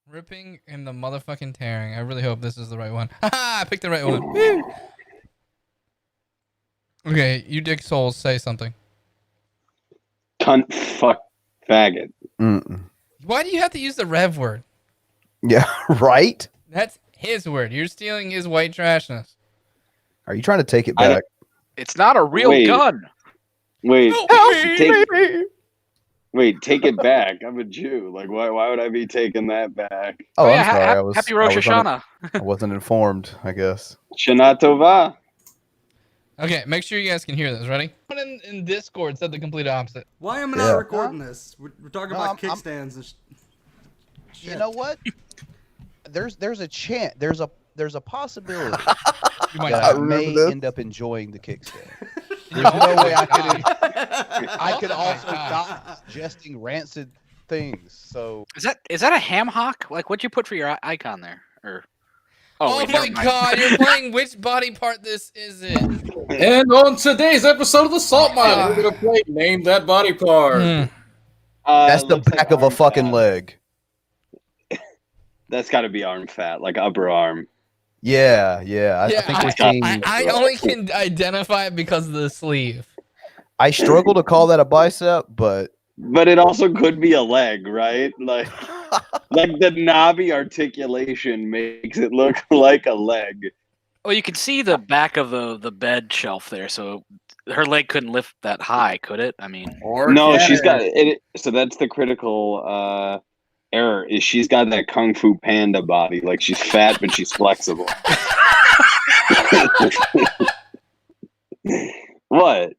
Ripping and the motherfucking tearing. I really hope this is the right one. Haha, I picked the right one. Woo! Okay, you dick souls, say something. Cunt, fuck, faggot. Why do you have to use the Rev word? Yeah, right? That's his word. You're stealing his white trashness. Are you trying to take it back? It's not a real gun. Wait, Help me! take it back. I'm a Jew. Like, why would I be taking that back? Oh, yeah, I'm sorry. happy Rosh Hashanah. I wasn't informed, I guess. Shana Tova. Okay, make sure you guys can hear this. Ready? Put in Discord said the complete opposite. Why am I not recording this? We're talking about kickstands and shit. You know what? There's a chance. There's a possibility You might that I may end up enjoying the kickstand. There's no way I could also stop suggesting rancid things. So Is that a ham hock? Like, what'd you put for your icon there? Or Oh wait, my never mind. god, you're playing which body part this is it? And on today's episode of the Salt Mine, we're gonna play Name That Body Part. That's the back of a fucking leg. That's got to be arm fat, like upper arm. Yeah. I think we're seeing. I only can identify it because of the sleeve. I struggle to call that a bicep, but it also could be a leg, right? Like the knobby articulation makes it look like a leg. Well, you can see the back of the bed shelf there, so her leg couldn't lift that high, could it? I mean, No, she's got it. So that's the critical error. Is she's got that Kung Fu Panda body? Like she's fat, but she's flexible. What?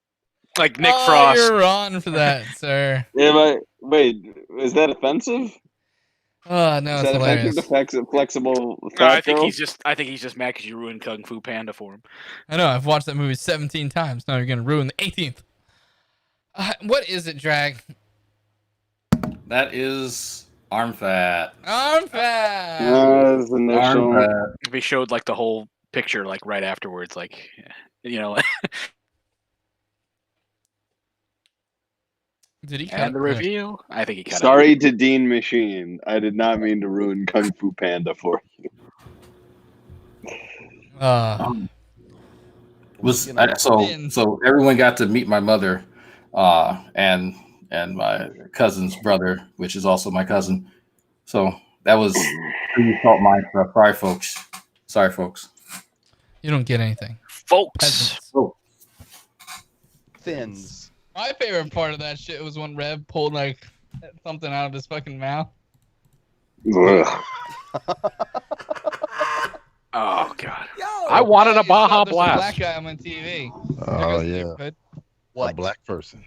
Like Nick Frost. You're on for that, sir. Wait, is that offensive? Oh no, Is it's that hilarious. offensive to flexible No, fat I think girl? he's just mad because you ruined Kung Fu Panda for him. I know. I've watched that movie 17 times. Now you're gonna ruin the 18th. What is it, Drag? That is arm fat. Arm fat. That's the initial. Arm fat. If he showed like the whole picture like right afterwards, like you know. Did he? And the review? I think he cut Sorry to Dean Machine. I did not mean to ruin Kung Fu Panda for you. So everyone got to meet my mother, and my cousin's brother, which is also my cousin. So that was pretty Salt Mine for sorry folks. Sorry, folks. You don't get anything, folks. Thins. My favorite part of that shit was when Rev pulled like something out of his fucking mouth. Oh god! I wanted a Baha There's a Blast. black guy on my TV. Oh yeah, What? a black person.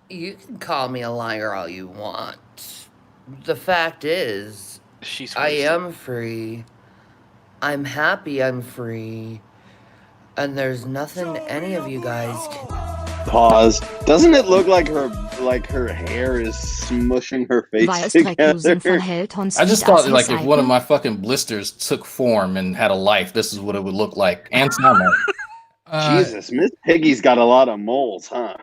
You can call me a liar all you want. The fact is, I am free. I'm happy I'm free. And there's nothing any of you guys can... Pause. Doesn't it look like her hair is smushing her face together? I just thought like if one of my fucking blisters took form and had a life, this is what it would look like and sound like. Jesus, Miss Piggy's got a lot of moles, huh?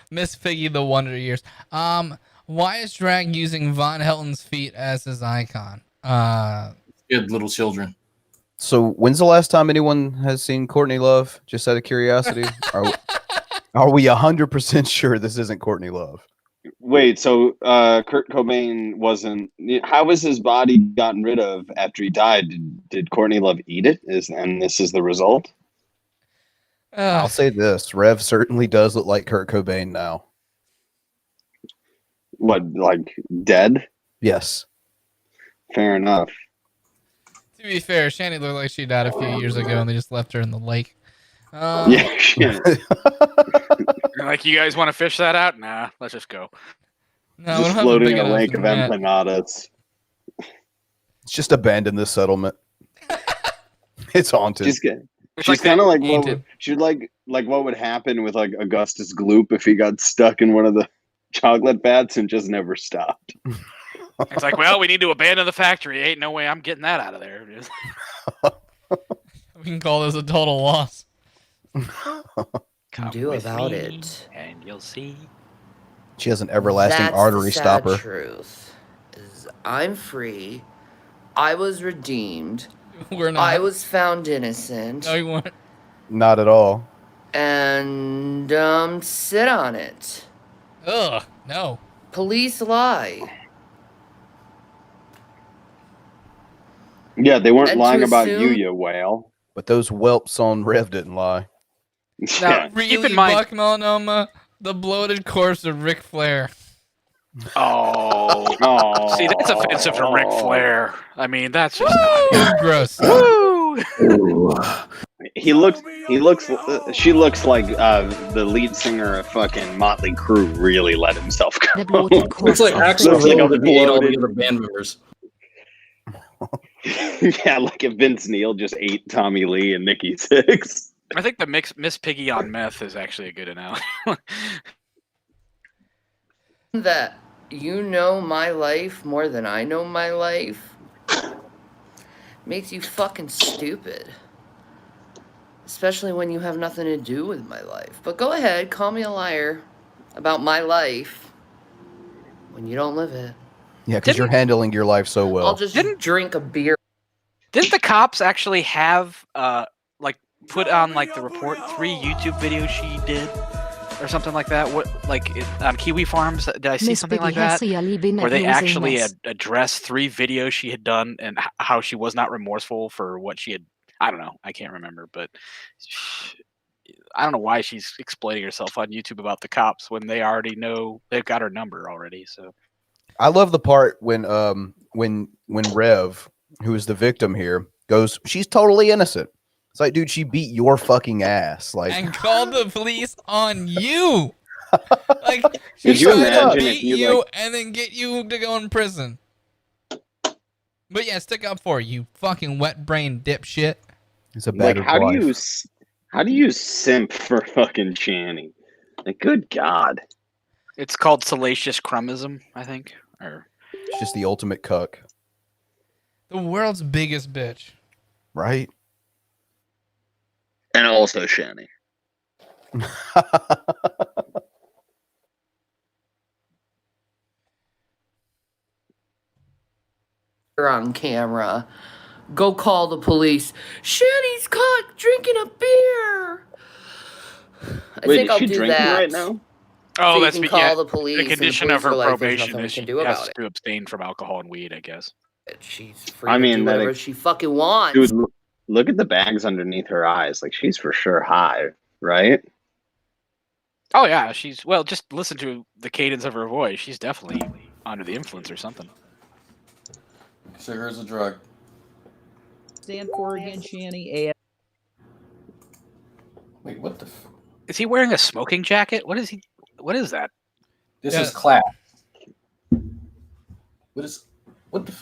Miss Piggy, the Wonder Years. Why is Drag using Von Helton's feet as his icon? Good little children. So when's the last time anyone has seen Courtney Love? Just out of curiosity, are we 100% sure this isn't Courtney Love? Wait, so Kurt Cobain wasn't? How was his body gotten rid of after he died? Did Courtney Love eat it? And this is the result? I'll say this: Rev certainly does look like Kurt Cobain now. What, like dead? Yes. Fair enough. To be fair, Shanny looked like she died a few years ago, and they just left her in the lake. Yeah, shit. Like, you guys want to fish that out? Nah, let's just go. No, Just floating in a lake of empanadas. It's just abandon this settlement. It's haunted. She's kind of like what would happen with like Augustus Gloop if he got stuck in one of the chocolate vats and just never stopped. It's like, well, we need to abandon the factory. Ain't no way I'm getting that out of there. We can call this a total loss. Do about it. And you'll see. She has an everlasting That's artery the sad stopper. truth. Is I'm free. I was redeemed. We're not. I was found innocent. No, you weren't. Not at all. And sit on it. Ugh, no. Police lie. Yeah, they weren't And lying to about you, assume- you whale. But those whelps on Rev didn't lie. Now, Really, keep in mind. Buck Melanoma, the bloated corpse of Ric Flair. Oh, Oh, see, that's offensive to Ric Flair. I mean, that's just Gross. Woo! He looks. She looks like the lead singer of fucking Motley Crue really let himself go. Looks like Axl Looks like Rose a if he ate all the bloated- other band members. Yeah, like if Vince Neil just ate Tommy Lee and Nikki Sixx. I think the Miss Piggy on meth is actually a good analogy. That you know my life more than I know my life makes you fucking stupid. Especially when you have nothing to do with my life. But go ahead, call me a liar about my life when you don't live it. Yeah, because you're handling your life so well. I'll just drink a beer. Didn't the cops actually have like put on like the report 3 YouTube videos she did or something like that? What like on Kiwi Farms? Did I see Miss something like Piggy has that? clearly been Where they abusing actually Miss. addressed 3 videos she had done and how she was not remorseful for what she had. I don't know. I can't remember, but I don't know why she's exploiting herself on YouTube about the cops when they already know they've got her number already. So I love the part when Rev, who is the victim here, goes, she's totally innocent. It's like, dude, she beat your fucking ass. Like, And called the police on you. Like, she Could you tried to imagine beat if you, you like- and then get you to go in prison. But yeah, stick up for her, you fucking wet brain dipshit. it's a Like, bad how wife. do you simp for fucking Shanny? Like, good God. it's called salacious crumism, I think. Or It's just the ultimate cuck, The world's biggest bitch. right? And also Shanny. On camera. Go call the police. Shanny's caught drinking a beer. I Wait, think is I'll she do drinking that. right now? oh, So you that's can be- call yeah, the police. the and the condition police of her are like, "There's probation nothing we is can she do has about it." to abstain from alcohol and weed, I guess. She's free I to mean, do that whatever she fucking wants. Dude, look at the bags underneath her eyes. Like, she's for sure high, right? Oh yeah, she's well. Just listen to the cadence of her voice. She's definitely under the influence or something. Sugar is a drug. Stand for again, Shanny. Wait, what the? Is he wearing a smoking jacket? What is he? What is that? This Yeah. is class. What is? What the?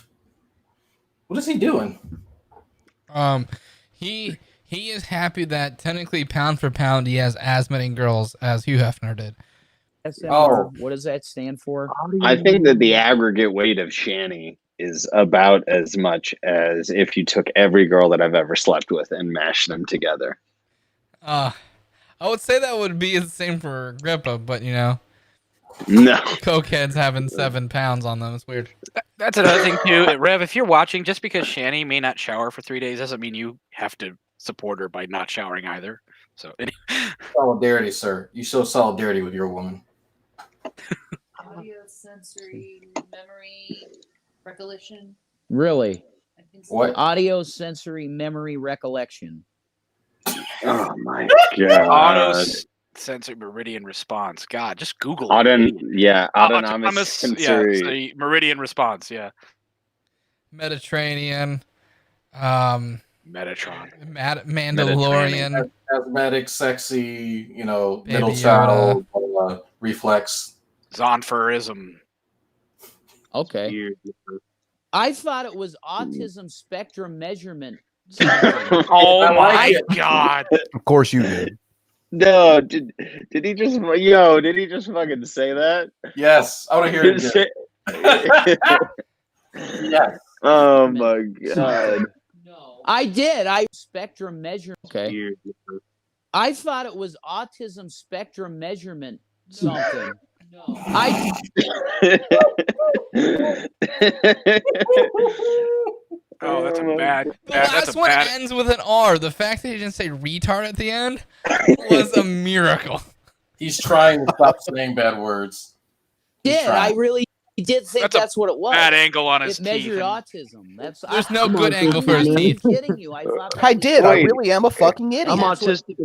What is he doing? He is happy that technically pound for pound he has as many girls as Hugh Hefner did. SMR, what does that stand for? I think that the aggregate weight of Shanny is about as much as if you took every girl that I've ever slept with and mashed them together. I would say that would be the same for Grippa, but you know, No. cokeheads having 7 pounds on them. It's weird. That's another thing too. Rev, if you're watching, just because Shanny may not shower for 3 days doesn't mean you have to support her by not showering either. So Solidarity, sir. You show solidarity with your woman. Audio, sensory, memory, recollection. Really? What? Audio, sensory, memory, recollection. Oh my auto God. sensory meridian response. God, just Google it. Autonomous Yeah, sensory. so meridian response. Yeah, Mediterranean, Metatron. Mandalorian. Asthmatic, sexy, Baby middle Yoda. child, reflex. Zonferism. Okay. I thought it was autism spectrum measurement. Oh I like my it. God. Of course you did. No, did he just did he just fucking say that? Yes, I want to hear it again. Yes. Oh my God. I did. I spectrum measure. Okay. I thought it was autism spectrum measurement something. I Oh, that's a bad. The last one ends with an R. The fact that he didn't say retard at the end was a miracle. He's trying to stop saying bad words. did. I really did think that's what it was. Bad angle on his It measured teeth. autism. That's There's no good angle for his teeth. I'm kidding you. I thought I did. I really am a fucking idiot. I'm autistic.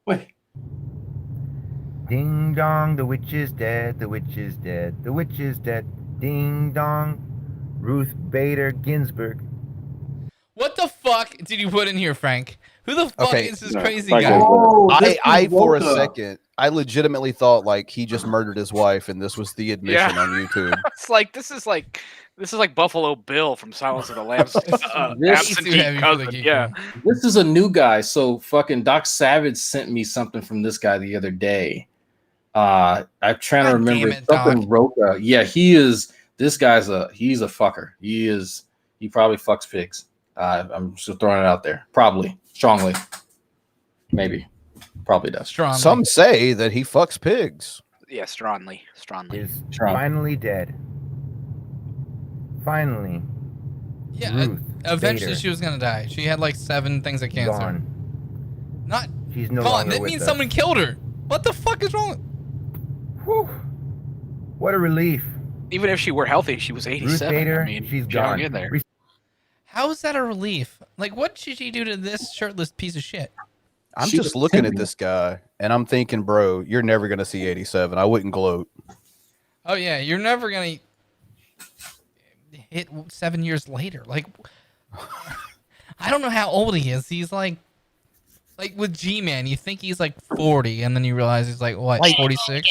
Wait. Ding dong, the witch is dead, the witch is dead, the witch is dead. Ding dong, Ruth Bader Ginsburg. What the fuck did you put in here, Frank? Who the fuck is this crazy guy? I for a second, I legitimately thought like he just murdered his wife, and this was the admission on YouTube. It's like this is like Buffalo Bill from Silence of the Lambs. Absentee cousin. Yeah. This is a new guy. So fucking Doc Savage sent me something from this guy the other day. I'm trying to remember something Rocha. Yeah, he is. This guy's he's a fucker. He probably fucks pigs. I'm just throwing it out there. Probably. Strongly. Maybe. Probably does. Strongly. Some say that he fucks pigs. Yeah, strongly. Is finally dead. Finally. Yeah, Ruth eventually Bader she was gonna die. She had like 7 things of cancer. gone. Not She's no gone. longer That with means us. someone killed her. What the fuck is wrong? Whew. What a relief. Even if she were healthy, she was 87. Ruth Bader, I mean, she's she gone. hung in there. How is that a relief? Like, what should she do to this shirtless piece of shit? I'm just looking at this guy, and I'm thinking, bro, you're never gonna see 87. I wouldn't gloat. Oh yeah, you're never gonna hit 7 years later. Like, I don't know how old he is. He's like with G-Man, you think he's like 40, and then you realize he's like what, 46?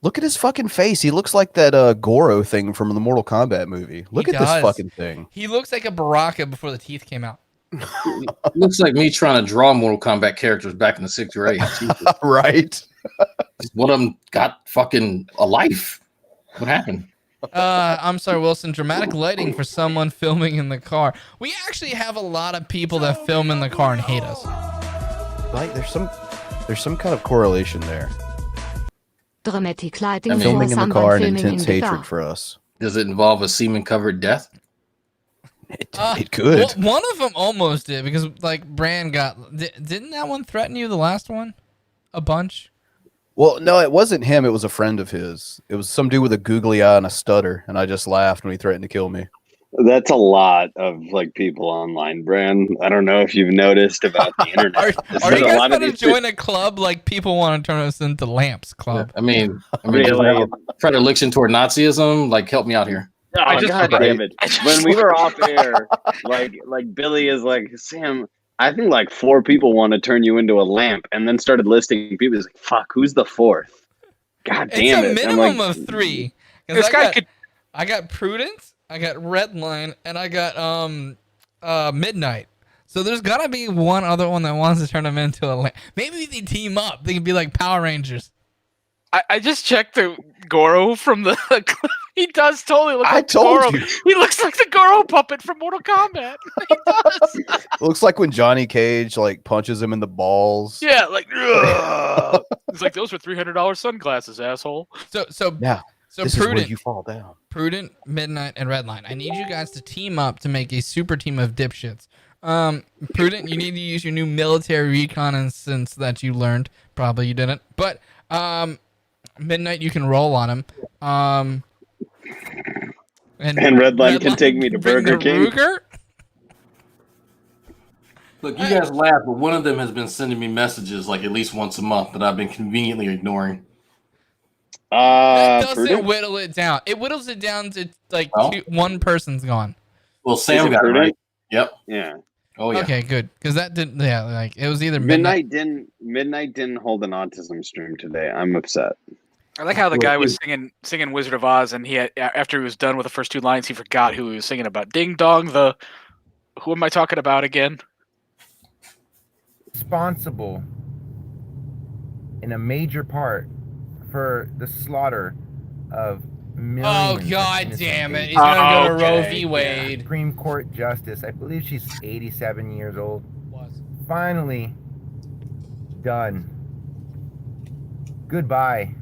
Look at his fucking face. He looks like that Goro thing from the Mortal Kombat movie. Look He at this does. fucking thing. He looks like a Baraka before the teeth came out. Looks like me trying to draw Mortal Kombat characters back in the 6th or 8th. Right. One of them got fucking a life. What happened? I'm sorry, Wilson. Dramatic lighting for someone filming in the car. We actually have a lot of people that film in the car and hate us. Like there's some kind of correlation there. Dramatic lighting Filming for in the someone car and filming intense in the hatred car. for us. Does it involve a semen-covered death? It could. Well, one of them almost did because like Bran got. Didn't that one threaten you? The last one, a bunch. Well, no, it wasn't him. It was a friend of his. It was some dude with a googly eye and a stutter, and I just laughed when he threatened to kill me. That's a lot of like people online, Bran. I don't know if you've noticed about the internet. Are you guys going to join a club like people want to turn us into lamps club? I mean, Really? predilection toward Nazism. Like, help me out here. Oh, God damn it. When we were off air, like Billy is like, Sam, I think like 4 people want to turn you into a lamp, and then started listing people. He's like, fuck, who's the 4th? God damn it. It's a I'm minimum like, of 3. This guy could. I got Prudence, I got Redline, and I got Midnight. So there's gotta be one other one that wants to turn him into a lamp. Maybe they team up. They can be like Power Rangers. I just checked the Goro from the clip. He does totally look like told Goro. you. He looks like the Goro puppet from Mortal Kombat. He does. It looks like when Johnny Cage like punches him in the balls. Yeah, like ugh. It's like those were $300 sunglasses, asshole. So Yeah. So this is where Prudent, you fall down. Prudent, Midnight, and Redline. I need you guys to team up to make a super team of dipshits. Prudent, you need to use your new military reconnaissance that you learned. Probably you didn't, but Midnight, you can roll on him. And Redline can take me to bring Burger the King. Ruger? Look, you guys laugh, but one of them has been sending me messages like at least once a month that I've been conveniently ignoring. That doesn't Prudent? whittle it down. It whittles it down to like Oh. one person's gone. Well, Sam it got it Prudent? right. Yep. Yeah. Oh yeah. Okay, good. Because that didn't. Yeah, like it was either Midnight didn't hold an autism stream today. I'm upset. I like how the guy was singing Wizard of Oz, and he had, after he was done with the first 2 lines, he forgot who he was singing about. Ding dong, who am I talking about again? Responsible in a major part for the slaughter of millions. Oh god of damn it! innocent He's gonna go to Roe okay. v. Wade. Supreme Court Justice. I believe she's 87 years old. Finally done. Goodbye.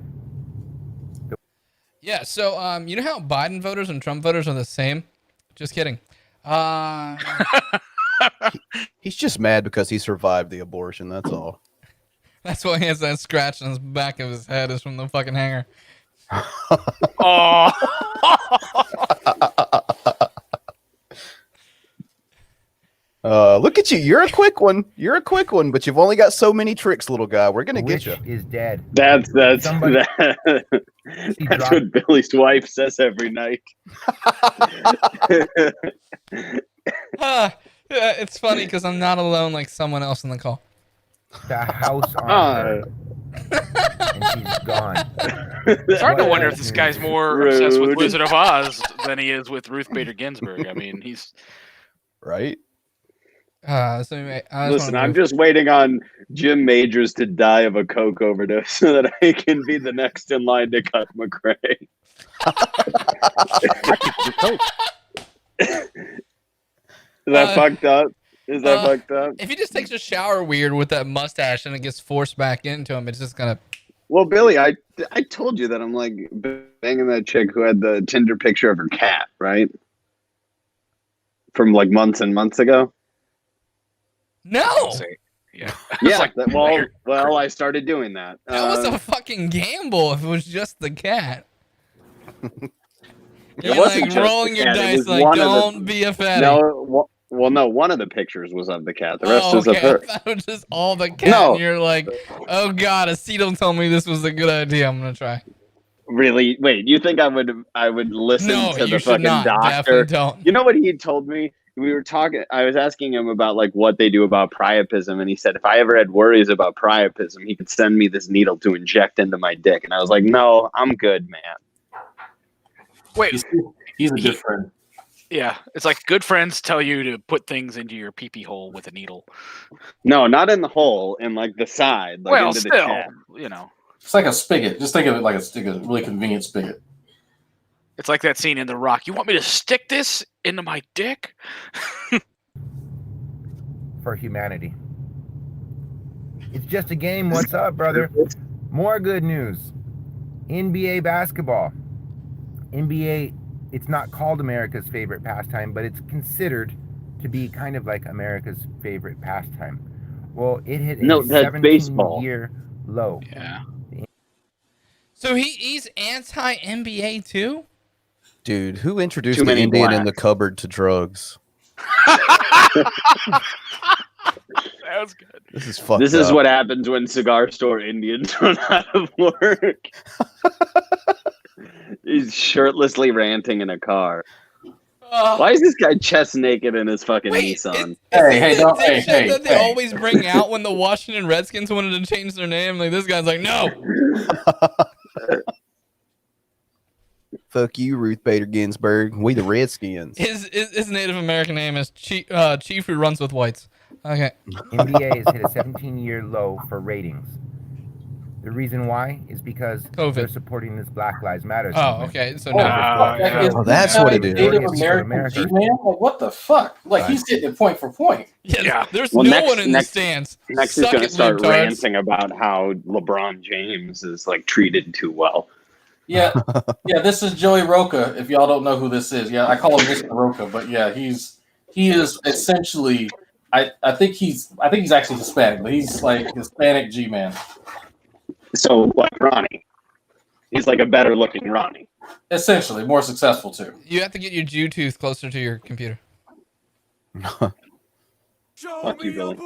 Yeah, so you know how Biden voters and Trump voters are the same? Just kidding. He's just mad because he survived the abortion. That's all. That's why he has that scratch on the back of his head is from the fucking hanger. Oh. Look at you. You're a quick one. You're a quick one, but you've only got so many tricks, little guy. We're gonna get you. Is dead. That's what Billy's wife says every night. It's funny because I'm not alone like someone else in the call. The house on her. And she's gone. It's hard to wonder if this guy's more obsessed with Wizard of Oz than he is with Ruth Bader Ginsburg. I mean, he's right. So anyway, Listen, I'm just waiting on Jim Majors to die of a coke overdose so that I can be the next in line to cut McRae. Is that fucked up? Is that fucked up? If he just takes a shower weird with that mustache and it gets forced back into him, it's just gonna. Well, Billy, I told you that I'm like banging that chick who had the Tinder picture of her cat, right? From like months and months ago. No. Yeah. Yeah. Like, well, I started doing that. That was a fucking gamble. If it was just the cat. You're wasn't like just rolling the your cat, it dice was like, one of the- don't be a fatty. No, no, one of the pictures was of the cat. The rest is of I her. thought it was just all the cat. No. And you're like, oh god, a Cedal told me this was a good idea. I'm gonna try. Really? Wait, you think I would listen No, to you the should fucking not. doctor? Definitely don't. You know what he told me? We were talking. I was asking him about like what they do about priapism, and he said if I ever had worries about priapism, he could send me this needle to inject into my dick. And I was like, no, I'm good, man. Wait, he's a good friend. Yeah, it's like good friends tell you to put things into your pee-pee hole with a needle. No, not in the hole, in like the side. Like Well, into still, the chest. you know. It's like a spigot. Just think of it like a really convenient spigot. It's like that scene in The Rock. You want me to stick this into my dick? For humanity. It's just a game. What's up, brother? More good news. NBA basketball. NBA, it's not called America's favorite pastime, but it's considered to be kind of like America's favorite pastime. Well, it hit a 17-year low. Yeah. So he's anti-NBA too? Dude, who introduced Too the many Indian in blacks. the cupboard to drugs? That was good. This is fucked This is up. what happens when cigar store Indians run out of work. He's shirtlessly ranting in a car. Why is this guy chest naked in his fucking Nissan? Hey, don't. That Hey, shit that they always bring out when the Washington Redskins wanted to change their name. Like this guy's like, no. Fuck you, Ruth Bader Ginsburg. We the Redskins. His Native American name is Chief Who Runs with Whites. Okay. NBA has hit a 17-year low for ratings. The reason why is because they're supporting this Black Lives Matter. Oh, okay. So Oh, that's what it is. Native American G-Man? Like, what the fuck? Like, he's hitting it point for point. Yeah. There's Well, no next- one in next- the stands. Next he's Suck going to it, start libtards. ranting about how LeBron James is like treated too well. Yeah, this is Joey Rocha. If y'all don't know who this is, yeah, I call him Mr. Rocha, but yeah, he is essentially. I think he's actually Hispanic, but he's like Hispanic G-Man. So like Ronnie, he's like a better looking Ronnie. Essentially, more successful too. You have to get your Jew tooth closer to your computer. Fuck you, Billy.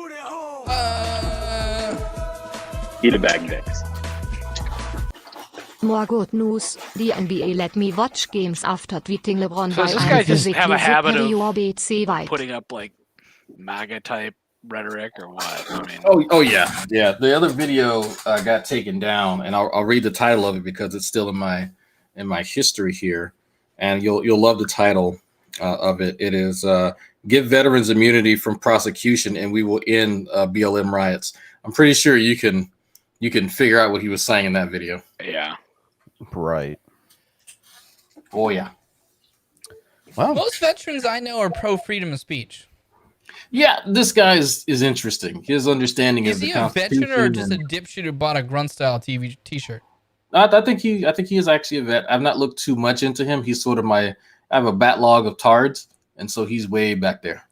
Eat a bag dicks. More good news. The NBA let me watch games after tweeting LeBron So does this by guy just have a habit of BC white. putting up like MAGA type rhetoric or what? I mean, Oh yeah. The other video got taken down, and I'll read the title of it because it's still in my history here, and you'll love the title of it. It is "Give Veterans Immunity from Prosecution, and we will end BLM riots." I'm pretty sure you can figure out what he was saying in that video. Yeah. Right. Oh yeah. Wow. Most veterans I know are pro freedom of speech. Yeah, this guy is interesting. His understanding Is of the he a veteran or Constitution just a and- dipshit who bought a grunt style T-shirt? I think he is actually a vet. I've not looked too much into him. He's sort of I have a backlog of tards, and so he's way back there.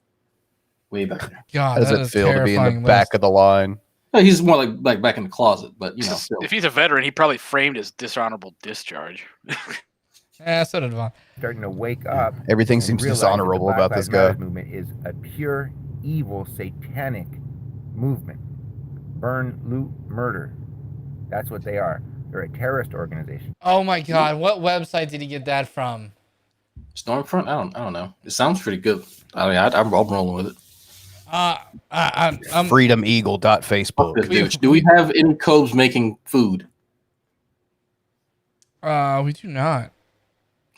Way back there. God, How does that it is feel to be in the terrifying back list. of the line? He's more like back in the closet, but you know. Still. If he's a veteran, he probably framed his dishonorable discharge. Yeah, so did Vaughn. Starting to wake up. Everything and seems realize that the dishonorable Black about this Lives Matter guy. movement is a pure, evil, satanic movement. Burn, loot, murder. That's what they are. They're a terrorist organization. Oh my God, what website did he get that from? Stormfront? I don't know. It sounds pretty good. I mean, I'm rolling with it. I'm freedomeagle.facebook. Do we have any Cobes making food? We do not.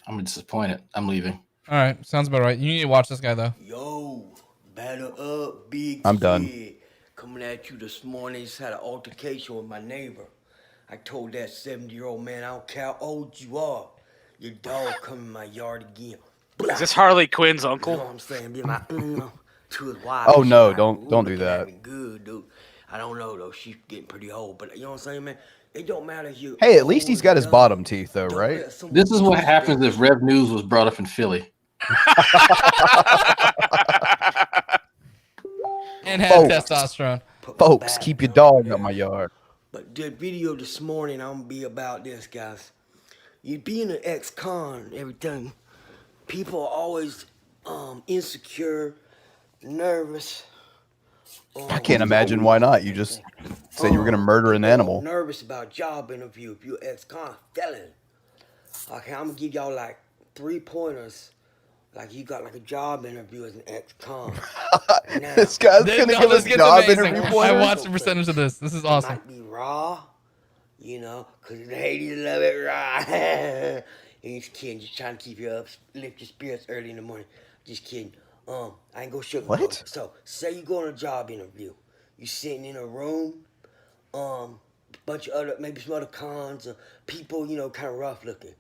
I'm disappointed. I'm leaving. All right, sounds about right. You need to watch this guy though. Yo, batter up, big I'm done. kid. Coming at you this morning. Just had an altercation with my neighbor. I told that 70-year-old man, I don't care how old you are. Your dog come in my yard again. Is this Harley Quinn's uncle? You know what I'm saying? Be like, to his wife. Oh no, She's don't do looking at that. me good, dude. I don't know though. She's getting pretty old, but you know what I'm saying, man? It don't matter if you. Hey, at least he's got his bottom teeth though, right? This is what happens if Rev News was brought up in Philly. And had testosterone. Folks, keep your dog out my yard. But the video this morning, I'm gonna be about this, guys. You being an ex-con, and everything. People are always insecure, nervous. I can't imagine why not. You just said you were going to murder an animal. Nervous about job interview if you're ex-con felon. Okay, I'm gonna give y'all like 3 pointers. Like you got like a job interview as an ex-con. This guy's going to give us job interview I pointers. watched the percentage of this. This is awesome. Might be raw, you know, because the ladies love it raw. And just kidding, just trying to keep you up, lift your spirits early in the morning. Just kidding. I ain't gonna sugarcoat. What? So, say you go on a job interview. You sitting in a room, bunch of other, maybe some other cons, or people, you know, kind of rough looking.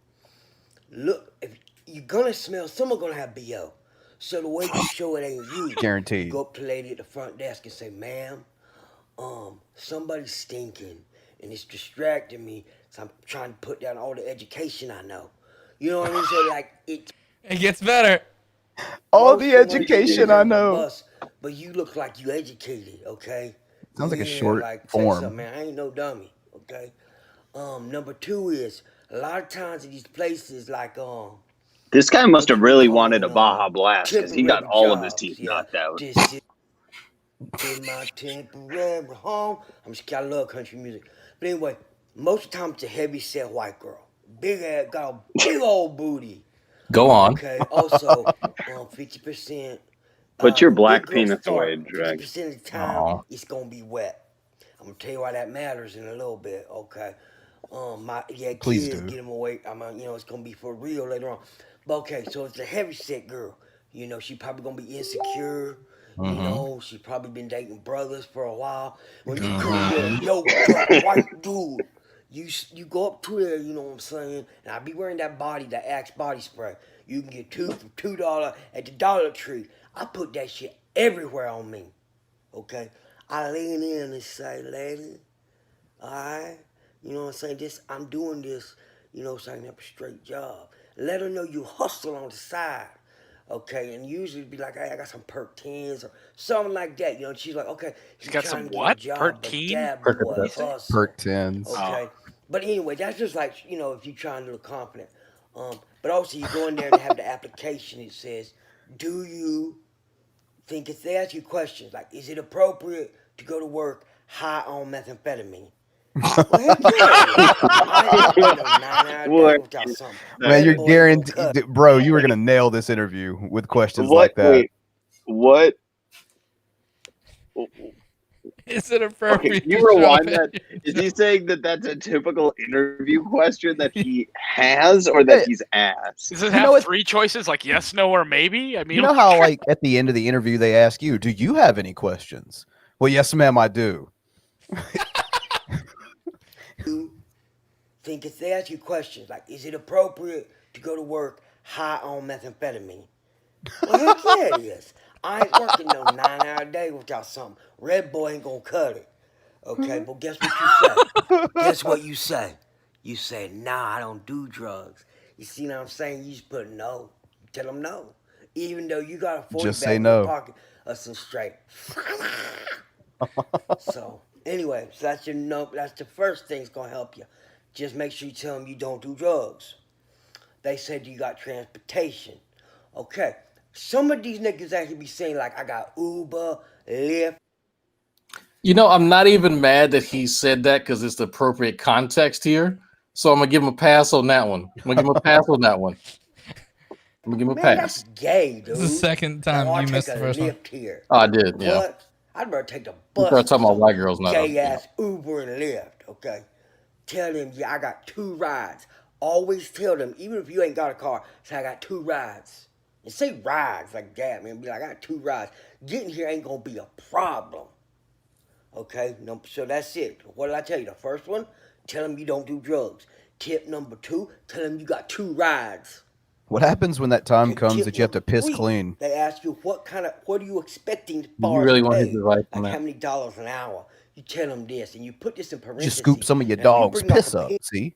Look, if you're gonna smell, someone gonna have BO. So the way you show it ain't you. Guaranteed. You go up to the lady at the front desk and say, ma'am, somebody's stinking and it's distracting me. So I'm trying to put down all the education I know. You know what I mean? So like It gets better. All the education I know. Bus, but you look like you educated, okay? Sounds like a Yeah, short say form. something, man. I ain't no dummy, okay? Number 2 is a lot of times in these places like This guy must have really wanted a Baja Blast because he got all of his teeth knocked out. This is my temporary home. I love country music. But anyway, most of the time it's a heavy set white girl. Big ass, got a big old booty. Go on. Okay, also 50%. Put your when black big girls penis start, away, Drag. 50% of the time it's gonna be wet. I'm gonna tell you why that matters in a little bit, okay? Please kids, do. get them away. You know, it's gonna be for real later on. But okay, so it's a heavy set girl. You know, she probably gonna be insecure. You know, she probably been dating brothers for a while. When you come with yo, white dude, you go up to there, you know what I'm saying? And I be wearing that Axe body spray. You can get 2 for $2 at the Dollar Tree. I put that shit everywhere on me. Okay? I lean in and say, lady, alright? You know what I'm saying? I'm doing this, you know, so I can have a straight job. Let her know you hustle on the side. Okay, and usually be like, hey, I got some perk 10s or something like that. You know, and she's like, okay, He's got trying some to get a what? job, Perk but 10? that boy hustle. Perk 10s. Okay. But anyway, that's just like, you know, if you're trying to look confident. But also you go in there and have the application. It says, do you think if they ask you questions like, is it appropriate to go to work high on methamphetamine? Man, you're guaranteed, bro. You were gonna nail this interview with questions like that. Wait, what? Is it appropriate? Okay, you rewind that. Is he saying that that's a typical interview question that he has, or that he's asked? Does it have 3 choices like yes, no, or maybe? I mean, You know how, like, at the end of the interview, they ask you, "Do you have any questions?" Well, yes, ma'am, I do. Think if they ask you questions like, is it appropriate to go to work high on methamphetamine? Well, heck yeah, it is. I ain't working no 9-hour day without something. Red boy ain't gonna cut it. Okay, but guess what you say? Guess what you say? You say, nah, I don't do drugs. You see what I'm saying? You just put no. You tell them no. Even though you got a 40 Just bag say in no. your pocket of some straight. So, anyway, so that's your no. That's the first thing's gonna help you. Just make sure you tell them you don't do drugs. They said you got transportation. Okay. Some of these niggas actually be saying like, I got Uber, Lyft. You know, I'm not even mad that he said that because it's the appropriate context here. So I'm gonna give him a pass on that one. I'm gonna give him a pass on that one. I'm gonna give him a Man, pass. that's gay, dude. This is the second time Now, you I'll missed take the a first one. Lyft here. Oh, I did, yeah. What? I'd rather take the We bus. start talking about white girls now. Gay ass Uber and Lyft, okay? Tell them, yeah, I got 2 rides. Always tell them, even if you ain't got a car, say I got 2 rides. And say rides like that, man. Be like, I got 2 rides. Getting here ain't gonna be a problem. Okay? No, so that's it. What did I tell you? The first one, tell them you don't do drugs. Tip number 2, tell them you got 2 rides. What happens when that time comes tip that you have to piss three, clean? They ask you what are you expecting You for really want his pay? advice on Like that? how many dollars an hour? You tell them this, and you put this in parentheses. Just scoop some of your Now, you dog's bring piss like a up. See?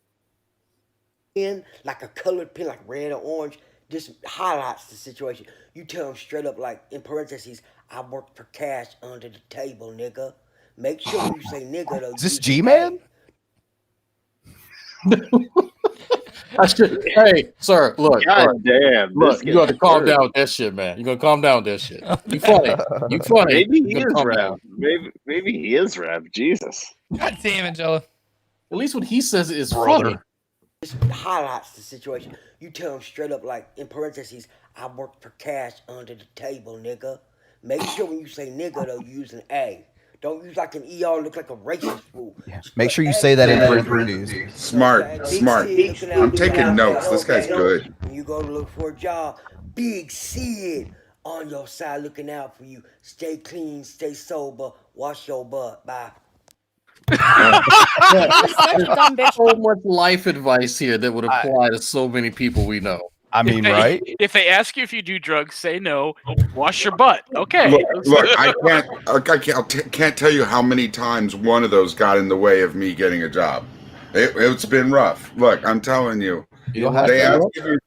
pen, like a colored pen, like red or orange. This highlights the situation. You tell them straight up, like in parentheses, I work for cash under the table, nigga. Make sure when you say nigga, though. Is this G-Man? Hey, sir, look. God look, damn, Look, this you got to gets calm worse. down with that shit, man. You got to calm down with that shit. You funny. You funny. Maybe You he gotta is calm Rev. down. Maybe he is Rev. Jesus. God damn it, Jello. At least what he says is Brother. funny. This highlights the situation. You tell them straight up, like in parentheses, I work for cash under the table, nigga. Make sure when you say nigga, though, you use an A. Don't use like an ER, look like a racist fool. Yeah. Make sure you say that in parentheses. Smart, smart. I'm taking notes. This guy's good. When you go to look for a job, Big Sid on your side looking out for you. Stay clean, stay sober, wash your butt. Bye. There's so much life advice here that would apply to so many people we know. I mean, right? If they ask you if you do drugs, say no. Wash your butt. Okay. Look, I can't tell you how many times one of those got in the way of me getting a job. It's been rough. Look, I'm telling you. They ask you,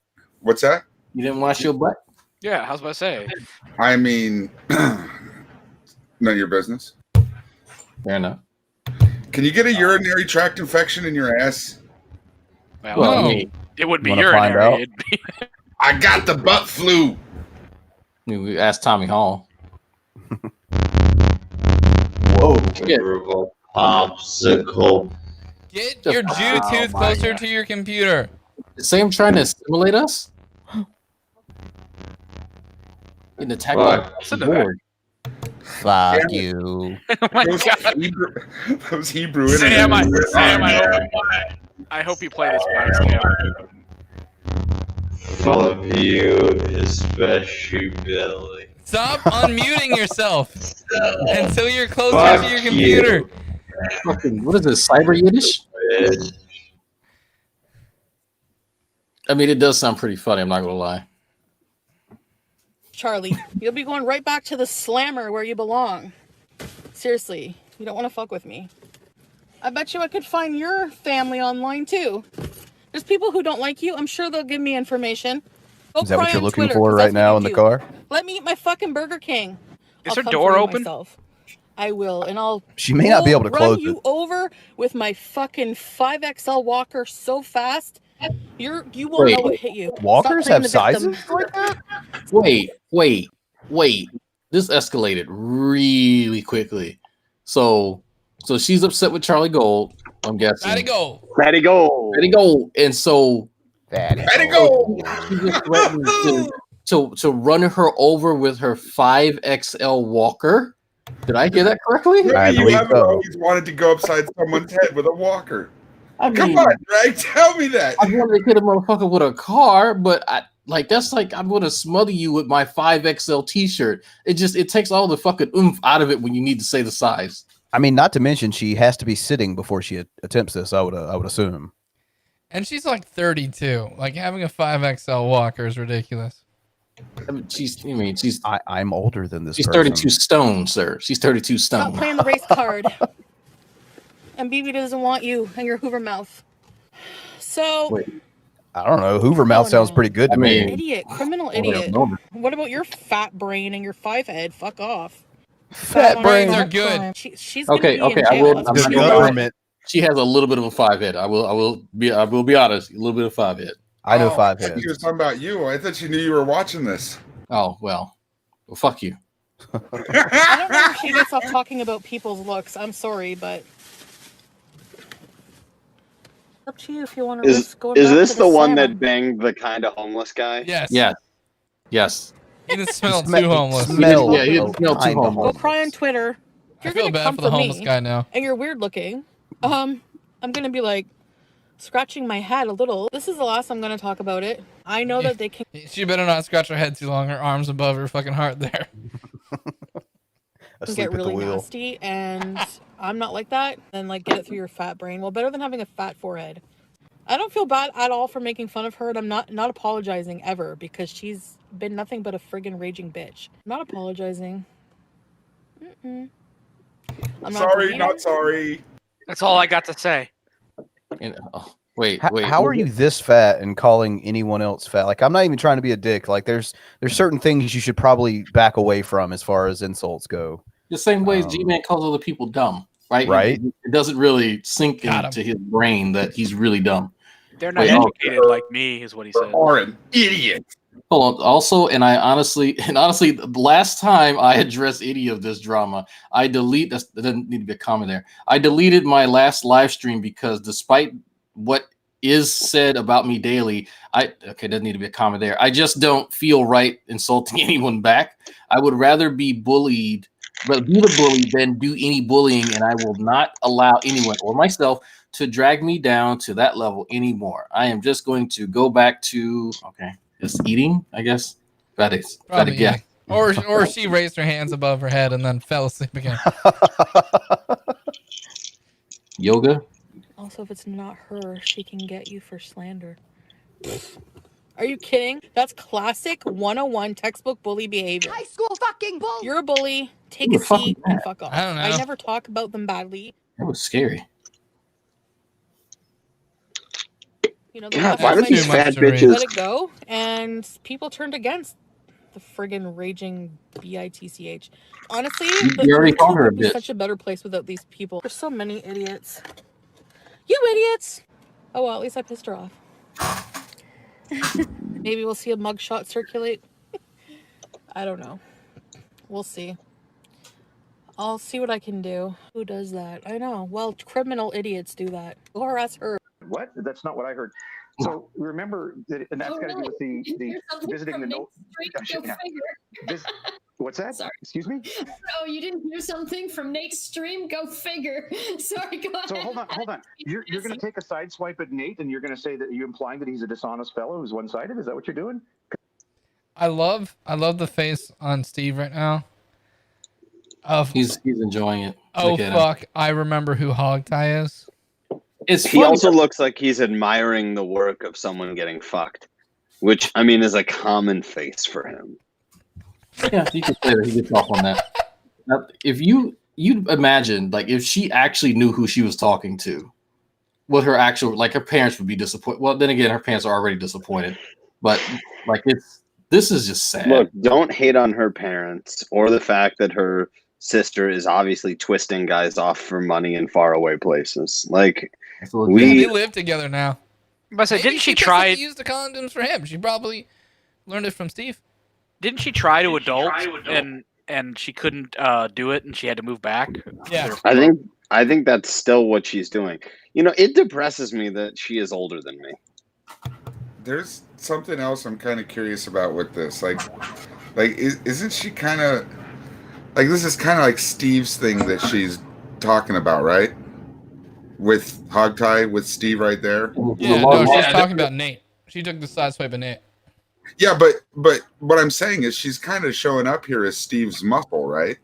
what's that? You didn't wash your butt? Yeah, I was about to say. I mean, none of your business. Fair enough. Can you get a urinary tract infection in your ass? Well, I mean, it would be Wanna find out? urinary. It'd be I got the butt flu. We asked Tommy Hall. Whoa. Popsicle. Get your Jew tooth closer to your computer. Same trying to stimulate us? Getting attacked by Listen the to that. board. Fuck you. Oh my God. Those Hebrew Sam, internet. I hope you play this back, Sam. Fuck you, especially Billy. Stop unmuting yourself until you're closer Fuck to your computer. you. Fucking, what is this, cyber Yiddish? I mean, it does sound pretty funny, I'm not going to lie. Charlie, you'll be going right back to the slammer where you belong. Seriously, you don't want to fuck with me. I bet you I could find your family online too. There's people who don't like you. I'm sure they'll give me information. Go Is that cry what you're on looking Twitter, for 'cause right that's what now you in the do. car? Let me eat my fucking Burger King. Is I'll her come door for you open? myself. I will, and I'll. She may not be able to run close you it. over with my fucking 5XL walker so fast. You won't know what hit you. Walkers Stop playing have the victim. sizes like that? Wait. This escalated really quickly. So she's upset with Charlie Gold, I'm guessing. Let it go. Let it go. Let it go. And so Let it go. she just threatened to run her over with her 5XL walker. Did I hear that correctly? I You believe haven't so. always wanted to go upside someone's head with a walker. I Come mean, on, Greg, tell me that. I wanted to hit a motherfucker with a car, but that's like I'm gonna smother you with my 5XL t-shirt. It takes all the fucking oomph out of it when you need to say the size. I mean, not to mention she has to be sitting before she attempts this. I would assume. And she's like 32. Like having a 5XL walker is ridiculous. I'm older than this. She's person. 32 stone, sir. She's 32 Stop stone. playing the race card. And BB doesn't want you and your Hoover mouth. So. Wait. I don't know. Hoover mouth sounds pretty good to me. Idiot, criminal idiot. What about your fat brain and your 5 head? Fuck off. Fat brains are good. She's gonna Okay, be okay. in I jail. will. That's I'm what not she gonna does. lie. She has a little bit of a 5 head. I will be honest. A little bit of 5 head. I know 5 I thought heads. you were talking about you. I thought you knew you were watching this. Oh well fuck you. I don't know if she gets off talking about people's looks. I'm sorry, but up to you if you want to risk going Is back this to the one slammer. that banged the kind of homeless guy? Yes. Yes. He didn't smell too homeless. He didn't smell too Go homeless. cry on Twitter. If I you're feel gonna bad come for the for homeless me, guy now. and you're weird looking, I'm gonna be like scratching my head a little. This is the last I'm gonna talk about it. I know that they can She better not scratch her head too long. Her arms above her fucking heart there. get really nasty, and I'm not like that. Then like get it through your fat brain. Well, better than having a fat forehead. I don't feel bad at all for making fun of her, and I'm not apologizing ever because she's been nothing but a friggin' raging bitch. I'm not apologizing. I'm not Sorry, demeaning. not sorry. That's all I got to say. Wait. How are you this fat and calling anyone else fat? Like, I'm not even trying to be a dick. Like, there's certain things you should probably back away from as far as insults go. The same way G-Man calls other people dumb, right? Right. It doesn't really sink into his brain that he's really dumb. They're not educated like me, is what he said. Or an idiot. Hold on. Also, and honestly, the last time I addressed any of this drama, that doesn't need to be a comment there. I deleted my last live stream because despite what is said about me daily, doesn't need to be a comment there. I just don't feel right insulting anyone back. I would rather be bullied, but be the bully than do any bullying, and I will not allow anyone or myself to drag me down to that level anymore. I am just going to go back to just eating, I guess. Probably, yeah. Or she raised her hands above her head and then fell asleep again. Yoga. Also, if it's not her, she can get you for slander. Are you kidding? That's classic 101 textbook bully behavior. High school fucking bull. You're a bully. Take a seat and fuck off. I don't know. I never talk about them badly. That was scary. You know, God, why do these fat bitches let it go, and people turned against the friggin' raging bitch. Honestly, You already called her a would be bitch. such a better place without these people. There's so many idiots. You idiots! Oh well, at least I pissed her off. Maybe we'll see a mugshot circulate. I don't know. We'll see. I'll see what I can do. Who does that? I know. Well, criminal idiots do that. Go harass her. What? That's not what I heard. So remember, that, and that's got to do with the visiting the note. What's that? Sorry. Excuse me? Oh, you didn't hear something from Nate's stream? Go figure. Sorry, go ahead. So hold on. You're going to take a side swipe at Nate, and you're going to say that you're implying that he's a dishonest fellow who's one-sided. Is that what you're doing? I love the face on Steve right now. He's enjoying it. Oh Look at him. fuck! I remember who Hogtie is. He also looks like he's admiring the work of someone getting fucked, which I mean is a common face for him. Yeah, you could say that. He gets off on that. Now, if you'd imagine, like, if she actually knew who she was talking to, what her her parents would be disappointed. Well, then again, her parents are already disappointed. But like, this is just sad. Look, don't hate on her parents or the fact that her sister is obviously twisting guys off for money in faraway places. Like, They live together now. But Maybe didn't she just try? doesn't use the condoms for him? She probably learned it from Steve. Didn't she try to adult and she couldn't do it, and she had to move back? Yeah, I think that's still what she's doing. You know, it depresses me that she is older than me. There's something else I'm kind of curious about with this. Isn't she kind of like, this is kind of like Steve's thing that she's talking about, right? With Hogtie, with Steve right there. Yeah, no, she's talking about Nate. She took the side swipe of Nate. Yeah, but what I'm saying is she's kind of showing up here as Steve's muscle, right?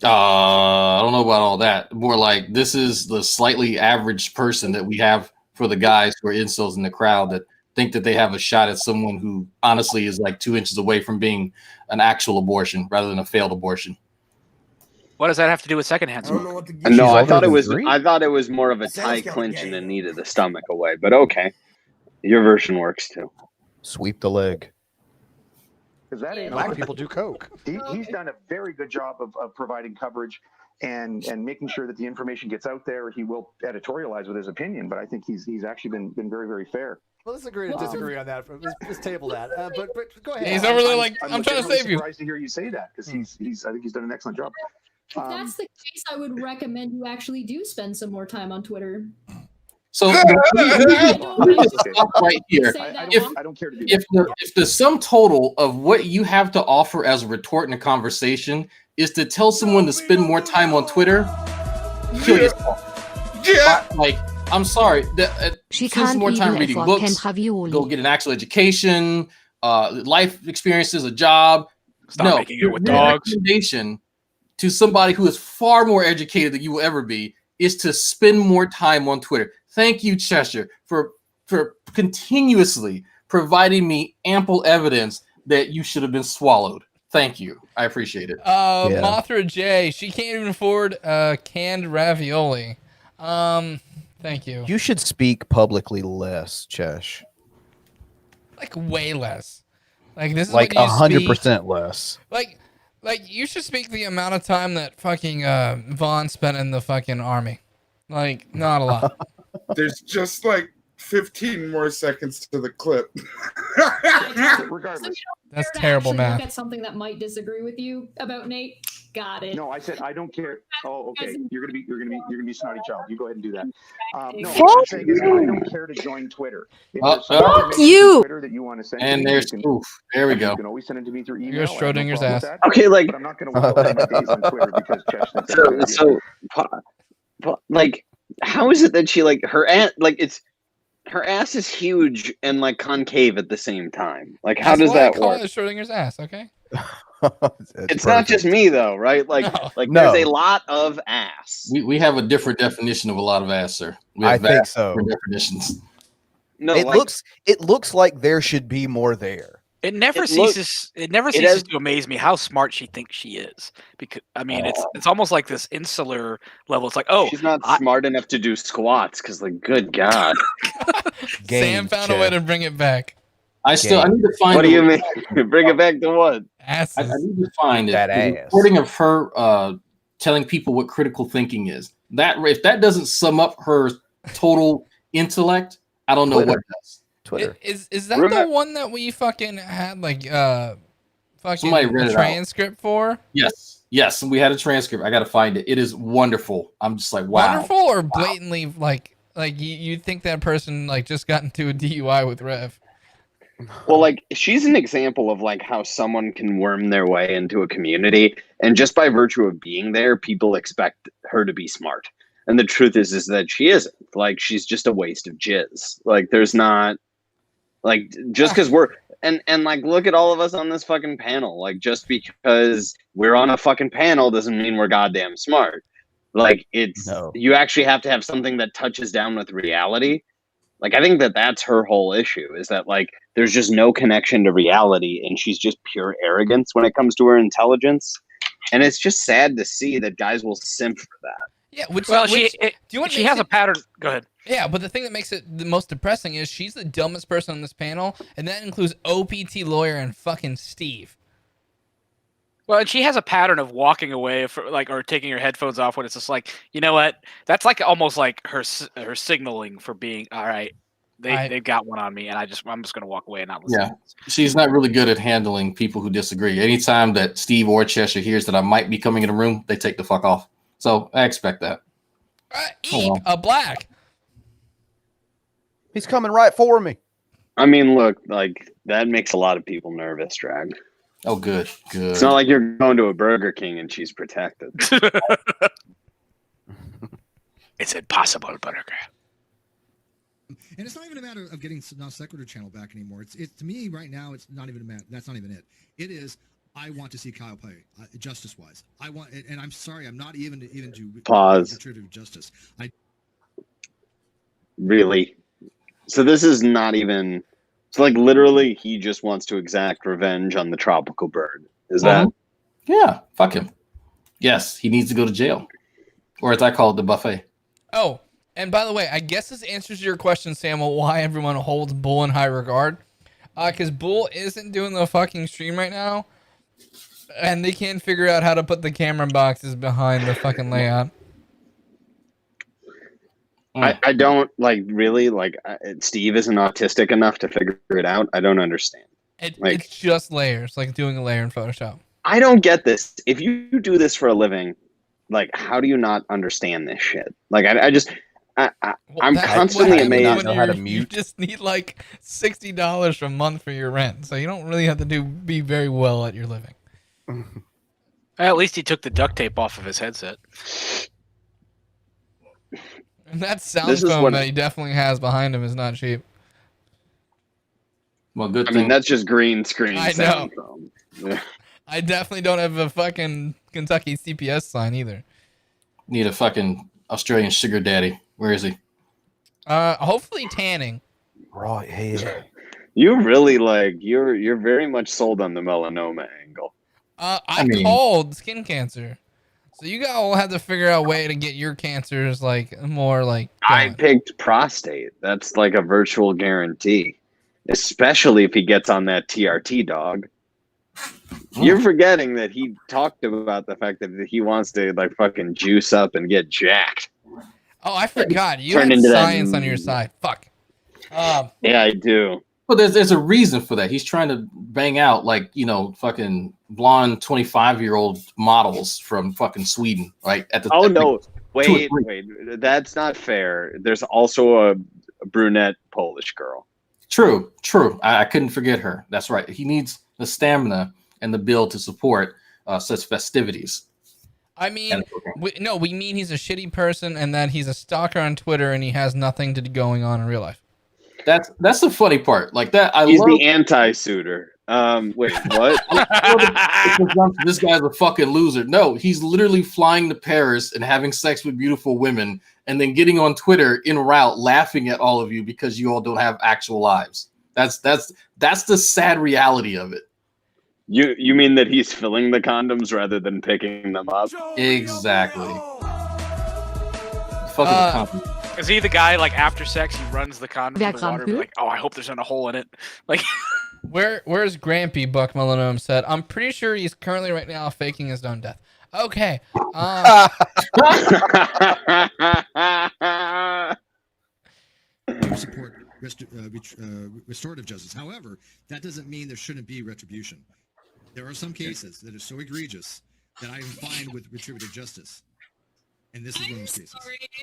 I don't know about all that. More like, this is the slightly average person that we have for the guys who are incels in the crowd that think that they have a shot at someone who honestly is like 2 inches away from being an actual abortion rather than a failed abortion. What does that have to do with secondhand smoke? No, I thought it was more of a tie clinch and a knee to the stomach away. But okay, your version works too. Sweep the leg. Because that ain't Black people do coke. He's done a very good job of providing coverage and making sure that the information gets out there. He will editorialize with his opinion, but I think he's actually been very, very fair. Well, let's agree to disagree on that. Let's table that. But go ahead. He's over there like, I'm trying to save you. I'm surprised to hear you say that because I think he's done an excellent job. If that's the case, I would recommend you actually do spend some more time on Twitter. So right here. I don't care to do that. If the sum total of what you have to offer as a retort in a conversation is to tell someone to spend more time on Twitter, kill yourself. Yeah. Like, I'm sorry. She spend some can't more time even reading afford books. ravioli. Go get an actual education, life experiences, a job. Stop making it with dogs. Recommendation to somebody who is far more educated than you will ever be is to spend more time on Twitter. Thank you, Cheshire, for continuously providing me ample evidence that you should have been swallowed. Thank you. I appreciate it. Mothra J, she can't even afford canned ravioli. Thank you. You should speak publicly less, Chesh. Like way less. Like this is like what you 100% less. Like you should speak the amount of time that fucking Vaughn spent in the fucking army. Like not a lot. There's just like 15 more seconds to the clip. Regardless. That's To terrible actually math. Look at something that might disagree with you about Nate. Got it. No, I said I don't care. Oh, okay. You're gonna be snotty child. You go ahead and do that. No, Fuck what I'm saying is I don't care to join Twitter. If there's some Fuck information you. on Twitter that you want to send And to me, there's there we go. You can always send it to me through email. You're I have no Schrodinger's problem ass. with that. Okay, like but I'm not gonna waste my days on Twitter because Josh thinks that's a good idea. Like, how is it that she like her ass? Like, her ass is huge and like concave at the same time. Like, how does that I call work? it Schrodinger's ass, okay? It's not just me though, right? Like, No. there's a lot of ass. We have a different definition of a lot of ass, sir. We I have think vast so. different definitions. No, It like, looks like there should be more there. It never It ceases. It never it ceases has- to amaze me how smart she thinks she is. Because I mean, it's almost like this insular level. It's like, oh, she's not smart enough to do squats because, like, good God. Sam found a way to bring it back. I need to find. What do you mean? Bring it back to what? Asses. I need to find it. That The ass. recording of her telling people what critical thinking is. That if that doesn't sum up her total intellect, I don't know what does. Twitter. Is that the one that we fucking had like fucking Somebody read it out. transcript for? Yes, and we had a transcript. I gotta find it. It is wonderful. I'm just like, wow. Wonderful or blatantly like you think that person like just got into a DUI with Rev? Well, like, she's an example of like how someone can worm their way into a community, and just by virtue of being there, people expect her to be smart. And the truth is that she isn't. Like, she's just a waste of jizz. Like, there's not like just because we're and like look at all of us on this fucking panel. Like, just because we're on a fucking panel doesn't mean we're goddamn smart. Like, you actually have to have something that touches down with reality. Like, I think that's her whole issue, is that like there's just no connection to reality, and she's just pure arrogance when it comes to her intelligence. And it's just sad to see that guys will simp for that. Yeah, she has a pattern. Go ahead. Yeah, but the thing that makes it the most depressing is she's the dumbest person on this panel, and that includes OPT lawyer and fucking Steve. Well, and she has a pattern of walking away or taking her headphones off when it's just like, you know what? That's like almost like her signaling for being all right. They've got one on me, and I'm just gonna walk away and not listen. Yeah, she's not really good at handling people who disagree. Anytime that Steve or Cheshire hears that I might be coming in a room, they take the fuck off. So I expect that. A black. He's coming right for me. I mean, look, like, that makes a lot of people nervous, Drag. Oh, good. It's not like you're going to a Burger King and she's protected. It's impossible, Burger. And it's not even a matter of getting non sequitur channel back anymore. It's to me right now. It's not even a matter. That's not even it. It is. I want to see Kyle play justice wise. I want, and I'm sorry, I'm not even to Pause. retributive justice. Really? So this is not even So like literally, he just wants to exact revenge on the tropical bird. Is that? Yeah, fuck him. Yes, he needs to go to jail, or as I call it, the buffet. Oh, and by the way, I guess this answers your question, Samuel, why everyone holds Bull in high regard. Because Bull isn't doing the fucking stream right now, and they can't figure out how to put the camera boxes behind the fucking layout. I don't like really like Steve isn't autistic enough to figure it out. I don't understand. It's just layers, like doing a layer in Photoshop. I don't get this. If you do this for a living, like, how do you not understand this shit? Like, I'm constantly amazed. You just need like $60 a month for your rent, so you don't really have to be very well at your living. At least he took the duct tape off of his headset. And that sound phone that he definitely has behind him is not cheap. Well, good. I mean, that's just green screen. I sound know. phone. Yeah. I definitely don't have a fucking Kentucky CPS sign either. Need a fucking Australian sugar daddy. Where is he? Hopefully tanning. Right here. You really you're very much sold on the melanoma angle. I called skin cancer. So you all have to figure out a way to get your cancers like more like. I picked prostate. That's like a virtual guarantee, especially if he gets on that TRT dog. You're forgetting that he talked about the fact that he wants to like fucking juice up and get jacked. Oh, I forgot. You have science on your side. Fuck. Yeah, I do. Well, there's a reason for that. He's trying to bang out like, you know, fucking blonde 25-year-old models from fucking Sweden, right? Wait, that's not fair. There's also a brunette Polish girl. True. I couldn't forget her. That's right. He needs the stamina and the build to support such festivities. I mean, we mean he's a shitty person and that he's a stalker on Twitter and he has nothing going on in real life. That's the funny part. Like that, He's the anti-suitor. Wait, what? This guy's a fucking loser. No, he's literally flying to Paris and having sex with beautiful women, and then getting on Twitter en route, laughing at all of you because you all don't have actual lives. That's the sad reality of it. You mean that he's filling the condoms rather than picking them up? Exactly. Fucking condom. Is he the guy like after sex he runs the condom in the water? Like, oh, I hope there's not a hole in it. Like, where's Grampy? Buck Melanoma said. I'm pretty sure he's currently right now faking his own death. Okay. Support restorative justice. However, that doesn't mean there shouldn't be retribution. There are some cases that are so egregious that I am fine with retributive justice. And this is one of those cases.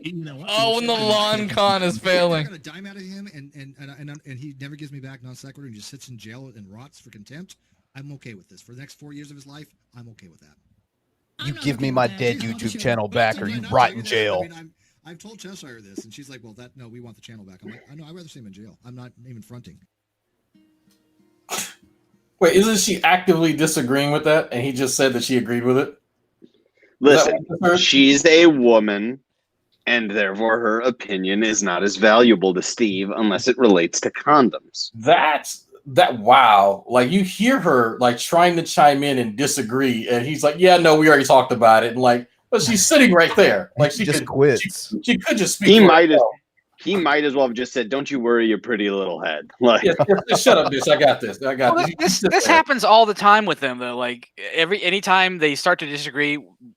You know what? Oh, when the lawn con is failing. I'm gonna dime out of him, and he never gives me back non sequitur, and just sits in jail and rots for contempt. I'm okay with this for the next 4 years of his life. I'm okay with that. You give me my dead YouTube channel back, or you rot in jail. I mean, I've told Cheshire this, and she's like, "Well, no, we want the channel back." I'm like, "I know, I'd rather see him in jail. I'm not even fronting." Wait, isn't she actively disagreeing with that? And he just said that she agreed with it? Listen, she's a woman, and therefore her opinion is not as valuable to Steve unless it relates to condoms. Wow. Like, you hear her like trying to chime in and disagree, and he's like, "Yeah, no, we already talked about it." And like, but she's sitting right there. Like, she just quits. She could just speak. He might as well have just said, "Don't you worry your pretty little head." Like, shut up, bitch. I got this. This happens all the time with them though. Like anytime they start to disagree,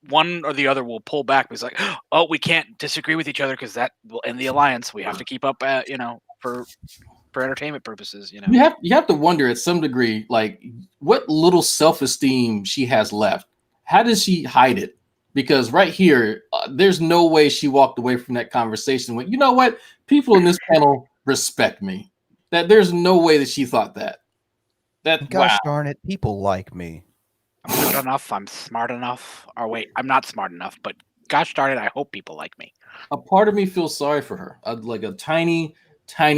one or the other will pull back. It's like, oh, we can't disagree with each other because that will end the alliance. We have to keep up, for entertainment purposes. You have to wonder at some degree, like, what little self-esteem she has left. How does she hide it? Because right here, there's no way she walked away from that conversation with, you know what? People in this panel respect me. That there's no way that she thought that. Gosh darn it, people like me. I'm good enough. I'm smart enough. Or wait, I'm not smart enough. But gosh darn it, I hope people like me. A part of me feels sorry for her. Like a tiny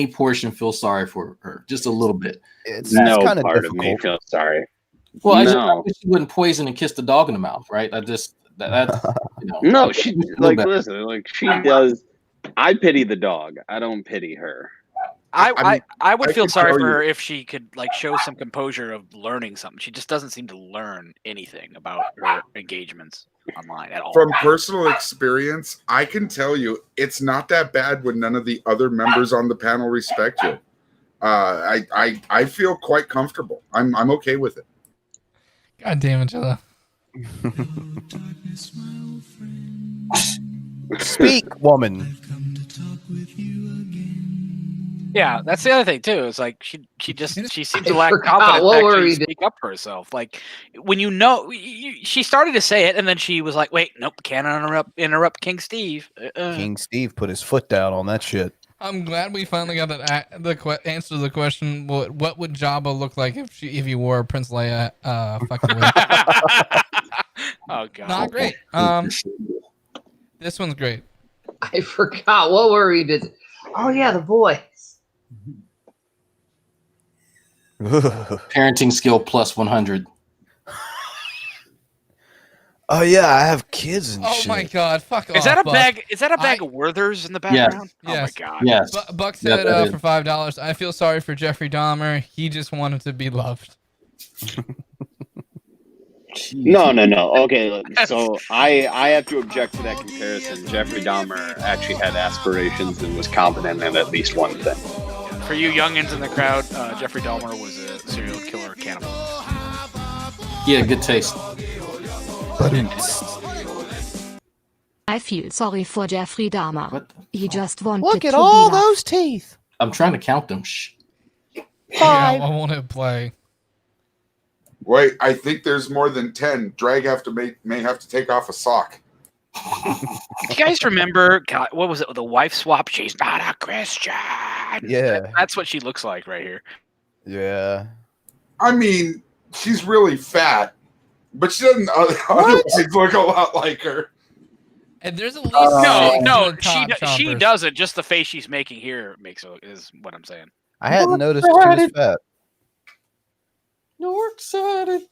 portion feels sorry for her, just a little bit. It's kind of part difficult. of me feels sorry. Well, I wish she wouldn't poison and kiss the dog in the mouth, right? That's no, she like listen, like she does. I pity the dog. I don't pity her. I would I feel can sorry tell for you- her if she could like show some composure of learning something. She just doesn't seem to learn anything about her engagements online at all. From personal experience, I can tell you it's not that bad when none of the other members on the panel respect you. I feel quite comfortable. I'm okay with it. God damn it, Jello. Speak, woman. Yeah, that's the other thing too. It's like she seems to lack forgot. confidence What to were actually we speak up for herself. Like when she started to say it, and then she was like, "Wait, nope, can't interrupt King Steve." King Steve put his foot down on that shit. I'm glad we finally got the answer to the question. What would Jabba look like if he wore Prince Leia fucking wig? Oh god, Not great. This one's great. I forgot. What were we busy? Oh yeah, the voice. Parenting skill plus 100. Oh yeah, I have kids and Oh shit. my god, fuck off. Is that a Buck. bag? Is that a bag of Werthers in the background? Yes. Oh my god. Yes. Buck said Yes, it for is. $5, I feel sorry for Jeffrey Dahmer. He just wanted to be loved. No. Okay, look, so I have to object to that comparison. Jeffrey Dahmer actually had aspirations and was confident in at least one thing. For you youngins in the crowd, Jeffrey Dahmer was a serial killer cannibal. Yeah, good taste. I feel sorry for Jeffrey Dahmer. He just wanted Look at to all be loved. those teeth. I'm trying to count them. Shh. Yeah, I won't hit play. Wait, I think there's more than 10. Drag may have to take off a sock. Do you guys remember? God, what was it? The wife swap. She's not a Christian. Yeah. That's what she looks like right here. Yeah. I mean, she's really fat, but she doesn't otherwise look a lot like her. And there's at least No, six she good top she chompers. doesn't. Just the face she's making here is what I'm saying. I hadn't noticed she was fat. You're excited.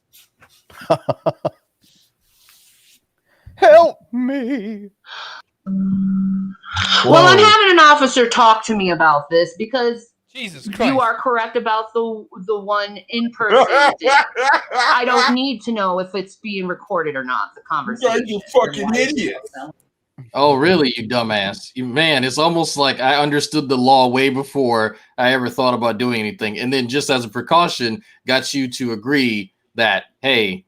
Help me. Well, I'm having an officer talk to me about this because Jesus Christ. you are correct about the one in person. I don't need to know if it's being recorded or not. The conversation. You fucking idiot. Oh, really, you dumbass? Man, it's almost like I understood the law way before I ever thought about doing anything. And then just as a precaution, got you to agree that, hey,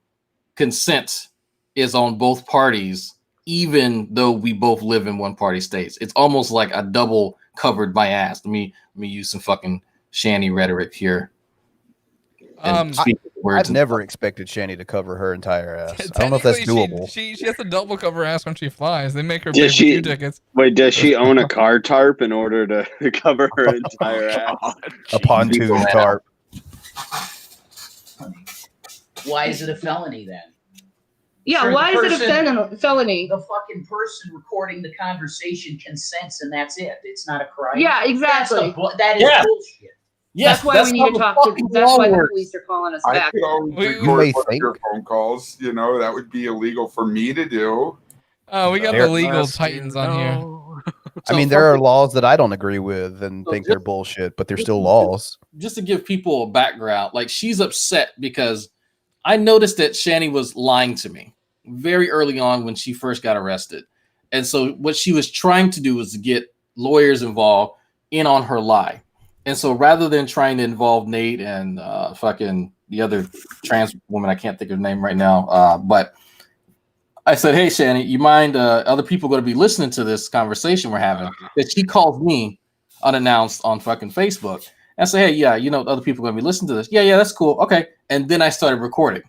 consent is on both parties, even though we both live in one party states. It's almost like I double covered my ass. Let me use some fucking Shanny rhetoric here. I've never expected Shanny to cover her entire ass. I don't know if that's doable. She has to double cover her ass when she flies. They make her Does pay for she- 2 tickets. Wait, does she own a car tarp in order to cover her entire ass? A pontoon tarp. Why is it a felony then? Yeah, For why the is it a felony? The fucking person recording the conversation consents, and that's it. It's not a crime. Yeah, exactly. That is Yes. bullshit. That's why we need to talk to. That's why the police are calling us I back. could always We- record may one of think. your phone calls. You know, that would be illegal for me to do. Oh, we got There- the legal titans on here. I mean, there are laws that I don't agree with and think they're bullshit, but they're still laws. Just to give people a background, like she's upset because I noticed that Shanny was lying to me very early on when she first got arrested. And so what she was trying to do was to get lawyers involved in on her lie. And so rather than trying to involve Nate and fucking the other trans woman, I can't think of her name right now, but I said, hey, Shanny, you mind other people going to be listening to this conversation we're having? That she called me unannounced on fucking Facebook. And I said, hey, yeah, you know, other people are going to be listening to this. Yeah, that's cool. Okay. And then I started recording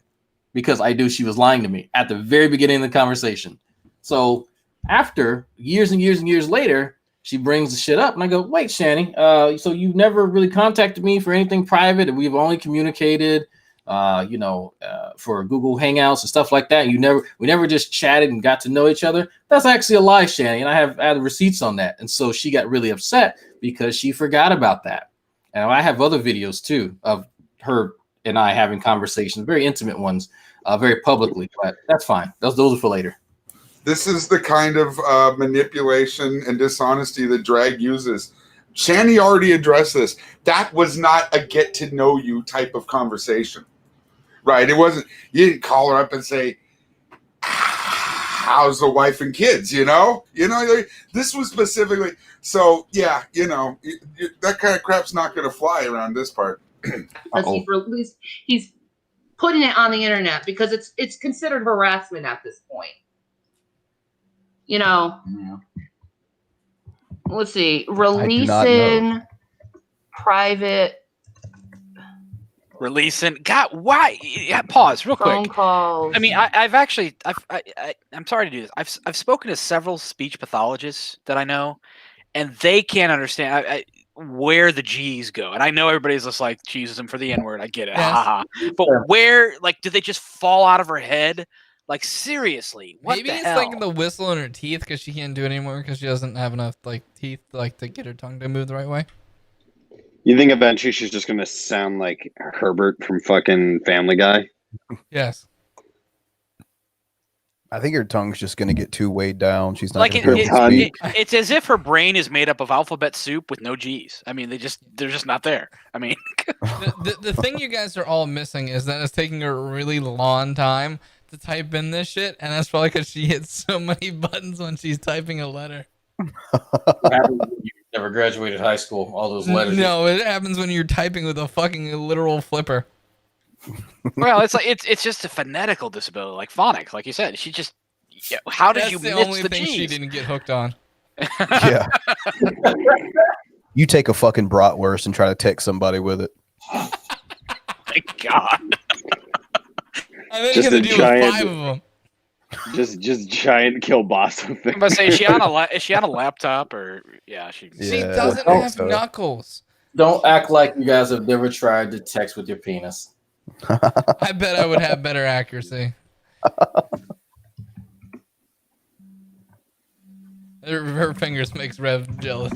because I knew she was lying to me at the very beginning of the conversation. So after years and years and years later, she brings the shit up and I go, wait, Shanny, so you've never really contacted me for anything private and we've only communicated, for Google Hangouts and stuff like that. We never just chatted and got to know each other. That's actually a lie, Shanny. And I have receipts on that. And so she got really upset because she forgot about that. And I have other videos too of her and I having conversations, very intimate ones, very publicly, but that's fine. Those are for later. This is the kind of manipulation and dishonesty that Drag uses. Shanny already addressed this. That was not a get to know you type of conversation, right? It wasn't. You didn't call her up and say, "How's the wife and kids?" This was specifically. So yeah, that kind of crap's not going to fly around this part. Because he's putting it on the internet because it's considered harassment at this point. Yeah. Let's see, releasing private. Releasing. God, why? Yeah, pause real quick. Phone calls. I mean, I'm sorry to do this. I've spoken to several speech pathologists that I know, and they can't understand where the G's go. And I know everybody's just like, she uses them for the N-word. I get it. Yes. Ha. But where, like, do they just fall out of her head? Like, seriously, what Maybe the it's hell? like the whistle in her teeth because she can't do it anymore because she doesn't have enough like teeth to get her tongue to move the right way. You think eventually she's just gonna sound like Herbert from fucking Family Guy? Yes. I think her tongue's just going to get too weighed down. She's not Like going to be able to speak. it's as if her brain is made up of alphabet soup with no G's. I mean, they're just not there. I mean, the thing you guys are all missing is that it's taking her a really long time to type in this shit, and that's probably because she hits so many buttons when she's typing a letter. What happens when you never graduated high school? All those letters. No, it happens when you're typing with a fucking literal flipper. well, it's like it's just a phonetical disability, like phonics, like you said. She just how did That's you the miss only the thing G's? she didn't get hooked on. Yeah. You take a fucking bratwurst and try to text somebody with it. Thank God. And then Just you a have to deal giant, with 5 of them. just giant kielbasa thing. I'm about to say, is she on a laptop or yeah? She doesn't have knuckles. Don't act like you guys have never tried to text with your penis. I bet I would have better accuracy. Her fingers makes Rev jealous.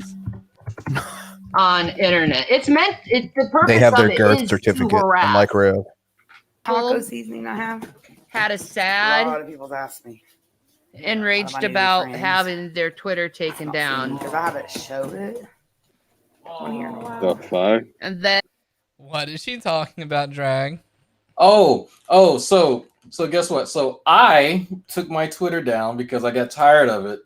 On internet, it's meant. The purpose They have of their it girth is certificate, to harass. unlike Rev. Taco seasoning I have. Had a A sad, lot of people ask me. enraged I need about friends. having their Twitter taken down. Because I haven't showed it. 1 year in a while. The fuck? And then What is she talking about, Drag? So guess what? So I took my Twitter down because I got tired of it.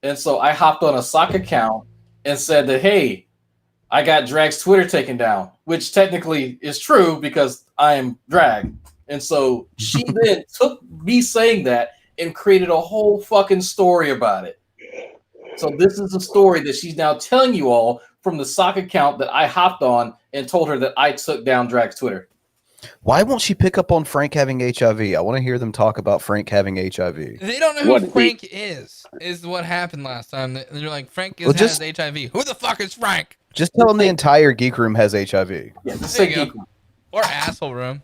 And so I hopped on a sock account and said that, hey, I got Drag's Twitter taken down, which technically is true because I am Drag. And so she then took me saying that and created a whole fucking story about it. So this is a story that she's now telling you all from the sock account that I hopped on and told her that I took down Drag's Twitter. Why won't she pick up on Frank having HIV? I want to hear them talk about Frank having HIV. They don't know who Frank is what happened last time. They're like, Frank has HIV. Who the fuck is Frank? Just tell them the entire Geek Room has HIV. Yeah, just There you go. Or asshole room.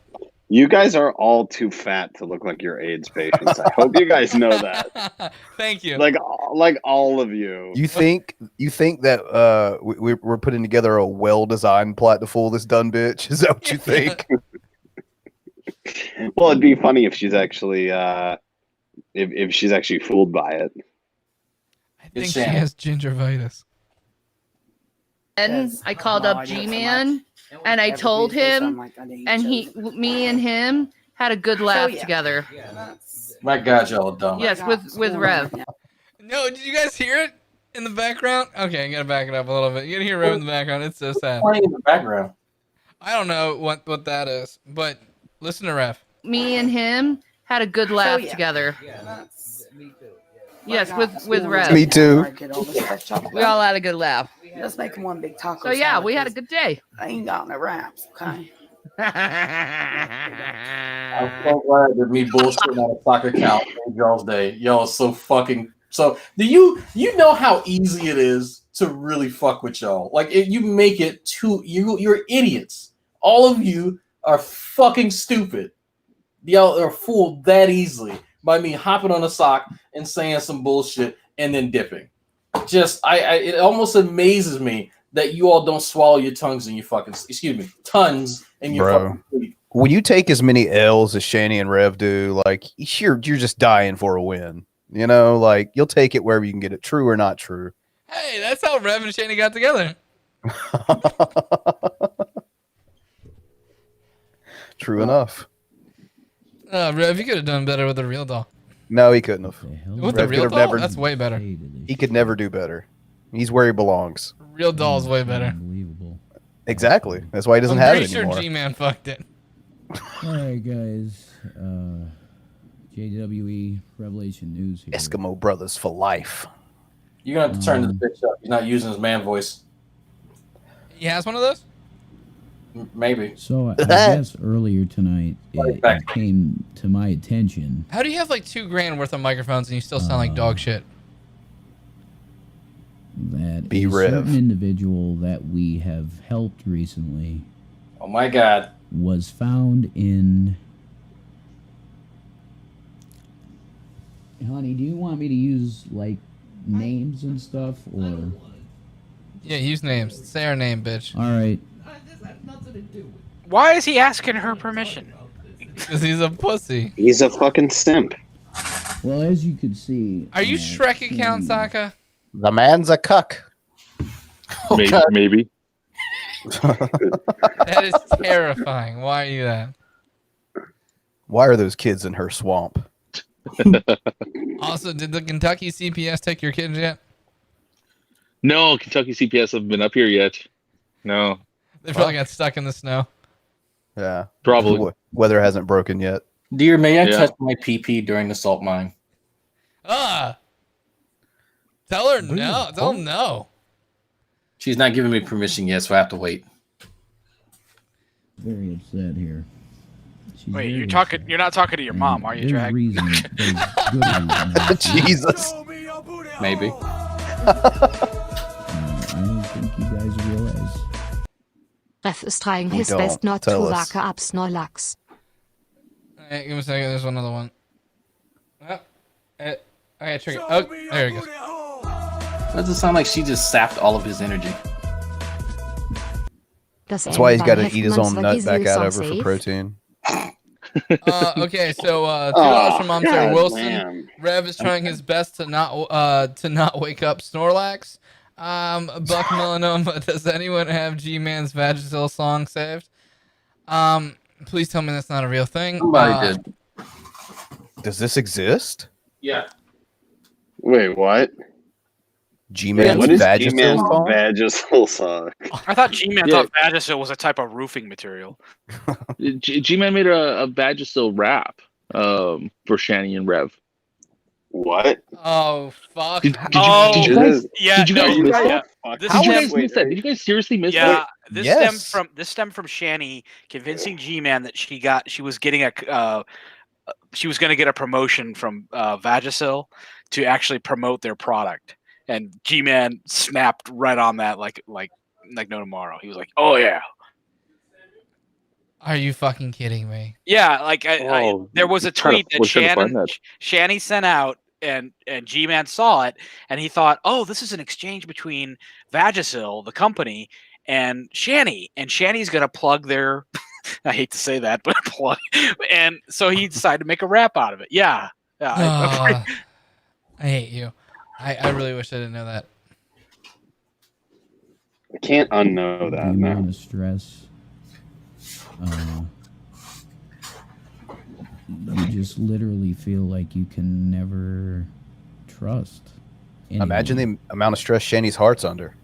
You guys are all too fat to look like you're AIDS patients. I hope you guys know that. Thank you. Like all of you. You think that we're putting together a well-designed plot to fool this dumb bitch? Is that what you think? Well, it'd be funny if she's actually if she's actually fooled by it. I think she has gingivitis. And I called up G-Man and I told him, and me and him had a good laugh together. My God, y'all are dumb. Yes, with Rev. No, did you guys hear it in the background? Okay, I gotta back it up a little bit. You can hear Rev in the background. It's so sad. Playing in the background. I don't know what that is, but listen to Rev. Me and him had a good laugh together. Yes, with Rev. Me too. We all had a good laugh. Just make one big taco. So yeah, we had a good day. I ain't got no wraps, okay? I'm so glad that me bullshitting on a soccer account made y'all's day. Y'all are so fucking. So do you know how easy it is to really fuck with y'all? Like you make it too. You're idiots. All of you are fucking stupid. Y'all are fooled that easily by me hopping on a sock and saying some bullshit and then dipping. Just it almost amazes me that you all don't swallow your tongues in your fucking tons in your fucking sleep. When you take as many L's as Shanny and Rev do, like you're just dying for a win. You know, like you'll take it wherever you can get it, true or not true. Hey, that's how Rev and Shanny got together. True enough. Rev, you could have done better with a real doll. No, he couldn't have. With the Rev real could have doll? never. That's way better. He could never do better. He's where he belongs. Real doll's way better. Exactly. That's why he doesn't I'm have pretty it sure anymore. G-Man fucked it. All right, guys. JWE Revelation News here. Eskimo Brothers for life. You're gonna have to turn this bitch up. He's not using his man voice. He has one of those? Maybe. So I guess earlier tonight it came to my attention How do you have like $2,000 worth of microphones and you still sound like dog shit? that Be a Rev. certain individual that we have helped recently Oh my God. was found in. Honey, do you want me to use like names and stuff, or? Yeah, use names. Say our name, bitch. All right. Why is he asking her permission? Because he's a pussy. He's a fucking simp. Well, as you could see. Are you Shrek account, Saka? The man's a cuck. Maybe. That is terrifying. Why are you that? Why are those kids in her swamp? Also, did the Kentucky CPS take your kids yet? No, Kentucky CPS haven't been up here yet. No. They probably got stuck in the snow. Yeah. Probably. The weather hasn't broken yet. Dear, may I Yeah. touch my PP during the salt mine? Tell her no. Tell them no. She's not giving me permission yet, so I have to wait. Very upset here. She's Wait, very you're talking. You're not talking to your mom, are you, There's Drag? reason. There's good reason. Jesus. Maybe. I don't think you guys realize. Ref is trying We his don't. best not to Tell us. whack up Snorlax. Hey, give me a second. There's another one. Okay, trigger. Oh, there he goes. Doesn't sound like she just sapped all of his energy. That's why he's got to eat his own nut back out over for protein. Okay, so $2 from Mom Sarah God Wilson. damn. Rev is trying his best to not wake up Snorlax. Buck Melanoma. Does anyone have G-Man's Vagisil song saved? Please tell me that's not a real thing. Somebody did. Does this exist? Yeah. Wait, what? G-Man's What is Vagisil G-Man's song? Vagisil song? I thought G-Man Yeah. thought Vagisil was a type of roofing material. G-Man made a Vagisil rap for Shanny and Rev. What? Oh fuck! Did you guys miss yeah. that? This How did you stemmed- guys miss that? Did you guys seriously miss Yeah, that? this stemmed from Shanny convincing G-Man that she was getting she was going to get a promotion from Vagisil to actually promote their product, and G-Man snapped right on that like no tomorrow. He was like, "Oh yeah." Are you fucking kidding me? Yeah, like there was a tweet that was trying to find that. Shanny sent out, and G-Man saw it, and he thought, "Oh, this is an exchange between Vagisil, the company, and Shanny, and Shanny's gonna plug their." I hate to say that, but plug, and so he decided to make a rap out of it. Yeah, I hate you. I really wish I didn't know that. I can't unknow The that amount now. of stress. You just literally feel like you can never trust anyone. Imagine the amount of stress Shanny's heart's under.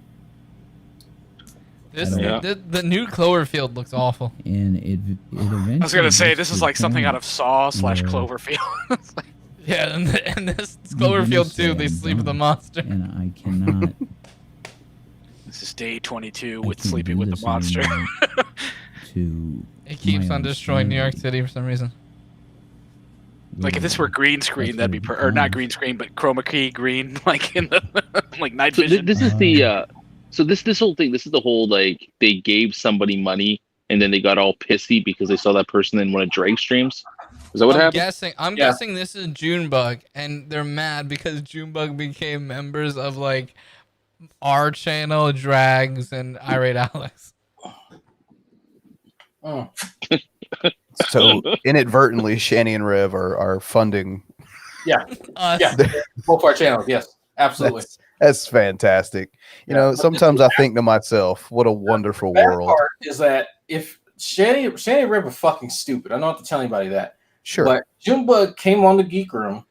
The new Cloverfield looks awful. And it eventually. I was gonna say gets this to is the like something out point of Saw / where Cloverfield. Yeah, and this you're gonna Cloverfield say, too. They "I'm sleep with a done," monster. And I cannot. This is day 22 with can't sleeping do with the this monster. anymore to It keeps my on own destroying New York sanity. City for some reason. Like if this were green screen, that'd be or not green screen, but chroma key green, like in the like night So vision. this is the so this whole thing. This is the whole like they gave somebody money and then they got all pissy because they saw that person in one of Drake's streams. Is that what happened? I'm guessing this is Junebug, and they're mad because Junebug became members of like our channel, Drags, and Irate Alex. Oh. So inadvertently, Shanny and Rev are funding. Yeah. Yeah. Both our channels. Yes. Absolutely. That's fantastic. You know, sometimes I think to myself, what a wonderful Bad world. part is that if Shanny and Rip are fucking stupid. I don't have to tell anybody that. Sure. But Junebug came on the Geek Room,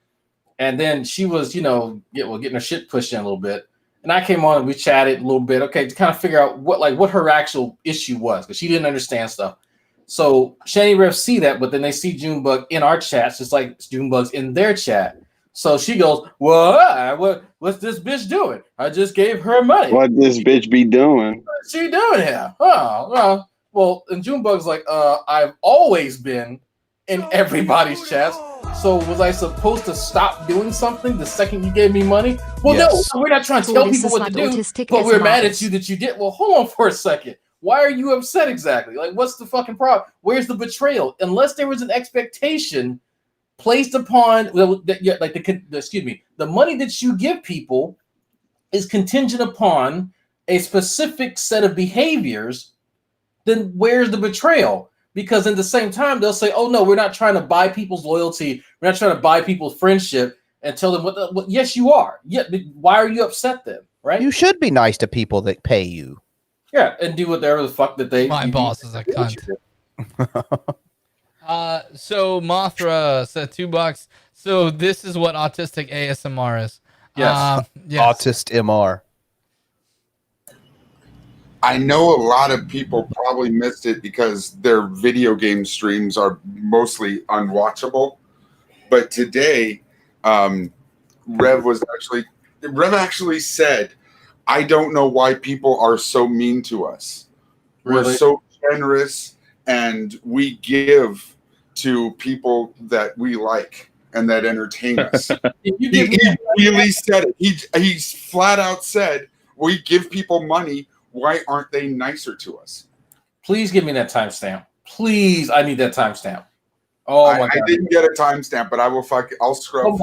and then she was, getting her shit pushed in a little bit. And I came on and we chatted a little bit, okay, to kind of figure out what her actual issue was, because she didn't understand stuff. So Shanny Rip see that, but then they see Junebug in our chats, just like Junebug's in their chat. So she goes, what's this bitch doing? I just gave her money. What this bitch be doing? What's she doing here? Oh, well, and Junebug's like, I've always been in everybody's chats. So was I supposed to stop doing something the second you gave me money? Well, Yes. no, we're not trying to tell people what to do, but we're mad at you that you did. Well, hold on for a second. Why are you upset exactly? Like, what's the fucking problem? Where's the betrayal? Unless there was an expectation placed upon, the money that you give people is contingent upon a specific set of behaviors, then where's the betrayal? Because at the same time, they'll say, oh, no, we're not trying to buy people's loyalty. We're not trying to buy people's friendship, and tell them, what yes, you are. Yeah, why are you upset then, right? You should be nice to people that pay you. Yeah, and do whatever the fuck that they... My boss is a cunt. So Mothra said $2. So this is what autistic ASMR is. Yes. Yes. Autist MR. I know a lot of people probably missed it because their video game streams are mostly unwatchable. But today, Rev actually said, I don't know why people are so mean to us. Really? We're so generous and we give to people that we like and that entertain us. he really said it. He flat out said, we give people money. Why aren't they nicer to us? Please give me that timestamp. Please, I need that timestamp. Oh my God. I didn't get a timestamp, but I'll scrub.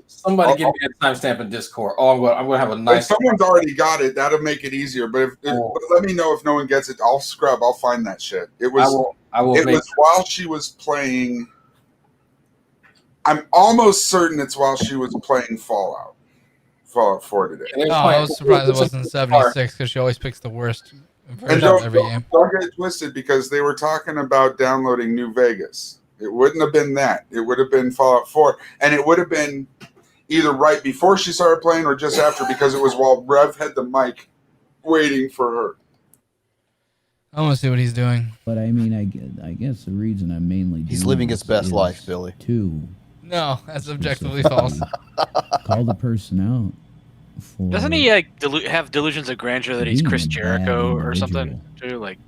Somebody give me that timestamp in Discord. Oh, I'm gonna have a nice. If someone's already got it, that'll make it easier. But but let me know if no one gets it. I'll scrub. I'll find that shit. It was. I will. It was while she was playing. I'm almost certain it's while she was playing Fallout 4 today. Oh, I was surprised it wasn't 76 because she always picks the worst version And of every game. don't get it twisted because they were talking about downloading New Vegas. It wouldn't have been that. It would have been Fallout 4. And it would have been either right before she started playing or just after because it was while Rev had the mic waiting for her. I want to see what he's doing. But I mean, I guess the reason I'm mainly He's doing living this his best is life, Billy. No, that's objectively false. Call the person out. For Doesn't he have delusions of grandeur that he's being Chris a bad Jericho or something individual. too? Like,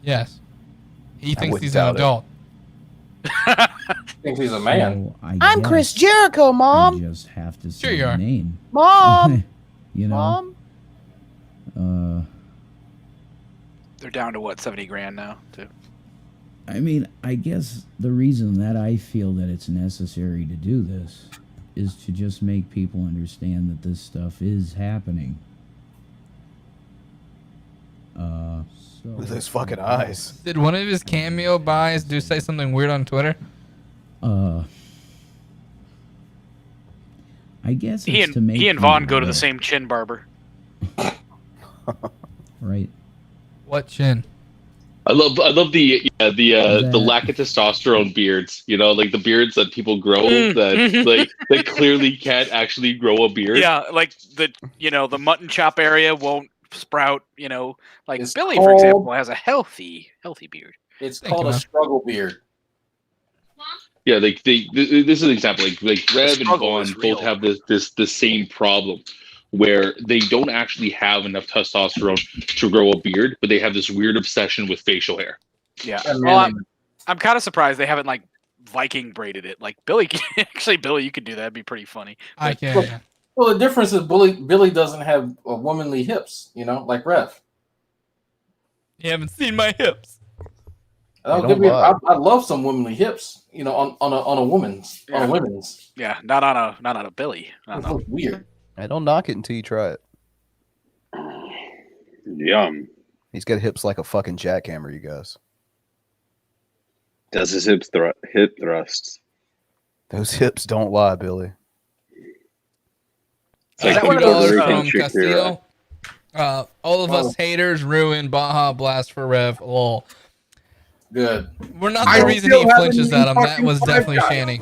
Yes. He thinks wouldn't he's an doubt it. adult. Thinks he's a man. So I'm guess Chris Jericho, Mom. I just have to say Sure you the are. name. Mom. You know. Mom. they're down to what, 70 grand now too. I mean, I guess the reason that I feel that it's necessary to do this is to just make people understand that this stuff is happening. With those fucking eyes. Did one of his cameo buys say something weird on Twitter? I guess He it's to make and Vaughn people go to the aware. same chin barber. Right. What chin? I love the lack of testosterone beards. You know, like the beards that people grow that clearly can't actually grow a beard. Yeah, like the mutton chop area won't sprout. Like It's Billy, called- for example, has a healthy beard. It's Thank called you, a man. struggle beard. Yeah, like this is an example. Like Rev and struggle Vaughn is real. both have the same problem, where they don't actually have enough testosterone to grow a beard, but they have this weird obsession with facial hair. Yeah. And Well, then- I'm kind of surprised they haven't like Viking braided it. Like Billy, Billy, you could do that. It'd be pretty funny. I But- can't. Yeah. Well, the difference is Billy doesn't have womanly hips. Like Rev. You haven't seen my hips. I love some womanly hips. On a woman's. Yeah. On a women's. Yeah, not on a Billy. It looks weird. I don't knock it until you try it. Yum. He's got hips like a fucking jackhammer, you guys. Does his hip thrusts? Those hips don't lie, Billy. Like that one of those, $2 from Shakira. Castillo. All of us haters ruined Baja Blast for Rev. Lol. Good. We're not the reason he flinches at him. That was definitely Shanny.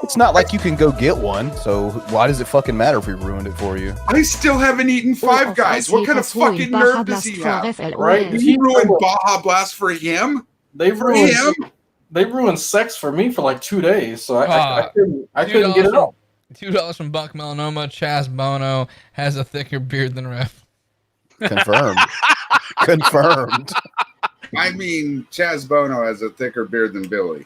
It's not like you can go get one, so why does it fucking matter if we ruined it for you? I still haven't eaten Five Guys. What kind of fucking nerve does he have? Right? He ruined Baja Blast for him? They ruined sex for me for like 2 days, so I couldn't get it up. $2 from Buck Melanoma. Chaz Bono has a thicker beard than Rev. Confirmed. Confirmed. I mean, Chaz Bono has a thicker beard than Billy.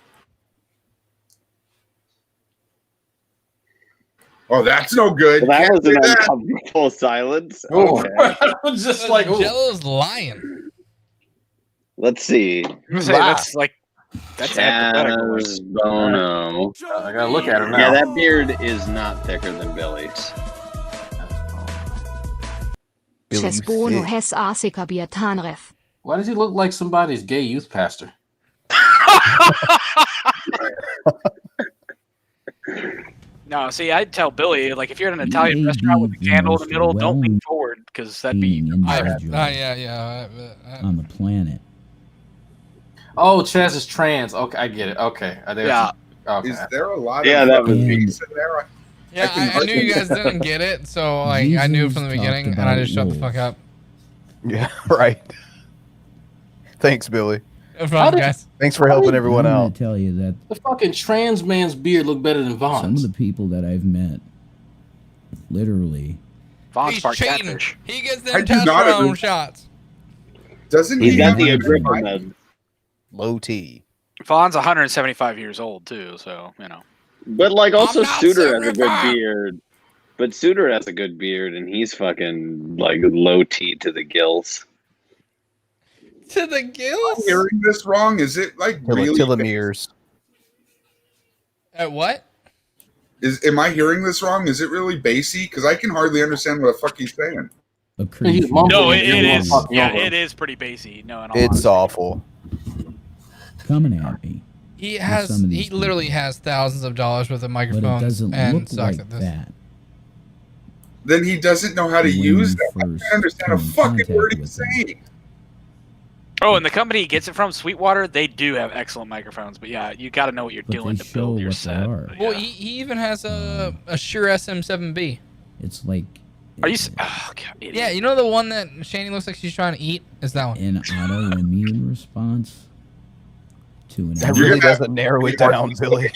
Oh, that's no good. Well, that Can't was an say that. uncomfortable silence. Oh. Okay. Just like Jello's lying. Let's see. That's antithetical. Chaz Bono. I gotta look at him now. Yeah, that beard is not thicker than Billy's. Ches Bono has Asika Biatanref. Why does he look like somebody's gay youth pastor? No, see, I'd tell Billy, like, if you're at an Italian restaurant with a candle in the middle, don't lean forward because that'd be. On the planet. Oh, Chaz is trans. Okay, I get it. Okay. Yeah. Okay. Is there a lot Yeah, of that was gays in there? Yeah, I knew you guys didn't get it, so like I knew from the beginning, and I just shut the fuck up. Yeah, right. Thanks, Billy. No problem, guys. Thanks for helping everyone I'm gonna out. tell you that The fucking trans man's beard look better than some Vaughn's. of the people that I've met, literally, Vaughn's He's part cheating. catfish. He gets I them do not testosterone agree. shots. Doesn't He's he got have the like Agrippa five- med. Low T. Vaughn's 175 years old too, so you know. But like also I'm not Suter has a good 75. beard. But Suter has a good beard and he's fucking like low T to the gills. To the Am I gills? hearing this wrong? Is it like really? Telomeres. At what? Am I hearing this wrong? Is it really bassy? Because I can hardly understand what the fuck he's saying. a creature. No, it You're is. fucking Yeah, over. it is pretty bassy. No, in all It's honesty. awful. coming at me. He With has. some of He these literally people. has thousands of dollars worth of But it microphones doesn't and look sucks like at this. that. Then he doesn't know how to When use you them. I first can't understand a come in fucking contact word he's with them. saying. Oh, and the company he gets it from, Sweetwater, they do have excellent microphones. But yeah, you got to know what you're But doing they to show build your what they set. are. But Well, yeah. he even has a Shure SM7B. It's like Are you? Oh, God, idiot. Yeah, you know the one that Shanny looks like she's trying to eat? Is that one? an autoimmune response to an That really doesn't narrow it down, Billy.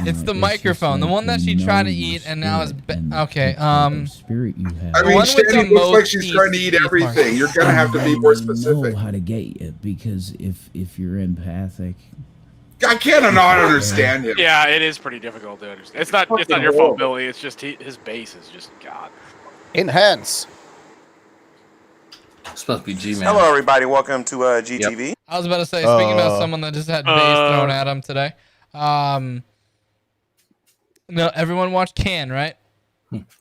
It's the just microphone, the like one that you she tried know to your eat, and now is spirit be- and okay. the type of spirit you have. I mean, one with Shanny the looks like most she's teeth trying to eat is everything. Mark. You're gonna have to be more specific. know how to get it because if you're empathic, I cannot understand him. Yeah, it is pretty difficult to understand. It's not your fault, Billy. It's just his base is just God. Enhance. It's supposed to be G-Man. Hello, everybody. Welcome to GTV. I was about to say, speaking about someone that just had base thrown at him today. No, everyone watched Can, right?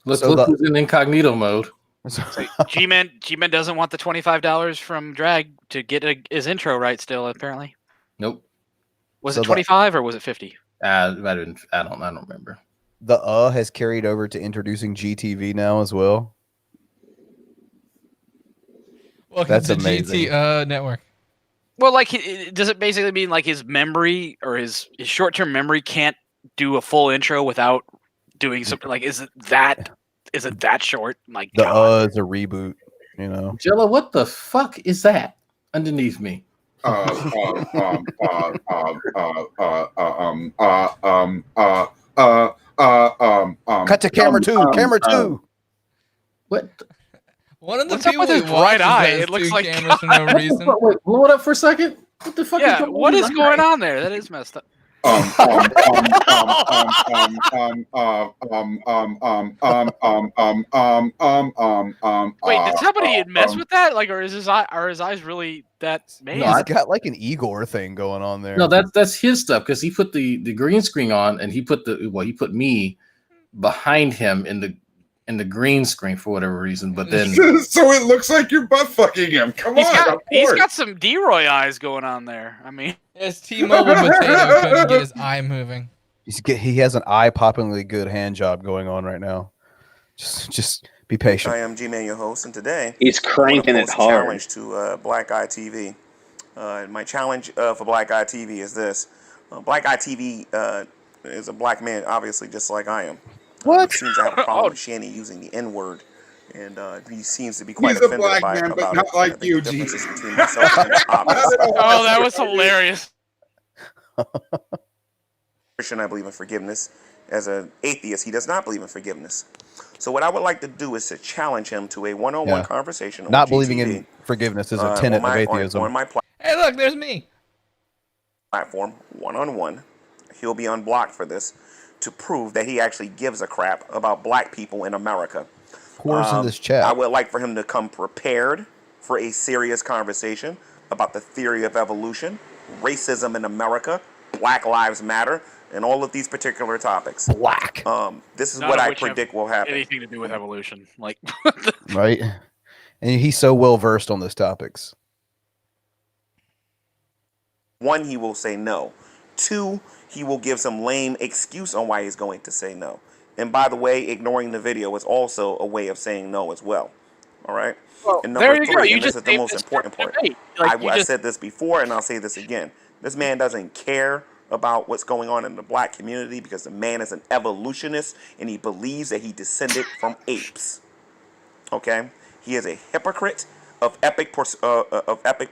Look who's in incognito mode. G-Man doesn't want the $25 from Drag to get his intro right. Still, apparently. Nope. Was it 25 or was it 50? It might have been. I don't remember. The has carried over to introducing GTV now as well. Welcome That's to amazing. GT Network. Well, like, does it basically mean like his memory or his short-term memory can't do a full intro without doing something? Like, is it that short? Like, The is a reboot, you know. Jello, what the fuck is that underneath me? Wait, Cut to camera two. Camera two. What? One of the What's up people with his we right watch eye? has It looks two like cameras for no reason. Wait, blow it up for a second. What the fuck? Yeah, what is going on there? That is messed up. Wait, did somebody mess with that? Like, or is his eyes really that made? He's got like an Igor thing going on there. No, that's his stuff because he put the green screen on and he put he put me behind him in the green screen for whatever reason. But then so it looks like you're butt fucking him. Come on, He's got some D-Roy eyes going on there. I mean, his T-Mobile potato couldn't get his eye moving. He has an eye-poppingly good hand job going on right now. Just be patient. I am G-Man, your host, and today He's cranking I'm it gonna post a hard. challenge to Black Eye TV. My challenge for Black Eye TV is this: Black Eye TV is a black man, obviously, just like I am. What? He seems to have a problem with Shanny using the N-word, and he seems to be quite He's a offended black by man, it. but About not it. like I think you, the G. differences between myself and him are obvious. Oh, that was hilarious. Christian, I believe in forgiveness. As an atheist, he does not believe in forgiveness. So what I would like to do is to challenge him to a one-on-one conversation on Not GTV, believing in forgiveness is a tenet of atheism. on my Hey, look, there's me. platform, one-on-one. He'll be unblocked for this to prove that he actually gives a crap about black people in America. Pours in this chat. I would like for him to come prepared for a serious conversation about the theory of evolution, racism in America, Black Lives Matter, and all of these particular topics. Black. This is None what of I which have predict will happen. Anything to do with evolution, like Right? And he's so well versed on those topics. One, he will say no. Two, he will give some lame excuse on why he's going to say no. And by the way, ignoring the video is also a way of saying no as well. All right? Well, and there number you go. three, You and this just is the saved most this important for part. debate. Like, I said this before, and I'll say this again. This man doesn't care about what's going on in the black community because the man is an evolutionist and he believes that he descended from apes. Okay? He is a hypocrite of epic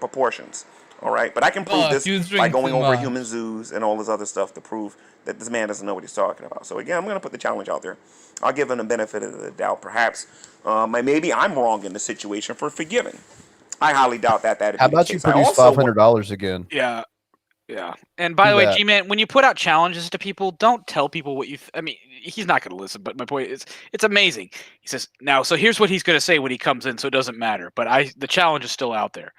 proportions. All right? But I can prove this by going over human zoos and all this other stuff to prove that this man doesn't know what he's talking about. So again, I'm going to put the challenge out there. I'll give him the benefit of the doubt. Perhaps maybe I'm wrong in the situation for forgiving. I highly doubt that. How about you produce $500 again? Yeah. Yeah. And by Do the way, that. G-Man, when you put out challenges to people, don't tell people what you I mean, he's not going to listen, but my point is it's amazing. He says, "Now, so here's what he's going to say when he comes in, so it doesn't matter." But the challenge is still out there.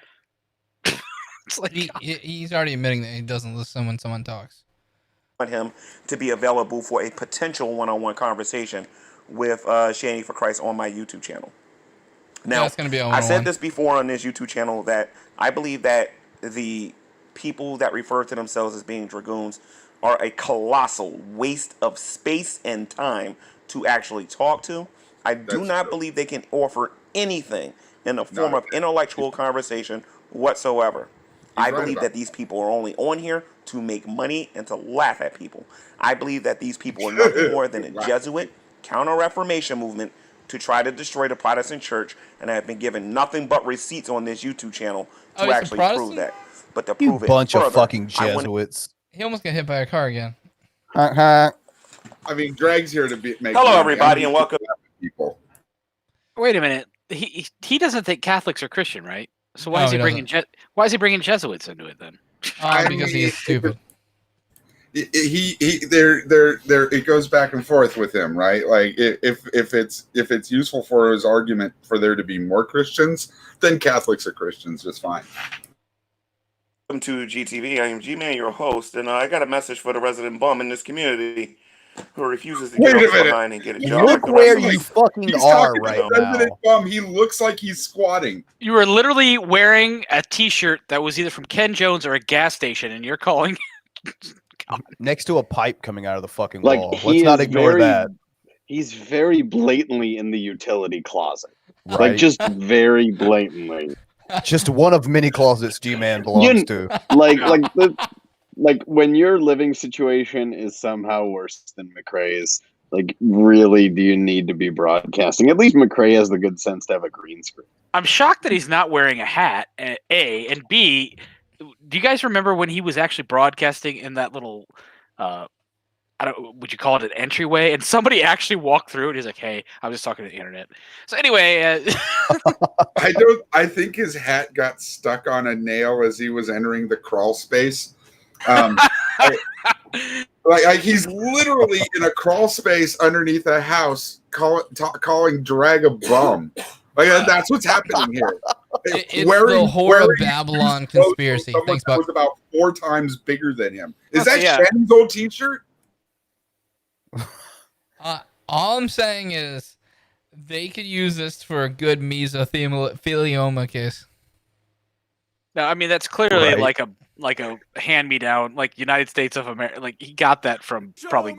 It's like he's already admitting that he doesn't listen when someone talks. Want him to be available for a potential one-on-one conversation with Shanny for Christ on my YouTube channel. Now, it's gonna be a I said one-on-one. this before on this YouTube channel that I believe that the people that refer to themselves as being dragoons are a colossal waste of space and time to actually talk to. I do not believe they can offer anything in the form of intellectual conversation whatsoever. I believe that these people are only on here to make money and to laugh at people. I believe that these people are nothing more than a Jesuit counter-reformation movement to try to destroy the Protestant church, and I have been given nothing but receipts on this YouTube channel to Oh, he's a actually prove Protestant? that. But to You prove it bunch of further, fucking I went- Jesuits. He almost got hit by a car again. I mean, Greg's here to make. Hello, money. everybody, I'm and welcome. People. Wait a minute. He doesn't think Catholics are Christian, right? So why No, is he he bringing why is he bringing Jesuits into it then? Because he's stupid. It goes back and forth with him, right? Like if it's useful for his argument for there to be more Christians, then Catholics are Christians just fine. Welcome to GTV. I am G-Man, your host, and I got a message for the resident bum in this community who refuses to Wait get a off minute. behind and get a job. Look like the where rest of you us. fucking He's are talking right to President now. Bum. He looks like he's squatting. You were literally wearing a T-shirt that was either from Ken Jones or a gas station, and you're calling. Next to a pipe coming out of the fucking Like wall. he Let's not is ignore very, that. He's very blatantly in the utility closet. Right. Like just very blatantly. Just one of many closets G-Man belongs to. Like when your living situation is somehow worse than McRae's, like really do you need to be broadcasting? At least McRae has the good sense to have a green screen. I'm shocked that he's not wearing a hat. A and B. Do you guys remember when he was actually broadcasting in that little? Would you call it an entryway? And somebody actually walked through it. He's like, "Hey, I was just talking to the internet." So anyway, I think his hat got stuck on a nail as he was entering the crawl space. Like he's literally in a crawl space underneath a house, calling drag a bum. Like that's what's happening here. It's the whore of Babylon conspiracy. Thanks, Buck. Buck. Was about 4 times bigger than him. Is Okay, that yeah. Shanny's old T-shirt? All I'm saying is they could use this for a good mesothelioma case. no, I mean that's clearly Right. like a hand-me-down, like United States of America. Like he got that from probably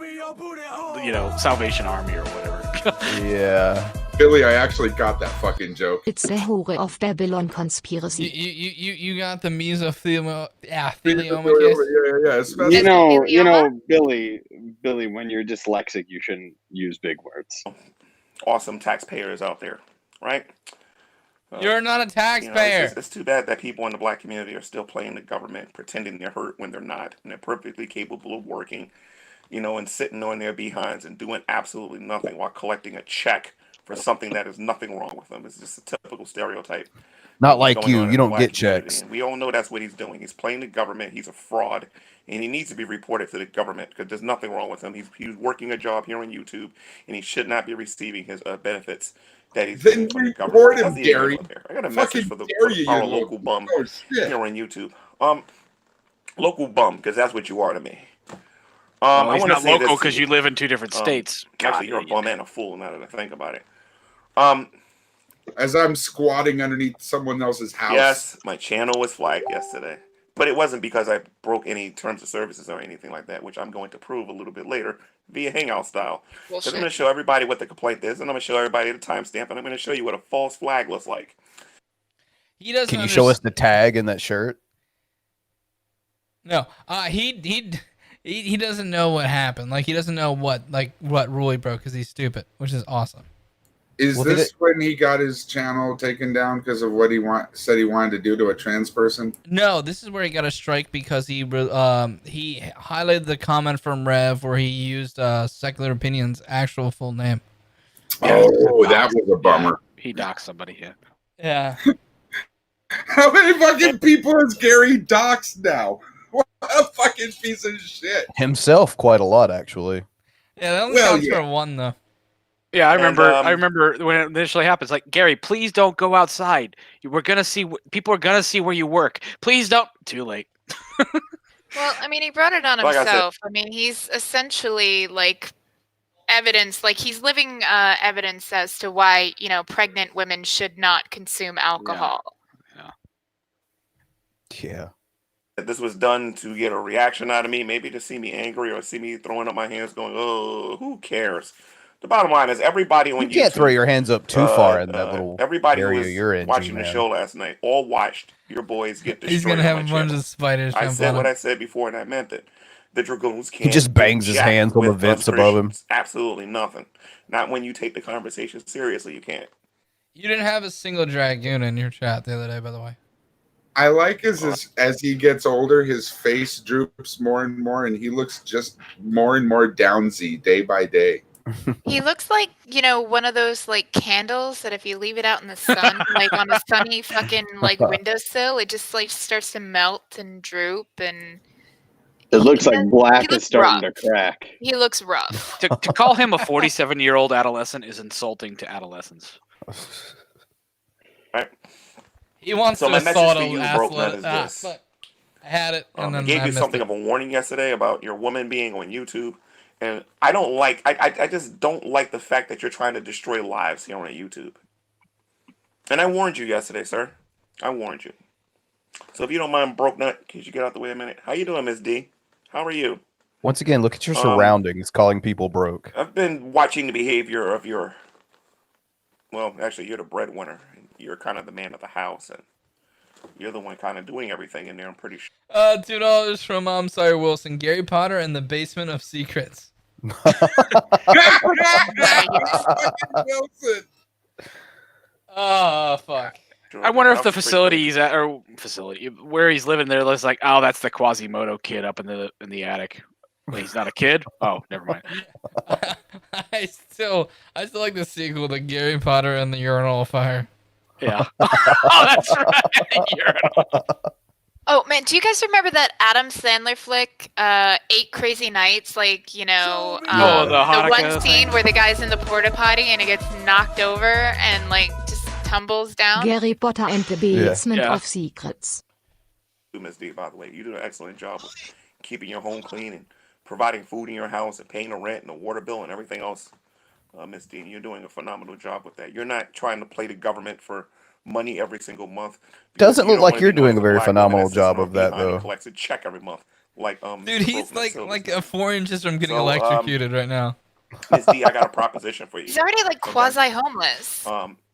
Salvation Army or whatever. Yeah. Billy, I actually got that fucking joke. It's the Hure of Babylon conspiracy. You got the mesothelioma thelioma Yeah. You know, Billy, when you're dyslexic, you shouldn't use big words. Awesome taxpayers out there, right? You're not a taxpayer. It's too bad that people in the black community are still playing the government, pretending they're hurt when they're not, and they're perfectly capable of working, and sitting on their behinds and doing absolutely nothing while collecting a check for something that is nothing wrong with them. It's just a typical stereotype. Not like you. You don't get checks. And we all know that's what he's doing. He's playing the government. He's a fraud, and he needs to be reported to the government because there's nothing wrong with him. He's working a job here on YouTube, and he should not be receiving his benefits that he's getting from the government. Report him, Gary. I got a message for our local bum here on YouTube. Local bum, because that's what you are to me. Well, he's not local because you live in two different states. Actually, you're a bum and a fool now that I think about it. As I'm squatting underneath someone else's house. Yes, my channel was flagged yesterday. But it wasn't because I broke any terms of services or anything like that, which I'm going to prove a little bit later via Hangout style. Because I'm going to show everybody what the complaint is, and I'm going to show everybody the timestamp, and I'm going to show you what a false flag looks like. He doesn't. Can you show us the tag in that shirt? No, he doesn't know what happened. Like he doesn't know what rule he broke because he's stupid, which is awesome. Is this when he got his channel taken down because of what he said he wanted to do to a trans person? No, this is where he got a strike because he highlighted the comment from Rev where he used Secular Opinion's actual full name. Oh, that was a bummer. He doxed somebody here. Yeah. How many fucking people has Gary doxed now? What a fucking piece of shit. Himself quite a lot, actually. Yeah, that only counts for one though. Yeah, I remember when it initially happened. It's like, Gary, please don't go outside. We're gonna see. People are gonna see where you work. Please don't. Too late. Well, I mean, he brought it on himself. I mean, he's essentially like evidence. Like he's living evidence as to why pregnant women should not consume alcohol. Yeah. This was done to get a reaction out of me, maybe to see me angry or see me throwing up my hands, going, "Oh, who cares?" The bottom line is everybody on You can't YouTube, throw your hands up too far in that little everybody area who was you're in. watching the show last night, all watched your boys get destroyed. He's gonna have on a my bunch channel. of spiders. I jump said on what him. I said before, and I meant it. The Dragoons can't. He just bangs his jack hands on the with vents us above him. Christians. Absolutely nothing. Not when you take the conversation seriously. You can't. You didn't have a single Dragoon in your chat the other day, by the way. I like as he gets older, his face droops more and more, and he looks just more and more downsy day by day. He looks like, one of those like candles that if you leave it out in the sun, like on a sunny fucking like windowsill, it just like starts to melt and droop and It looks like black is looks starting rough. to crack. He looks rough. To call him a 47-year-old adolescent is insulting to adolescents. Right. He wants So to my message assault to you, a Brokeman, is athlete. this. But I had it, and I then gave I you missed something it. of a warning yesterday about your woman being on YouTube, and I don't like. I just don't like the fact that you're trying to destroy lives here on YouTube. And I warned you yesterday, sir. I warned you. So if you don't mind, broke nut, could you get out the way a minute? How you doing, Miss D? How are you? Once again, look at your surroundings, calling people broke. I've been watching the behavior of your. Well, actually, you're the breadwinner. You're kind of the man of the house, and you're the one kind of doing everything in there. I'm pretty sure. $2 from I'm sorry Wilson. Gary Potter in the basement of secrets. Oh fuck. I wonder if the facility he's at, or facility where he's living there, looks like, oh, that's the Quasimodo kid up in the attic. Wait, he's not a kid? Oh, never mind. I still like the sequel to Gary Potter and the Urinal Fire. Yeah. Oh, that's right. Urinal. Oh man, do you guys remember that Adam Sandler flick, 8 Crazy Nights? Like, the Hanukkah one scene where the guy's in the porta potty and he gets knocked over and like just tumbles down. Gary Potter and the basement of secrets. Miss D, by the way, you do an excellent job of keeping your home clean and providing food in your house and paying the rent and the water bill and everything else. Miss D, you're doing a phenomenal job with that. You're not trying to play the government for money every single month. Doesn't look like you're doing a very phenomenal job of that, though. Collects a check every month, like Dude, he's like 4 inches from getting electrocuted right now. Miss D, I got a proposition for you. He's already like quasi homeless.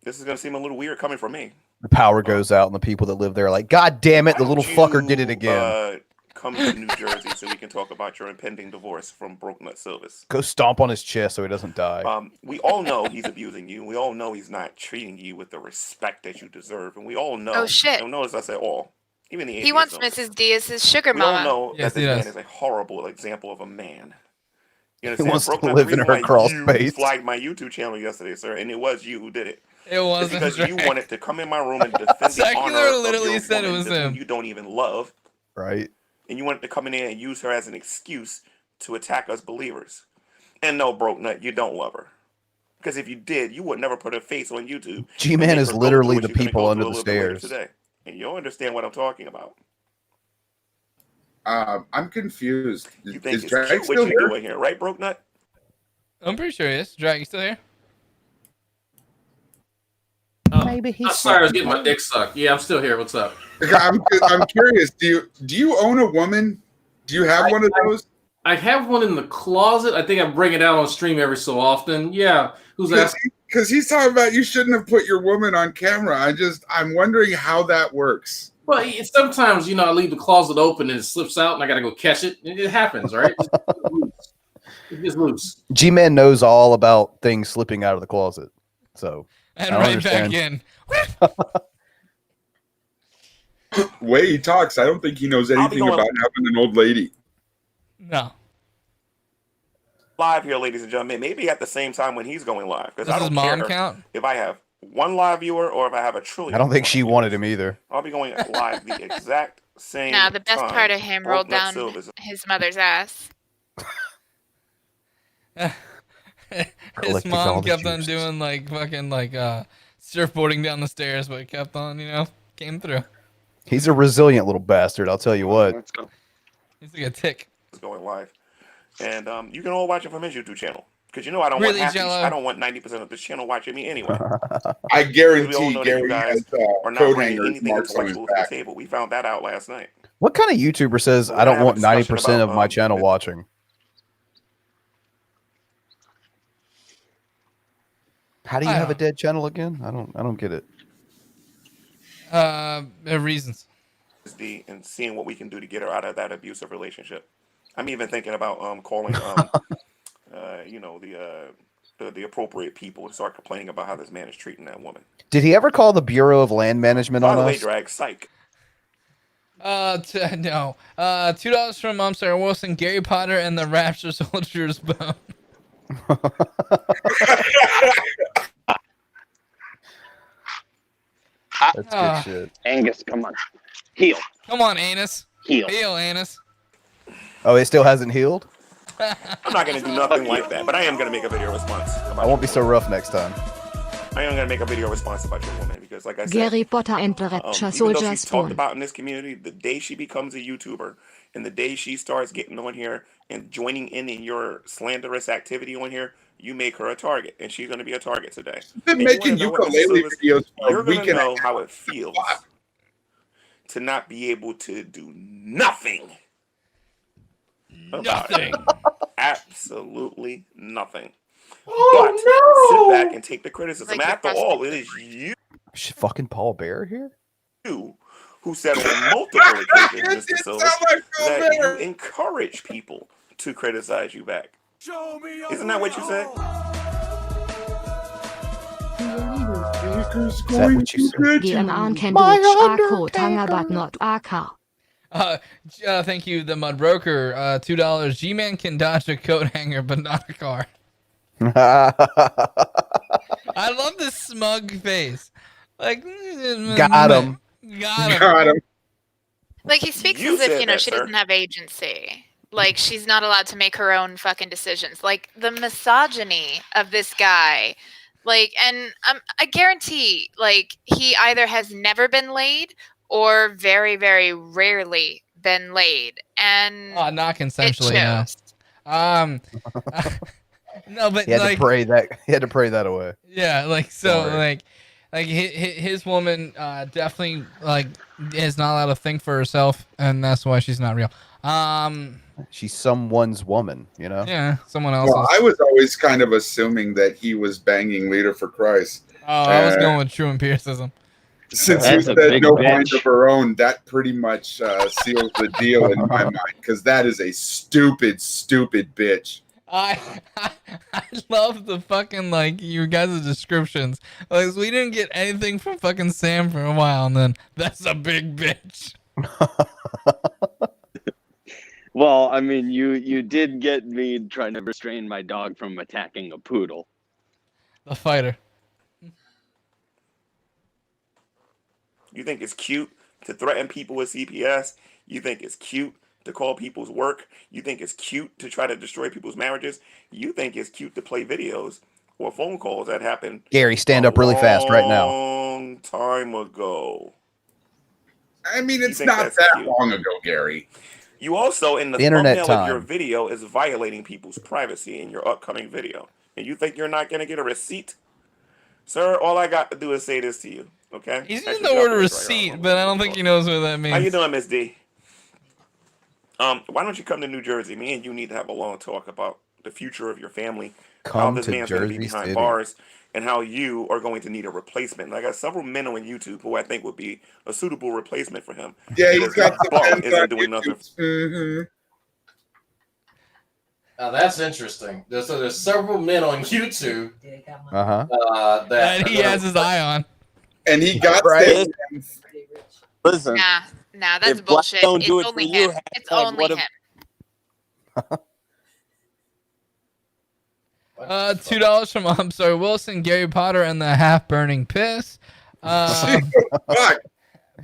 This is gonna seem a little weird coming from me. The power goes out, and the people that live there are like, God damn it, the little fucker did it again. Come to New Jersey so we can talk about your impending divorce from Broke Nut Silvis. Go stomp on his chest so he doesn't die. We all know he's abusing you. We all know he's not treating you with the respect that you deserve, and we all know. Oh shit! And notice I said all. Even the he wants Mrs. D as his sugar mama. We all know that this man is a horrible example of a man. You He wants Broke to Nut, live the in reason her why crawl you space. flagged my YouTube channel yesterday, sir, and it was you who did it. It wasn't because Drake. you wanted to come in my room and defend the Secular honor literally of your said it woman was that him. you don't even love. Right. And you wanted to come in there and use her as an excuse to attack us believers. And no, Broke Nut, you don't love her. Because if you did, you would never put her face on YouTube. G-Man is literally the people under the stairs. Today. And you'll understand what I'm talking about. I'm confused. You think is it's Drag cute still what you're here? doing here, right, Broke Nut? I'm pretty sure he is. Drag, you still here? Maybe he's sorry, I was getting my dick sucked. Yeah, I'm still here. What's up? I'm curious. Do you own a woman? Do you have one of those? I have one in the closet. I think I bring it out on stream every so often. Yeah. Who's asking? Because he's talking about you shouldn't have put your woman on camera. I'm wondering how that works. Well, sometimes I leave the closet open and it slips out, and I gotta go catch it. It happens, right? It gets loose. G-Man knows all about things slipping out of the closet. So And I right understand. back in. Way he talks, I don't think he knows anything about having an old lady. No. Live here, ladies and gentlemen. Maybe at the same time when he's going live. Because I Does don't his mom care count? if I have one live viewer or if I have a trillion. I don't think she wanted him either. I'll be going live the exact same Nah, the best time. part of him rolled Broke Nut down Silvis. his mother's ass. His Collecting mom all the kept on juices. doing fucking surfboarding down the stairs, but it kept on, came through. He's a resilient little bastard, I'll tell you what. Let's go. He's like a tick. It's going live. And you can all watch it from his YouTube channel. Because I don't Really, want Jello? I don't want 90% of this channel watching me anyway. I guarantee we all know that Gary you guys has are not coat bringing hangers anything marks on his intellectual to back. the table. We found that out last night. What kind of YouTuber says We're I don't gonna want have a 90% discussion of about, my channel watching? How do you I have a don't- dead channel again? I don't get it. Reasons. And seeing what we can do to get her out of that abusive relationship. I'm even thinking about calling the appropriate people to start complaining about how this man is treating that woman. Did he ever call the Bureau of Land Management By on the way, us? Drag, psych. No. $2 from Sarah Wilson, Gary Potter, and the Rapture Soldier's Bone. That's good shit. Angus, come on. Heal. Come on, Anus. Heal. Heal, Anus. Oh, it still hasn't healed? I'm not going to do nothing like that, but I am going to make a video response. I won't be so rough next time. I am going to make a video response about your woman because, like I said, Gary Potter and the Rapture even though Soldier's she's talked Bone. about in this community, the day she becomes a YouTuber and the day she starts getting on here and joining in your slanderous activity on here, you make her a target, and she's going to be a target today. Been And making you wanna know what, Mr. ukulele Silvis? videos for You're a going week to and a know half. how it feels to not be able to do nothing. About it. Absolutely nothing. But sit back and take the criticism. Like After all, it is you Fucking Paul Bear here? who said on multiple occasions, Mr. Silver, that you encourage people to criticize you back. Isn't that what you said? Is that what you said? GNR can do AK Tanga but not AK. Thank you, TheMudbrooker. $2. G-Man can dodge a coat hanger, but not a car. I love this smug face. Like, Got him. Got him. Like he speaks You as if, said that, she sir. doesn't have agency. Like she's not allowed to make her own fucking decisions. Like the misogyny of this guy. Like, and I guarantee, like, he either has never been laid or very, very rarely been laid. And Not consensually, it no. shows. No, but He had like, to pray that. He had to pray that away. yeah, like so, Sorry. like his woman definitely like is not allowed to think for herself, and that's why she's not real. She's someone's woman, you know? Yeah, someone else's. Well, I was always kind of assuming that he was banging Leader for Christ. Oh, I was going with true empiricism. Since That's you a said big no bitch. mind of her own, that pretty much seals the deal in my mind, because that is a stupid, stupid bitch. I love the fucking, like, you guys' descriptions. Like, we didn't get anything from fucking Sam for a while, and then that's a big bitch. Well, I mean, you did get me trying to restrain my dog from attacking a poodle. The fighter. You think it's cute to threaten people with CPS? You think it's cute to call people's work? You think it's cute to try to destroy people's marriages? You think it's cute to play videos or phone calls that happened Gary, stand up really fast right now. long time ago. I mean, You it's think not that's that cute? long ago, Gary. You also, in the Internet thumbnail of your time. video, is violating people's privacy in your upcoming video. And you think you're not going to get a receipt? Sir, all I got to do is say this to you, okay? He's Actually, using the drop word the mic right receipt, on. but I don't think he knows what that means. How you doing, Miss D? Why don't you come to New Jersey? Me and you need to have a long talk about the future of your family, how Come this to man's going to be Jersey behind City. bars, and how you are going to need a replacement. And I got several men on YouTube who I think would be a suitable replacement for him. Yeah, he's got some bum friends isn't on doing nothing. YouTube. Now that's interesting. So there's several men on YouTube Uh-huh. That he has his eye on. And he got Right. Listen, Nah, that's if Black bullshit. don't It's do it for only you, him. It's hashtag only what if- him. $2 from I'm sorry Wilson, Gary Potter, and the half burning piss. Fuck.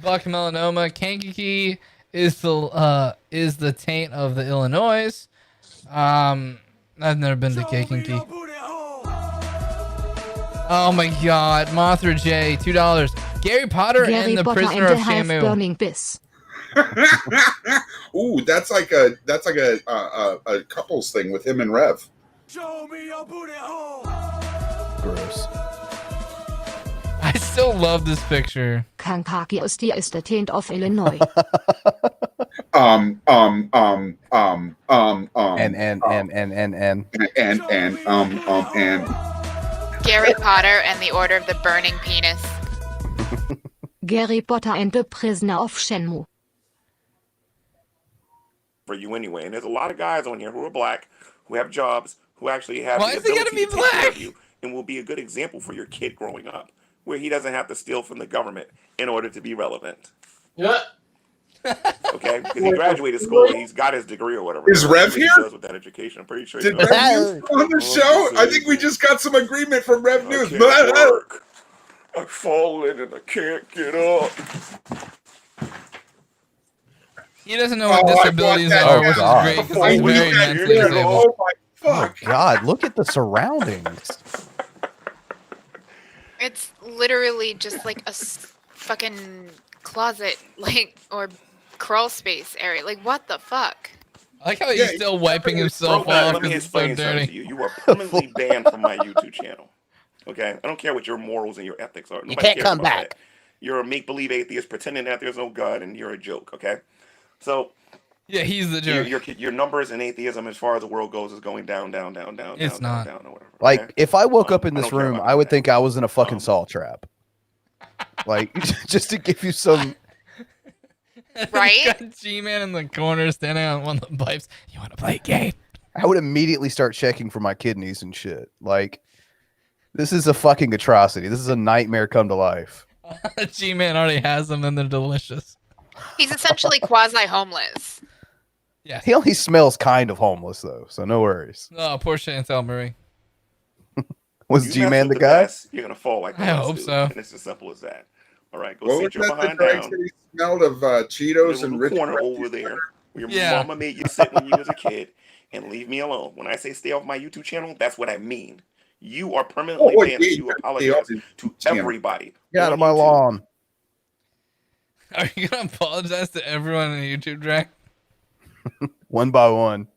Buck Melanoma, Kankakee is the taint of the Illinois. I've never been to Kankakee. Oh my God, Mothra J, $2. Gary Potter Gary and the Potter Prisoner and of the half Shamu. burning piss. Ooh, that's like a couples thing with him and Rev. Show me your booty hole. Gross. I still love this picture. Kankakee is the taint of Illinois. And Gary Potter and the Order of the Burning Penis. Gary Potter and the Prisoner of Shenmue. For you anyway. And there's a lot of guys on here who are black, who have jobs, who actually have Why the is he ability gotta be to take care black? of you and will be a good example for your kid growing up, where he doesn't have to steal from the government in order to be relevant. Yeah. Okay? Because he graduated school and he's got his degree or whatever. Is Rev What he here? does with that education. I'm pretty sure he Did knows. Rev News on the show? I think we just got some agreement from Rev News. I can't work. I've fallen and I can't get up. He doesn't know what disabilities are, which is great because he's very mentally disabled. Oh my fuck. God, look at the surroundings. It's literally just like a fucking closet, like, or crawl space area. Like, what the fuck? I like how he's still wiping himself Bro, off let me because it's so explain something dirty. to you. You are permanently banned from my YouTube channel. Okay? I don't care what your morals and your ethics are. Nobody can't cares come about back. that. You're a make-believe atheist pretending that there's no God and you're a joke, okay? So Yeah, he's the joke. your numbers in atheism as far as the world goes is going down, down, down, down, It's down, not. down, down, or whatever. Like, okay? if I woke up in I this don't care room, about I would think I was in a fucking saw trap. Like, just to give you some. Right? Got G-Man in the corner standing on one of the pipes. You want to play a game? I would immediately start checking for my kidneys and shit. Like, this is a fucking atrocity. This is a nightmare come to life. G-Man already has them and they're delicious. He's essentially quasi-homeless. Yeah. He only smells kind of homeless, though, so no worries. Oh, poor Chantel Marie. Was You mess G-Man with the guy? best, you're gonna fall like the I rest, hope dude. so. And it's as simple as that. All right, go What sit was your that the behind Drake down. said he smelled of Cheetos and Little Rich corner Crunchies? over there where your Yeah. mama made you sit when you was a kid, and leave me alone. When I say stay off my YouTube channel, that's what I mean. You are permanently Oh, banned. yeah, You you apologize gotta stay off to channel. everybody. Get out on of my YouTube. lawn. Are you going to apologize to everyone on YouTube, Drag? One by one.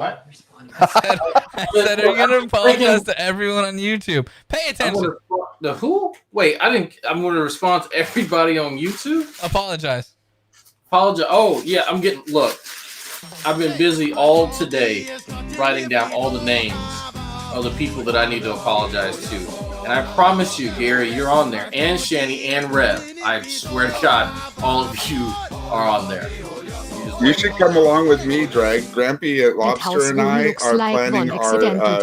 What? I said, are you gonna apologize to everyone on YouTube? Pay attention. The who? Wait, I didn't. I'm going to respond to everybody on YouTube. Apologize. Apologize. Oh yeah, I'm getting. Look, I've been busy all today writing down all the names of the people that I need to apologize to, and I promise you, Gary, you're on there, and Shanny and Rev. I swear to God, all of you are on there. You should come along with me, Drag. Grampy Lobster and I are planning our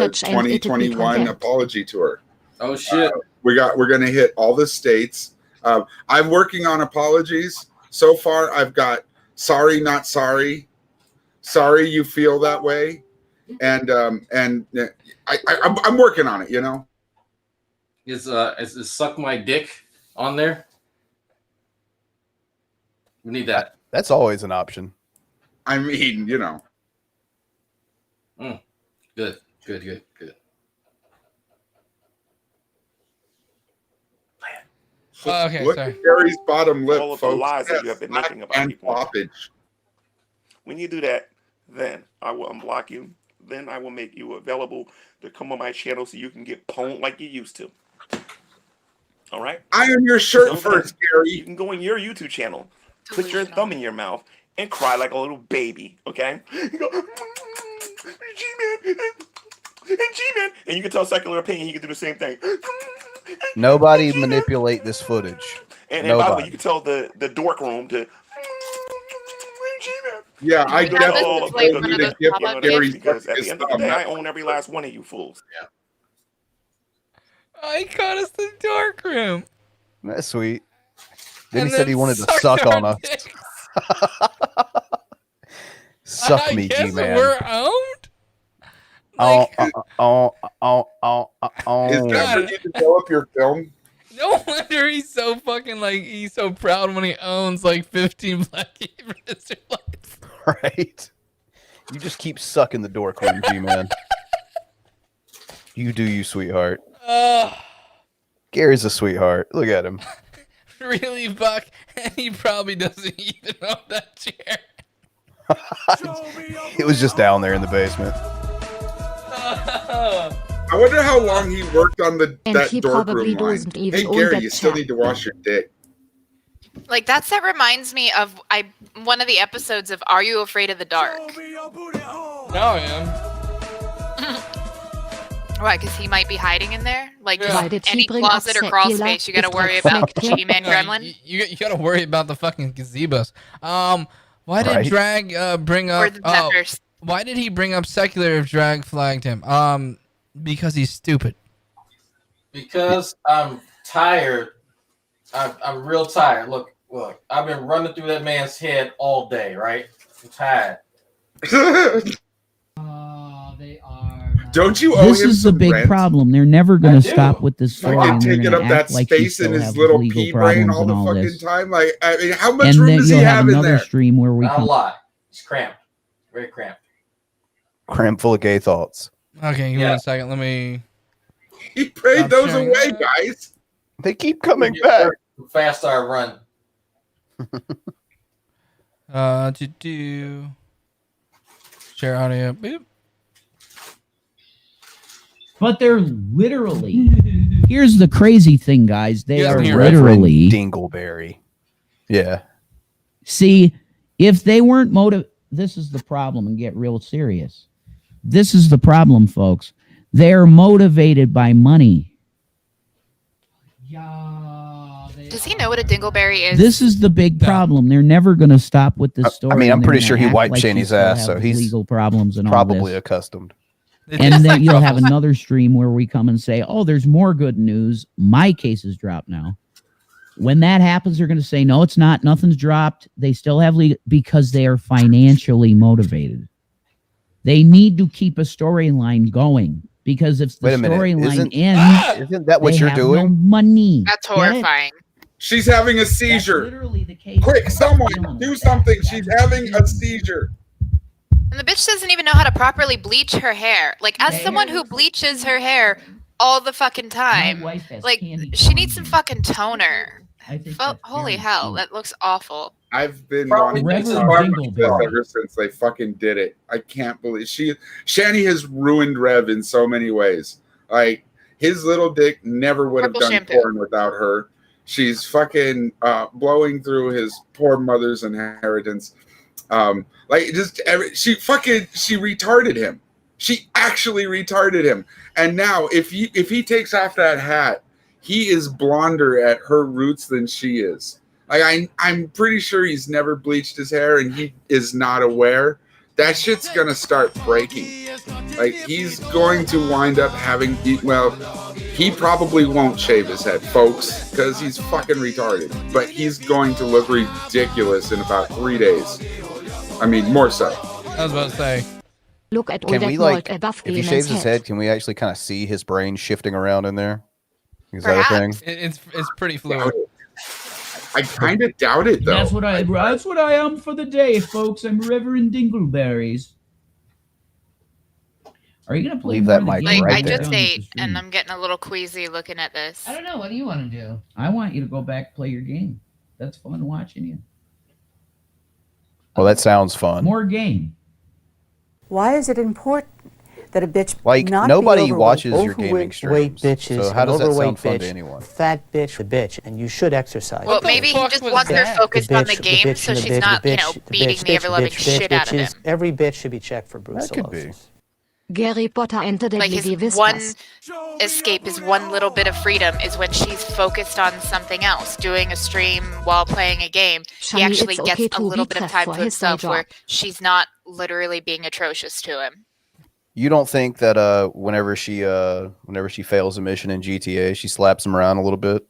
2021 apology tour. Oh shit! We're gonna hit all the states. I'm working on apologies. So far, I've got sorry, not sorry, sorry you feel that way, and I'm working on it. You know, Is suck my dick on there? We need that. That's always an option. I mean, you know. Good. Okay, Look sorry. at Gary's bottom lip, All of the folks. lies that you have been making about And people. floppage. When you do that, then I will unblock you. Then I will make you available to come on my channel so you can get pwned like you used to. All right? Iron your shirt So first, then Gary. You can go on your YouTube channel, put your thumb in your mouth, and cry like a little baby, okay? You go, G-Man, G-Man. And you can tell Secular Opinion he can do the same thing. Nobody manipulate this footage. And by the way, Nobody. you can tell the dork room to Yeah, I you know, definitely all- need to give Gary because at the end of the day, I own every last one of you fools. Oh, he caught us in the dark room. That's sweet. Then And he said he then wanted to sucked suck our on us. dicks. Suck I me, guess G-Man. we're owned? Oh. Is that where you develop your film? No wonder he's so fucking he's so proud when he owns 15 Black Israelites. Right? You just keep sucking the door clean, G-Man. You do, you sweetheart. Gary's a sweetheart. Look at him. Really, Buck? And he probably doesn't even own that chair. It was just down there in the basement. I wonder how long he worked on And that he dork probably room line. doesn't even Hey, own Gary, that you still chair. need to wash your dick. Like that reminds me of one of the episodes of Are You Afraid of the Dark? No, I am. Why? Because he might be hiding in there. Like Yeah. just Why did he any bring closet up or crawl Secular? space, you got to Is worry that about correct? G-Man Gremlin. You got to worry about the fucking gazebos. Why did Right. Drag bring Or up? the Zephyrs. Why did he bring up Secular if Drag flagged him? Because he's stupid. Because I'm tired. I'm real tired. Look, I've been running through that man's head all day, right? I'm tired. They are. Don't you owe This him is the some big rent? problem. They're never going to stop with this story. Fucking And they're taking going up to that act like you space in still his have little legal pea brain problems all and the all fucking this. time. Like, I mean, how much And room then does you'll he have have in another there? stream where we Not a can. lot. It's cramped. Very cramped. Crammed full of gay thoughts. Okay, give me 1 second. Let me. He prayed Stop those sharing away, that. guys. They keep coming back. Fast I run. Share audio. Boop. But they're literally. Here's the crazy thing, guys. They are Reverend literally. Dingleberry. Yeah. See, if they weren't this is the problem, and get real serious. This is the problem, folks. They're motivated by money. Does he know what a dingleberry is? This is the big problem. They're never going to stop with this story. I mean, I'm and they're pretty gonna sure he act wiped like Shanny's still ass, have so he's legal problems and all probably this. accustomed. And then you'll have another stream where we come and say, "Oh, there's more good news. My case is dropped now." When that happens, they're going to say, "No, it's not. Nothing's dropped." They still have legal because they are financially motivated. They need to keep a storyline going because if the Wait a minute. storyline Isn't ends, that what they you're have doing? No money. That's Get it? horrifying. She's having a seizure. Literally the case. Quick, someone do something. She's having a seizure. And the bitch doesn't even know how to properly bleach her hair. Like, as someone who bleaches her hair all the fucking time, wife has like, candy she needs some fucking toner. I think Holy hell, that looks awful. I've been Probably wanting to Reverend talk Dingle about this Bell. ever since they fucking did it. I can't believe Shanny has ruined Rev in so many ways. Like his little dick never would have Purple done shampoo. porn without her. She's fucking blowing through his poor mother's inheritance. She retarded him. She actually retarded him. And now if he takes off that hat, he is blonder at her roots than she is. Like I'm pretty sure he's never bleached his hair and he is not aware. That shit's gonna start breaking. Like he's going to wind up having he probably won't shave his head, folks, because he's fucking retarded. But he's going to look ridiculous in about 3 days. I mean, more so. I was about to say. Look at all Can that we mold above if he Greenland's shaves his head, can we actually kind of see his brain shifting around in there? Is Perhaps. that a thing? It's pretty fluid. I kind of doubt it though. That's what I am for the day, folks. I'm Reverend Dingleberries. Are you gonna play Leave more that of the mic game? Like, right I there. just ate, and I'm getting a little queasy looking at this. I don't know. What do you want to do? I want you to go back and play your game. That's fun watching you. Well, that sounds fun. More game. Why is it important that a bitch Like not nobody be watches your overweight gaming streams. bitches, So how does that overweight sound fun bitch, to anyone? Fat bitch, a bitch, and you should exercise. Well, maybe he just wants her focused on the game, so she's not, beating the ever-loving shit out of him. Every bitch should be checked for brucellosis. That could be. Gary Potter entered Like the his one escape, his one little bit of freedom is when she's focused on something else, doing a stream while playing a game. Shanny, He actually it's gets okay a to little be bit of tough time for to his himself day where job. she's not literally being atrocious to him. You don't think that whenever she fails a mission in GTA, she slaps him around a little bit?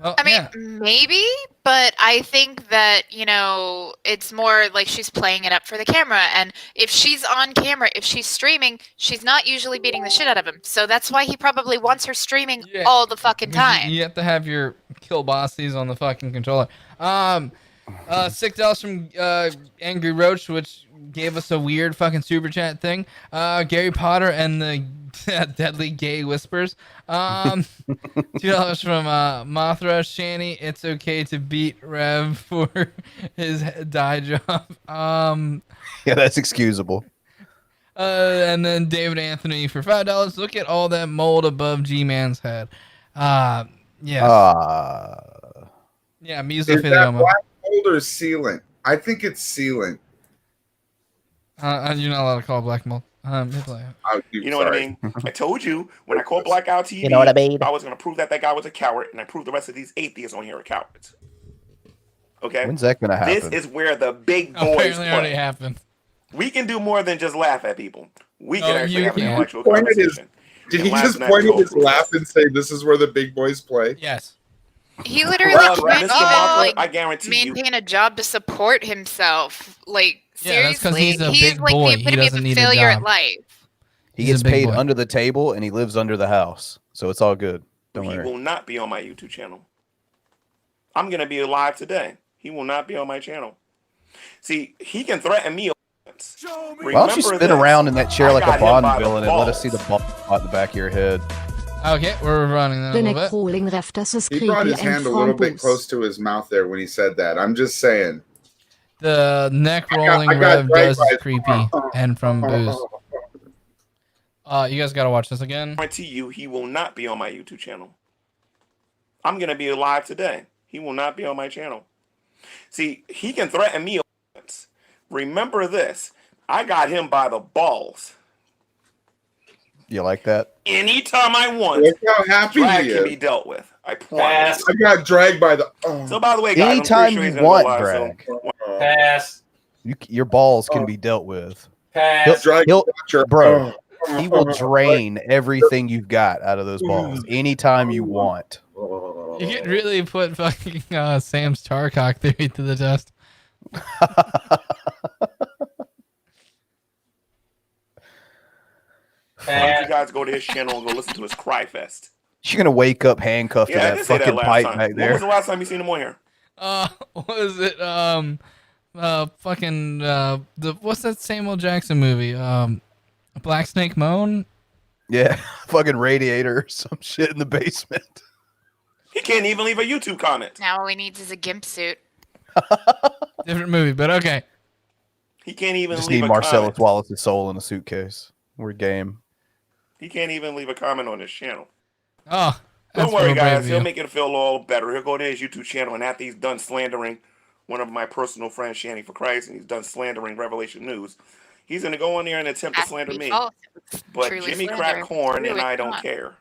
I mean, maybe, but I think that, it's more like she's playing it up for the camera. And if she's on camera, if she's streaming, she's not usually beating the shit out of him. So that's why he probably wants her streaming all the fucking time. You have to have your kill bossies on the fucking controller. $6 from Angry Roach, which gave us a weird fucking super chat thing. Gary Potter and the Deadly Gay Whispers. $2 from Mothra. Shanny, it's okay to beat Rev for his dye job. Yeah, that's excusable. And then David Anthony for $5. Look at all that mold above G-Man's head. Yes. Yeah, Is that mesothelioma. black mold or sealant? I think it's sealant. You're not allowed to call it black mold. You know what I mean? I told you when I called Blackout TV, You know what I mean? I was going to prove that guy was a coward, and I proved the rest of these atheists on here are cowards. Okay? When's that gonna happen? This is where the big boys Apparently already play. happened. We can do more than just laugh at people. We can actually you have an can. intellectual Pointed his- conversation. Did And he laugh just and have point at no his proof. laugh and say, "This is where the big boys play"? Yes. He literally Well, can't Mr. Mothra, even I guarantee you. maintain a job to support himself. Like, Yeah, that's 'cause seriously, he's a big like boy. the He epitome doesn't of need a failure at job. life. He He's gets a big paid boy. under the table and he lives under the house, so it's all good. Don't He worry. will not be on my YouTube channel. I'm going to be live today. He will not be on my channel. See, he can threaten me. Why don't you spin around in that chair I like got a him Bond by the villain and let us balls. see the ball spot in the back of your head? Okay, we're running that a Den little bit. crawling ref, das ist He brought creepy his and hand a little bit framboos. close to his mouth there when he said that. I'm just saying. The neck rolling I got Rev right does by- is creepy and from booze. You guys gotta watch this again. I guarantee you he will not be on my YouTube channel. I'm going to be live today. He will not be on my channel. See, he can threaten me. Remember this. I got him by the balls. You like that? Anytime I want. Look how happy Drag he can is. be dealt with. I promise. I got dragged by the. So by the way, guys, Anytime I'm pretty sure he's you gonna want go live drag. soon. Pass. Your balls can be dealt with. Pass. Bro, he will drain everything you've got out of those balls anytime you want. You could really put fucking Sam's Tarcock theory to the test. Why don't you guys go to his channel and go listen to his cry fest? You're gonna wake up handcuffed Yeah, I to that did say that fucking last pipe time. back When there. was the last time you seen him on here? What was it? What's that Samuel Jackson movie? Black Snake Moan? Yeah, fucking radiator or some shit in the basement. He can't even leave a YouTube comment. Now all he needs is a gimp suit. Different movie, but okay. He can't even Just leave need a Marcellus comment. Wallace's soul in a suitcase. We're game. He can't even leave a comment on his channel. Oh, don't worry, real brave guys. of He'll you. make it feel all better. He'll go to his YouTube channel, and after he's done slandering one of my personal friends, Shanny for Christ, and he's done slandering Revelation News, he's going to go on there and attempt to slander me. But Jimmy Crack Corn and I don't care.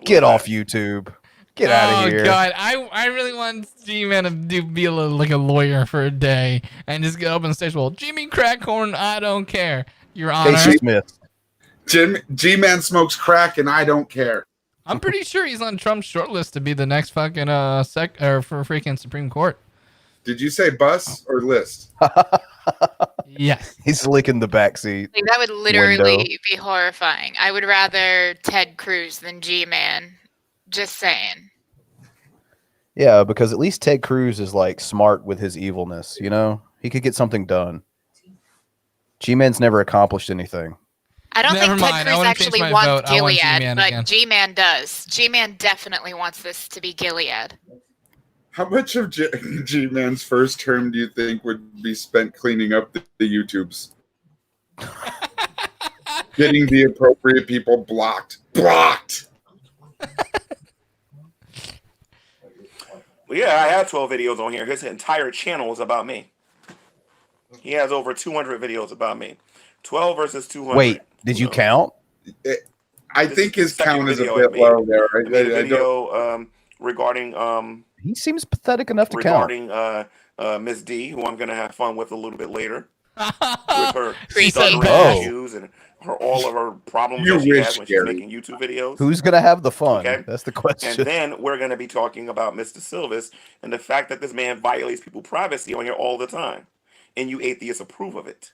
Get off YouTube. Get out of here. Oh God, I really want G-Man to be like a lawyer for a day and just get up on stage. Well, Jimmy Crackhorn, I don't care, Your Honor. Casey Smith. G-Man smokes crack and I don't care. I'm pretty sure he's on Trump's shortlist to be the next fucking for freaking Supreme Court. Did you say bus or list? Yes. He's licking the backseat. Like, that would literally be horrifying. I would rather Ted Cruz than G-Man. Just saying. Yeah, because at least Ted Cruz is like smart with his evilness, you know? He could get something done. G-Man's never accomplished anything. I don't think Ted Cruz actually wants Gilead, G-Man but again. G-Man does. G-Man definitely wants this to be Gilead. How much of G-Man's first term do you think would be spent cleaning up the YouTubes? Getting the appropriate people blocked. Blocked! Well, yeah, I have 12 videos on here. His entire channel is about me. He has over 200 videos about me. 12 versus 200. Wait, did you count? I think his count is a bit low there. I made a video regarding... he seems pathetic enough to regarding Miss D, who I'm going to have fun with a little bit later. With her stuttering issues and all of her problems that she has when she's making YouTube videos. Who's going to have the fun? Okay? That's the question. And then we're going to be talking about Mr. Silvis and the fact that this man violates people's privacy on here all the time. And you atheists approve of it.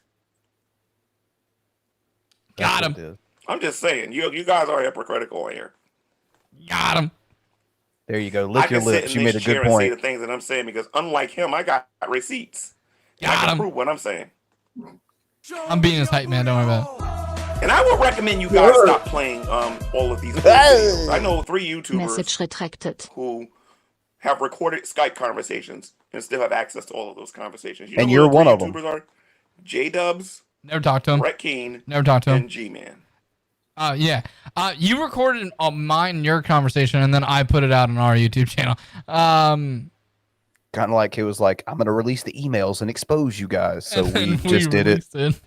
Got him. I'm just saying, you guys are hypocritical on here. Got him. There you go. Lick your lips. You made a good And say point. the things that I'm saying because unlike him, I got receipts. Got I can him. prove what I'm saying. I'm being his hype man. Don't worry about it. And I would recommend you guys stop playing all of these videos. I know 3 YouTubers Message retracted. who have recorded Skype conversations and still have access to all of those conversations. You And know you're who one the of 3 them. YouTubers are? J-Dubs, Never talked to him. Brett Keane, Never talked to him. and G-Man. Yeah. You recorded your conversation, and then I put it out on our YouTube channel. Kind of like it was like, I'm going to release the emails and expose you guys. So and we then just did it. released it.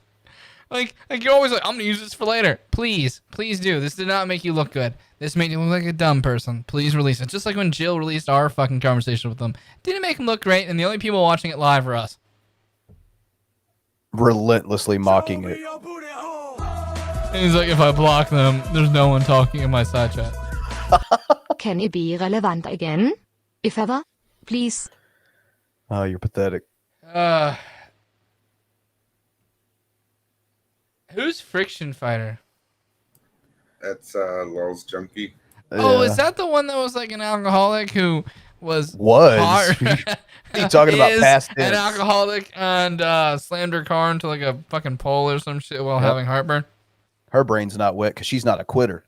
Like you're always like, I'm going to use this for later. Please do. This did not make you look good. This made you look like a dumb person. Please release it. Just like when Jill released our fucking conversation with them. Didn't make him look great, and the only people watching it live were us. Relentlessly mocking it. And he's like, if I block them, there's no one talking in my side chat. Can it be relevant again? If ever, please. Oh, you're pathetic. Who's Friction Fighter? That's Lulz Junkie. Oh, is that the one that was like an alcoholic who was What are you talking about? Past an tense. alcoholic and slammed her car into like a fucking pole or some shit while Yep. having heartburn? Her brain's not wet because she's not a quitter.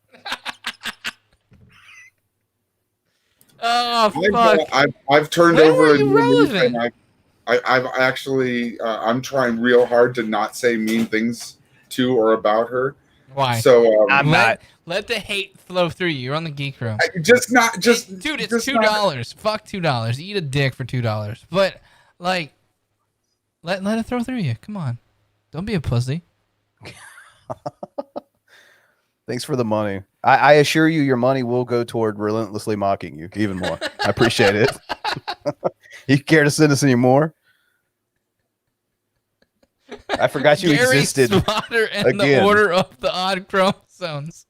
Oh fuck! I've turned When over were a you new leaf, relevant? and I've actually I'm trying real hard to not say mean things to or about her. Why? So Let the hate flow through you. You're on the Geek Room. dude, it's $2. Fuck $2. Eat a dick for $2. But like, let it throw through you. Come on, don't be a pussy. Thanks for the money. I assure you, your money will go toward relentlessly mocking you even more. I appreciate it. You care to send us any more? I forgot you Gary existed. Slaughter and again. the Order of the Odd Chromosomes.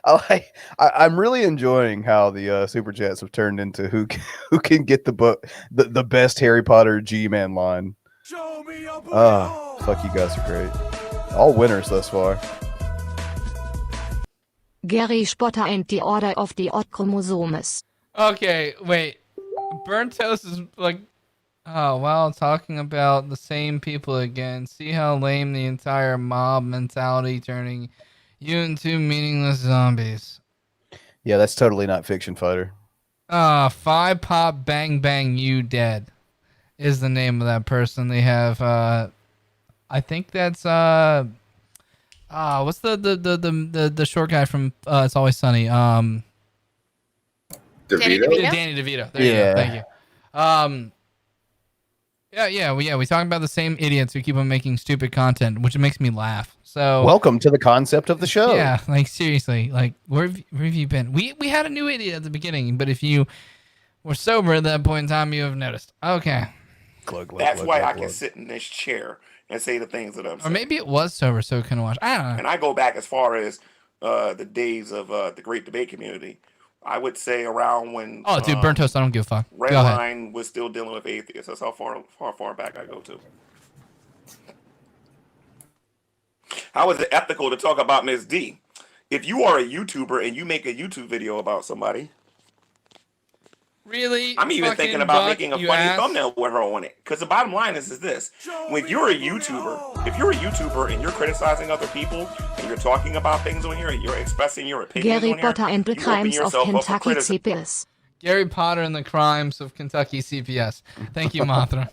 I'm really enjoying how the super chats have turned into who can get the best Harry Potter G-Man line. Fuck, you guys are great. All winners thus far. Gary Spotter and the Order of the Odd Chromosomes. Okay, wait. Burnt Toast is like, oh, wow, talking about the same people again. See how lame the entire mob mentality turning you into meaningless zombies. Yeah, that's totally not Fiction Fighter. Five Pop Bang Bang You Dead is the name of that person. They have I think that's what's the short guy from It's Always Sunny? DeVito? Danny DeVito. There you go. Thank you. We talk about the same idiots who keep on making stupid content, which makes me laugh. So welcome to the concept of the show. Yeah, like seriously, like where have you been? We had a new idiot at the beginning, but if you were sober at that point in time, you have noticed. Okay. That's why I can sit in this chair and say the things that I'm saying. Or maybe it was sober, so it couldn't watch. I don't know. And I go back as far as the days of the Great Debate Community. I would say around when Burnt Toast, I don't give a fuck. Redline was still dealing with atheists. That's how far back I go to. How is it ethical to talk about Ms. D? If you are a YouTuber and you make a YouTube video about somebody, really? I'm even thinking about making a funny thumbnail with her on it. Because the bottom line is this: when you're a YouTuber, and you're criticizing other people and you're talking about things on here and you're expressing your opinions Gary on here, Potter and the Crimes of Kentucky CPS. Gary Potter and the Crimes of Kentucky CPS. Thank you, Mothra.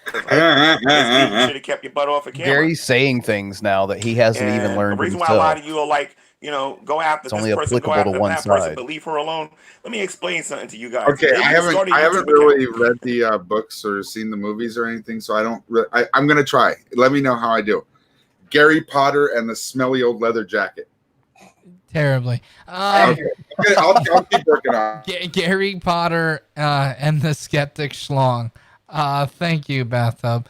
You should have kept your butt off of camera. Gary's saying things now that he hasn't even learned The reason why himself. a lot of you are like, go after It's this only person, go applicable after to one that person, side. but leave her alone. Let me explain something to you guys. Okay, If I you haven't start a really YouTube account- read the books or seen the movies or anything, so I don't. I'm gonna try. Let me know how I do. Gary Potter and the Smelly Old Leather Jacket. Terribly. I'll keep working on it. Gary Potter and the Skeptic Schlong. Thank you, Bathtub.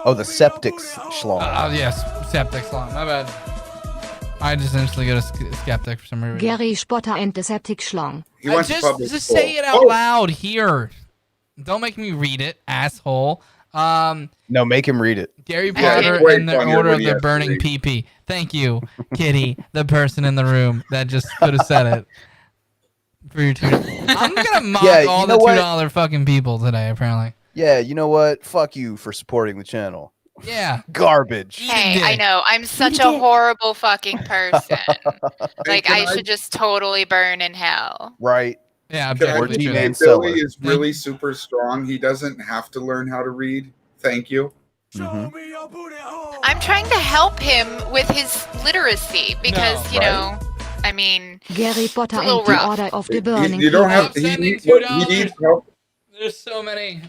Oh, the septic schlong. Yes, Septic Schlong. My bad. I just instantly go to Skeptic for some reason. Gary Spotter and the Septic Schlong. Just say it out loud here. Don't make me read it, asshole. No, make him read it. Gary Potter and the Order of the Burning PP. Thank you, Kitty, the person in the room that just could have said it. For your $2. I'm gonna mock all the $2 fucking people today, apparently. Yeah, you know what? Fuck you for supporting the channel. Yeah. Garbage. Hey, I know. I'm such a horrible fucking person. Like, I should just totally burn in hell. Right. Yeah, Billy is really super strong. He doesn't have to learn how to read. Thank you. I'm trying to help him with his literacy because, I mean, Gary Potter it's a little and the rough. Order of the Burning You don't have. Stop He sending needs $2. help. There's so many.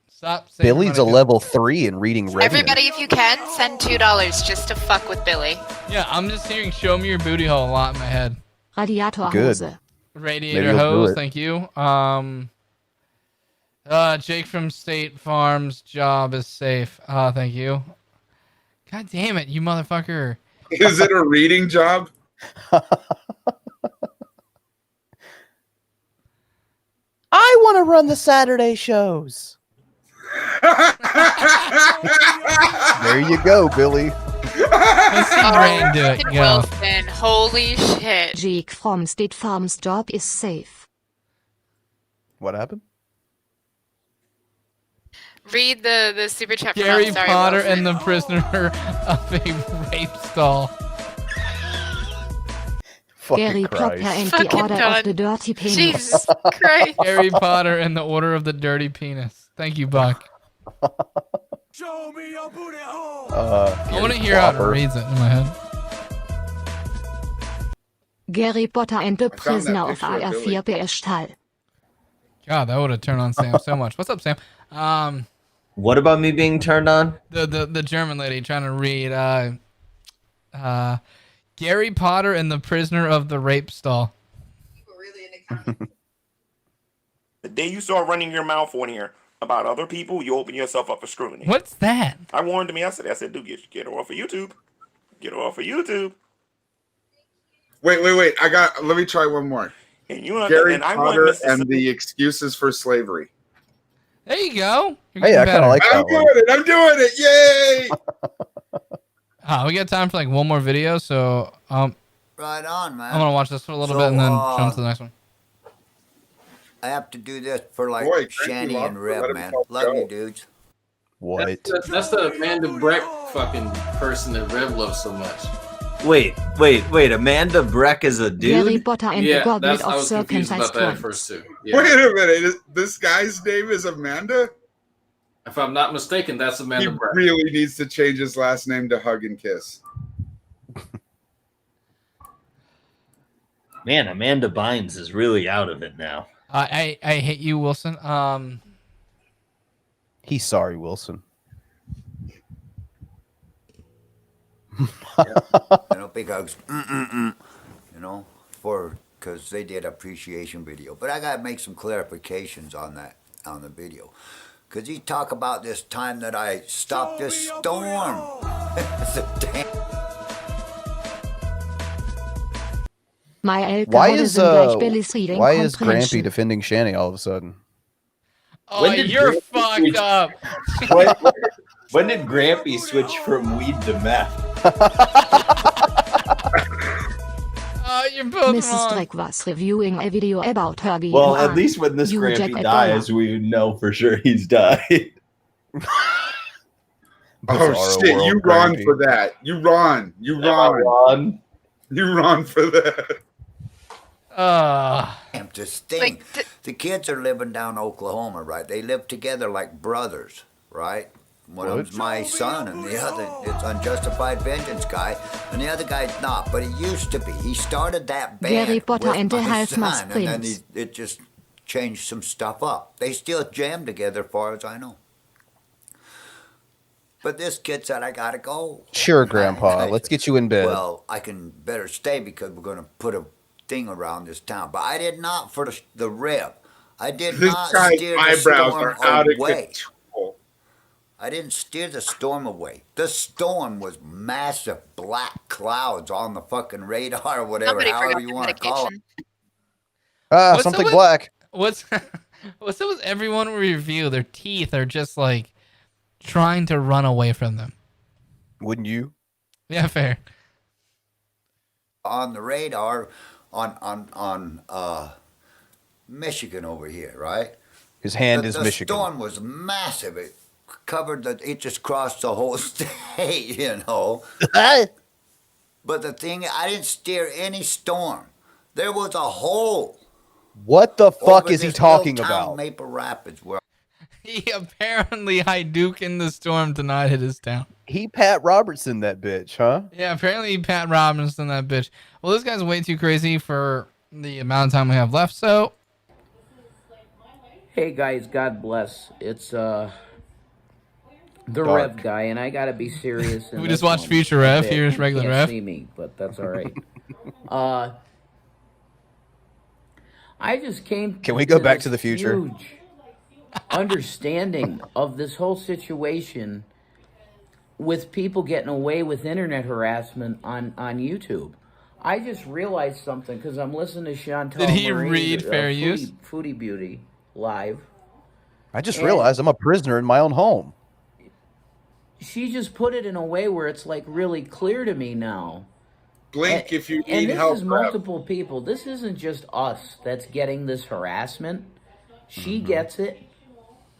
Stop saying Billy's a level 3 in reading Revenant. Everybody, if you can, send $2 just to fuck with Billy. Yeah, I'm just hearing "Show me your booty hole" a lot in my head. Radiator Good. Hose. Radiator hose, thank you. Jake from State Farm's job is safe. Thank you. God damn it, you motherfucker. Is it a reading job? I want to run the Saturday shows. There you go, Billy. Let's see Bran do it. Go. Wilson, holy shit. Geek from State Farm's job is safe. What happened? Read the super chat from Gary I'm sorry, Potter Wilson. and the prisoner of a rape stall. Gary Potter and the Order of the Dirty Penis. Jesus Christ. Gary Potter and the Order of the Dirty Penis. Thank you, Buck. Show me your booty hole. I want to hear how it reads it in my head. Gary Potter and the Prisoner of AR4 Beerstahl. God, that would have turned on Sam so much. What's up, Sam? What about me being turned on? The German lady trying to read Gary Potter and the Prisoner of the Rape Stall. The day you start running your mouth on here about other people, you open yourself up for scrutiny. What's that? I warned him yesterday. I said, dude, get her off of YouTube. Get her off of YouTube. Wait. Let me try one more. And you Gary and I Potter want and the Excuses for Slavery. There you go. Hey, I kind of like that one. I'm doing it. Yay! We got time for like one more video, so Right on, man. I'm gonna watch this for a little bit and then jump to the next one. I have to do this for like Boy, Shanny Grampy and Lobster, Rev, let him man. help Love go. you, dudes. What? That's the Amanda Breck fucking person that Rev loves so much. Wait. Amanda Breck is a Harry dude? Potter and Yeah, the Goblet that's I of was confused about that at Serpentine. first too. Wait a minute. This guy's name is Amanda? If I'm not mistaken, that's Amanda He Breck. really needs to change his last name to Hug and Kiss. Man, Amanda Bynes is really out of it now. I hate you, Wilson. He's sorry, Wilson. Big hugs. Because they did appreciation video. But I gotta make some clarifications on the video. Because you talk about this time that I stopped this storm. Why is Grampy defending Shanny all of a sudden? Oh, you're fucked up. When did Grampy switch from weed to meth? You're both Mrs. wrong. Drake was reviewing a video about her being Well, at on least when this You Grampy Jack dies, we know for sure he's died. Oh shit! You run for that. You run. You run. You run for that. This thing. The kids are living down Oklahoma, right? They live together like brothers, right? One of them's my son, and the other it's Unjustified Vengeance guy, and the other guy's not. But he used to be. He started that band Harry Potter with and the my Half-Masked son, and then Prince. it just changed some stuff up. They still jam together, as far as I know. But this kid said I gotta go. Sure, Grandpa. Let's get you in bed. Well, I can better stay because we're going to put a thing around this town. But I did not for the rev. I did This not guy's steer the eyebrows storm are out of away. control. I didn't steer the storm away. The storm was massive black clouds on the fucking radar or whatever, Somebody however forgot you the want to call it. What's something up with- black. What's up with everyone we review? Their teeth are just like trying to run away from them. Wouldn't you? Yeah, fair. On the radar on Michigan over here, right? His hand is the Michigan. The storm was massive. It covered it just crossed the whole state, you know. But the thing, I didn't steer any storm. There was a hole. What the fuck over is he this talking little town, about? Maple Rapids, where He apparently Hadouken the storm to not hit his town. He Pat Robertson that bitch, huh? Yeah, apparently he Pat Robinson that bitch. Well, this guy's way too crazy for the amount of time we have left, so Hey guys, God bless. It's the Dark. Rev guy, and I gotta be serious. in We this just watched one Future a Rev. bit. Here's You regular can't Rev. see me, but that's all right. I just came. Can we go back this to the future? Huge understanding of this whole situation with people getting away with internet harassment on YouTube. I just realized something because I'm listening to Chantal. Did he Marie, read Fair Use? Foodie Beauty live. I just And- realized I'm a prisoner in my own home. She just put it in a way where it's like really clear to me now. Blink if you And need this help. is multiple people. This isn't just us that's getting this harassment. She Mm-hmm. gets it.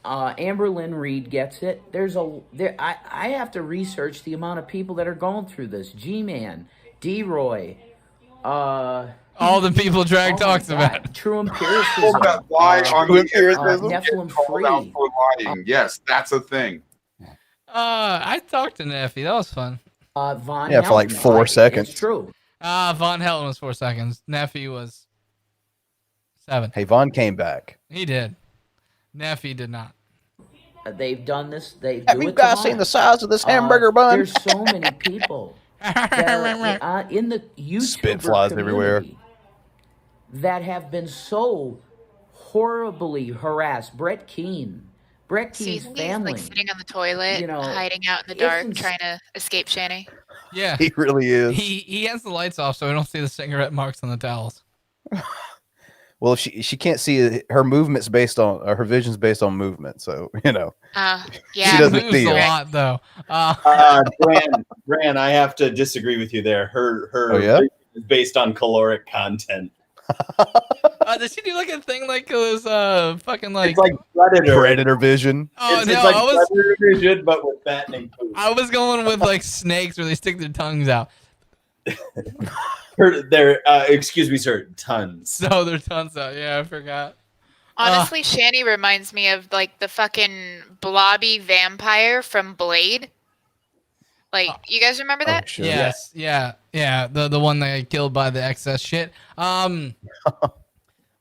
Amber Lynn Reed gets it. I have to research the amount of people that are going through this. G-Man, D-Roy, all the people Drag talks about. True Empiricism. That lie on the Nephilim get called out Free. for lying. Yes, that's a thing. I talked to Neffy. That was fun. Von Yeah, for like Helton. 4 seconds. It's true. Von Helton was 4 seconds. Neffy was 7. Hey, Vaughn came back. He did. Neffy did not. They've done this. They Have do you it guys to seen Vaughn. the size of this hamburger bun? There's so many people that are in the YouTuber Spit flies everywhere. community that have been so horribly harassed. Brett Keane. Brett Keane's He's family. like sitting on the toilet, You know, hiding out in the it's dark, ins- trying to escape Shanny. Yeah. He really is. He has the lights off so we don't see the cigarette marks on the towels. Well, if she can't see it, her movements based on her vision's based on movement, so you know. Yeah. She doesn't moves see a it. lot though. Bran, I have to disagree with you there. Her Oh, yeah? is based on caloric content. Did she do like a thing like it was fucking like It's like Predator. Predator vision. Oh it's no, like I was Predator vision, but with fattening food. I was going with like snakes where they stick their tongues out. There, excuse me, sir. Tons. So there are tons out. Yeah, I forgot. Honestly, Shanny reminds me of like the fucking blobby vampire from Blade. Like, you guys remember that? Sure. Yes. Yeah. The one that got killed by the excess shit.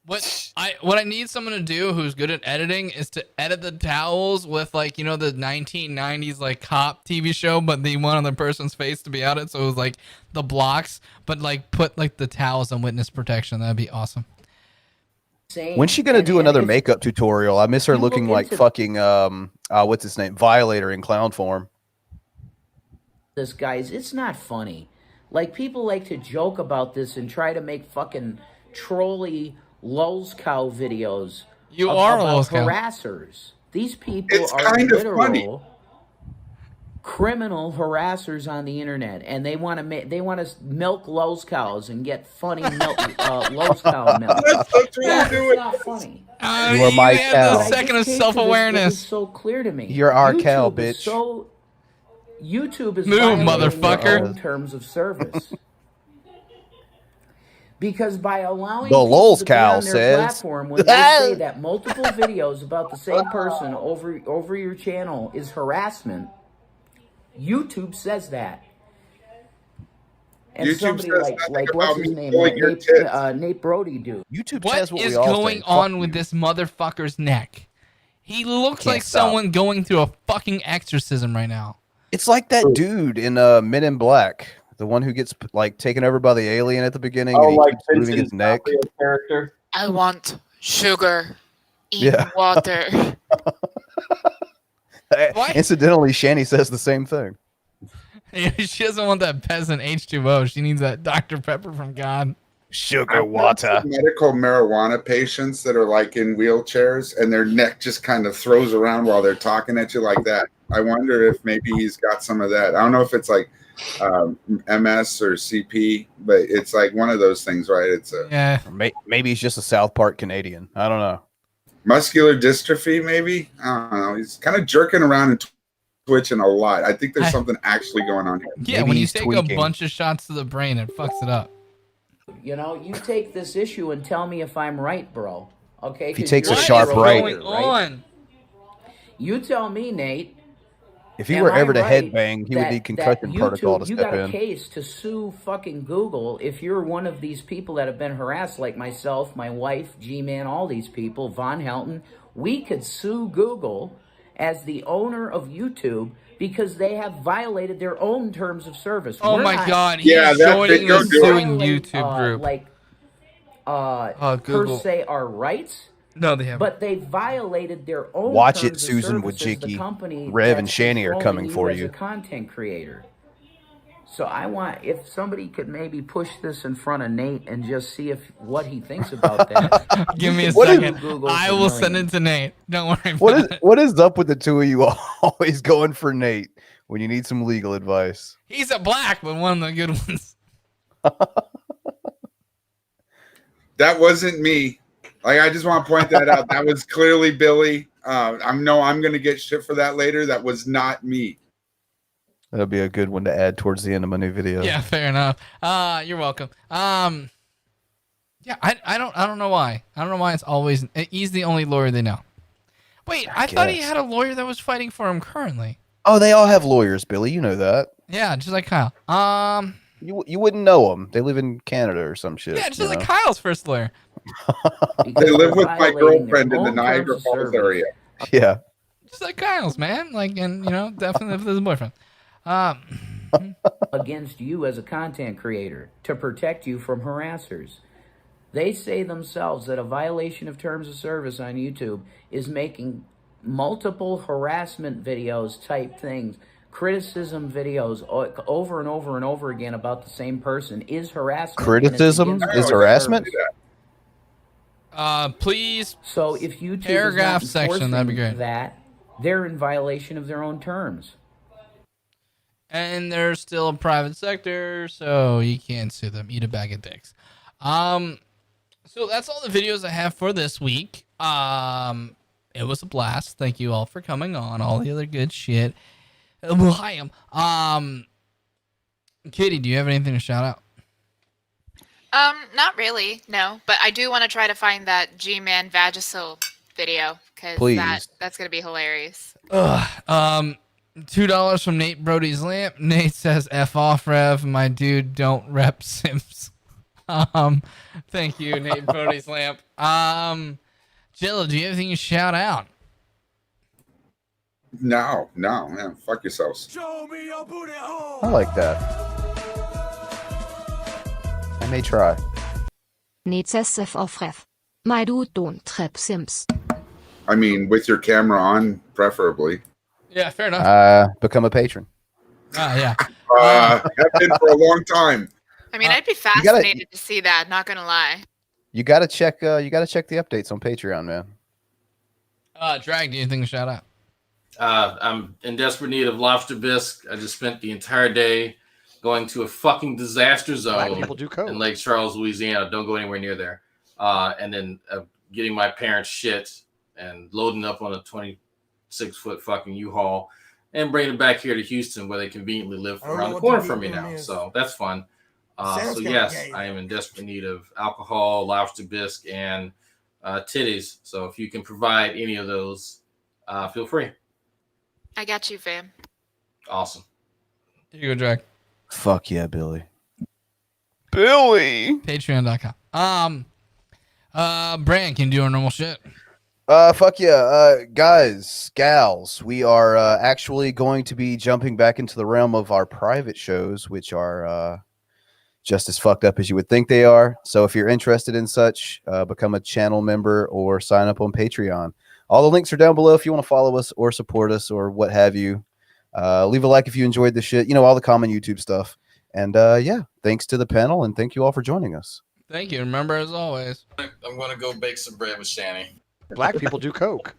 What I need someone to do who's good at editing is to edit the towels with like, you know, the 1990s like cop TV show, but they want the person's face to be out it, so it was like the blocks, but like put like the towels on witness protection. That'd be awesome. When's she gonna do another makeup tutorial? I miss her looking like fucking what's his name, Violator in clown form. This, guys, it's not funny. Like, people like to joke about this and try to make fucking trolly lulz cow videos. You are about lulz cow. harassers. These people are literal criminal harassers on the internet, and they want to milk lulz cows and get funny milk lulz cow milk. That's what It's not funny. You are my cow. A second of self-awareness. This is so clear to me. You're our cow, YouTube is bitch. YouTube is Move, violating motherfucker. their own terms of service. Because by allowing The people lulz to be cow on their says. platform, when they say that multiple videos about the same person over your channel is harassment, YouTube says that. And YouTube somebody says like nothing what's about his me name, pulling your tits. Nate Brody do. YouTube What says what is we all going think. on Fuck with you. this motherfucker's neck? He looks Can't like stop. someone going through a fucking exorcism right now. It's like that dude in Men in Black, the one who gets like taken over by the alien at the beginning, and he keeps moving his neck. Character. I want sugar in Yeah. water. Incidentally, Shanny says the same thing. She doesn't want that peasant H2O. She needs that Dr. Pepper from God. Sugar water. Medical marijuana patients that are like in wheelchairs and their neck just kind of throws around while they're talking at you like that. I wonder if maybe he's got some of that. I don't know if it's like MS or CP, but it's like one of those things, right? It's a Maybe he's just a South Park Canadian. I don't know. muscular dystrophy, maybe. I don't know. He's kind of jerking around and twitching a lot. I think there's something actually going on here. Yeah, when you take a bunch of shots to the brain, it fucks it up. You know, you take this issue and tell me if I'm right, bro. Okay? If he 'Cause takes a you're sharp right. lawyer, on? You tell me, Nate. If he am were I ever to right headbang, he would that- need concussion that protocol to YouTube, you step got a in. case to sue fucking Google if you're one of these people that have been harassed, like myself, my wife, G-Man, all these people, Von Helton. We could sue Google as the owner of YouTube because they have violated their own terms of service. Oh We're my not- God, he's joining the suing YouTube group. Like, per Google. se, our rights. No, they haven't. But they violated their own. Watch it, terms of Susan service as the Wojcicki. company Rev and that's Shanny are controlling coming for as you. a content creator. So I want, if somebody could maybe push this in front of Nate and just see if what he thinks about that. Give me a What is- second. Google I for will send millions. it to Nate. Don't worry about it. What is up with the two of you always going for Nate when you need some legal advice? He's a black, but one of the good ones. That wasn't me. Like, I just want to point that out. That was clearly Billy. I'm going to get shit for that later. That was not me. That'll be a good one to add towards the end of my new video. Yeah, fair enough. You're welcome. Yeah, I don't know why. I don't know why it's always he's the only lawyer they know. Wait, I thought he guess. had a lawyer that was fighting for him currently. Oh, they all have lawyers, Billy. You know that. Yeah, just like Kyle. You wouldn't know them. They live in Canada or some shit. Yeah, just you like know? Kyle's first lawyer. They live with my girlfriend in the Niagara Falls area. Yeah. Just like Kyle's, man. Like, and you know, definitely if there's a boyfriend. Against you as a content creator to protect you from harassers. They say themselves that a violation of terms of service on YouTube is making multiple harassment videos type things, criticism videos over and over and over again about the same person is harassment. Criticism is harassment? Please. So if YouTube paragraph is not section, that'd be enforcing great. that, they're in violation of their own terms. And they're still a private sector, so you can't sue them. Eat a bag of dicks. So that's all the videos I have for this week. It was a blast. Thank you all for coming on. All the other good shit. Kitty, do you have anything to shout out? Not really, no. But I do want to try to find that G-Man Vagisil video because that's gonna be hilarious. $2 from Nate Brody's Lamp. Nate says, "F off, Rev. My dude, don't rep Sims." Thank you, Nate Brody's Lamp. Jello, do you have anything to shout out? No, man. Fuck yourselves. Show me your booty hole. I like that. I may try. Nate says F off Rev. My dude, don't rep Sims. I mean, with your camera on, preferably. Yeah, fair enough. Become a patron. Yeah. Have been for a long time. I mean, I'd be fascinated to see that. Not gonna lie. You gotta check. You gotta check the updates on Patreon, man. Drag, do you think to shout out? I'm in desperate need of lobster bisque. I just spent the entire day going to a fucking disaster zone in Lake Charles, Louisiana. Don't go anywhere near there. And then getting my parents' shit and loading up on a 26-foot fucking U-Haul and bringing it back here to Houston, where they conveniently live around the corner from me now. So that's fun. So yes, I am in desperate need of alcohol, lobster bisque, and titties. So if you can provide any of those, feel free. I got you, fam. Awesome. Here you go, Drag. Fuck yeah, Billy. Patreon.com. Bran, can you do our normal shit? Fuck yeah. Guys, gals, we are actually going to be jumping back into the realm of our private shows, which are just as fucked up as you would think they are. So if you're interested in such, become a channel member or sign up on Patreon. All the links are down below if you want to follow us or support us or what have you. Leave a like if you enjoyed the shit. You know, all the common YouTube stuff. And yeah, thanks to the panel and thank you all for joining us. Thank you. Remember, as always, I'm going to go bake some bread with Shanny. Black people do coke.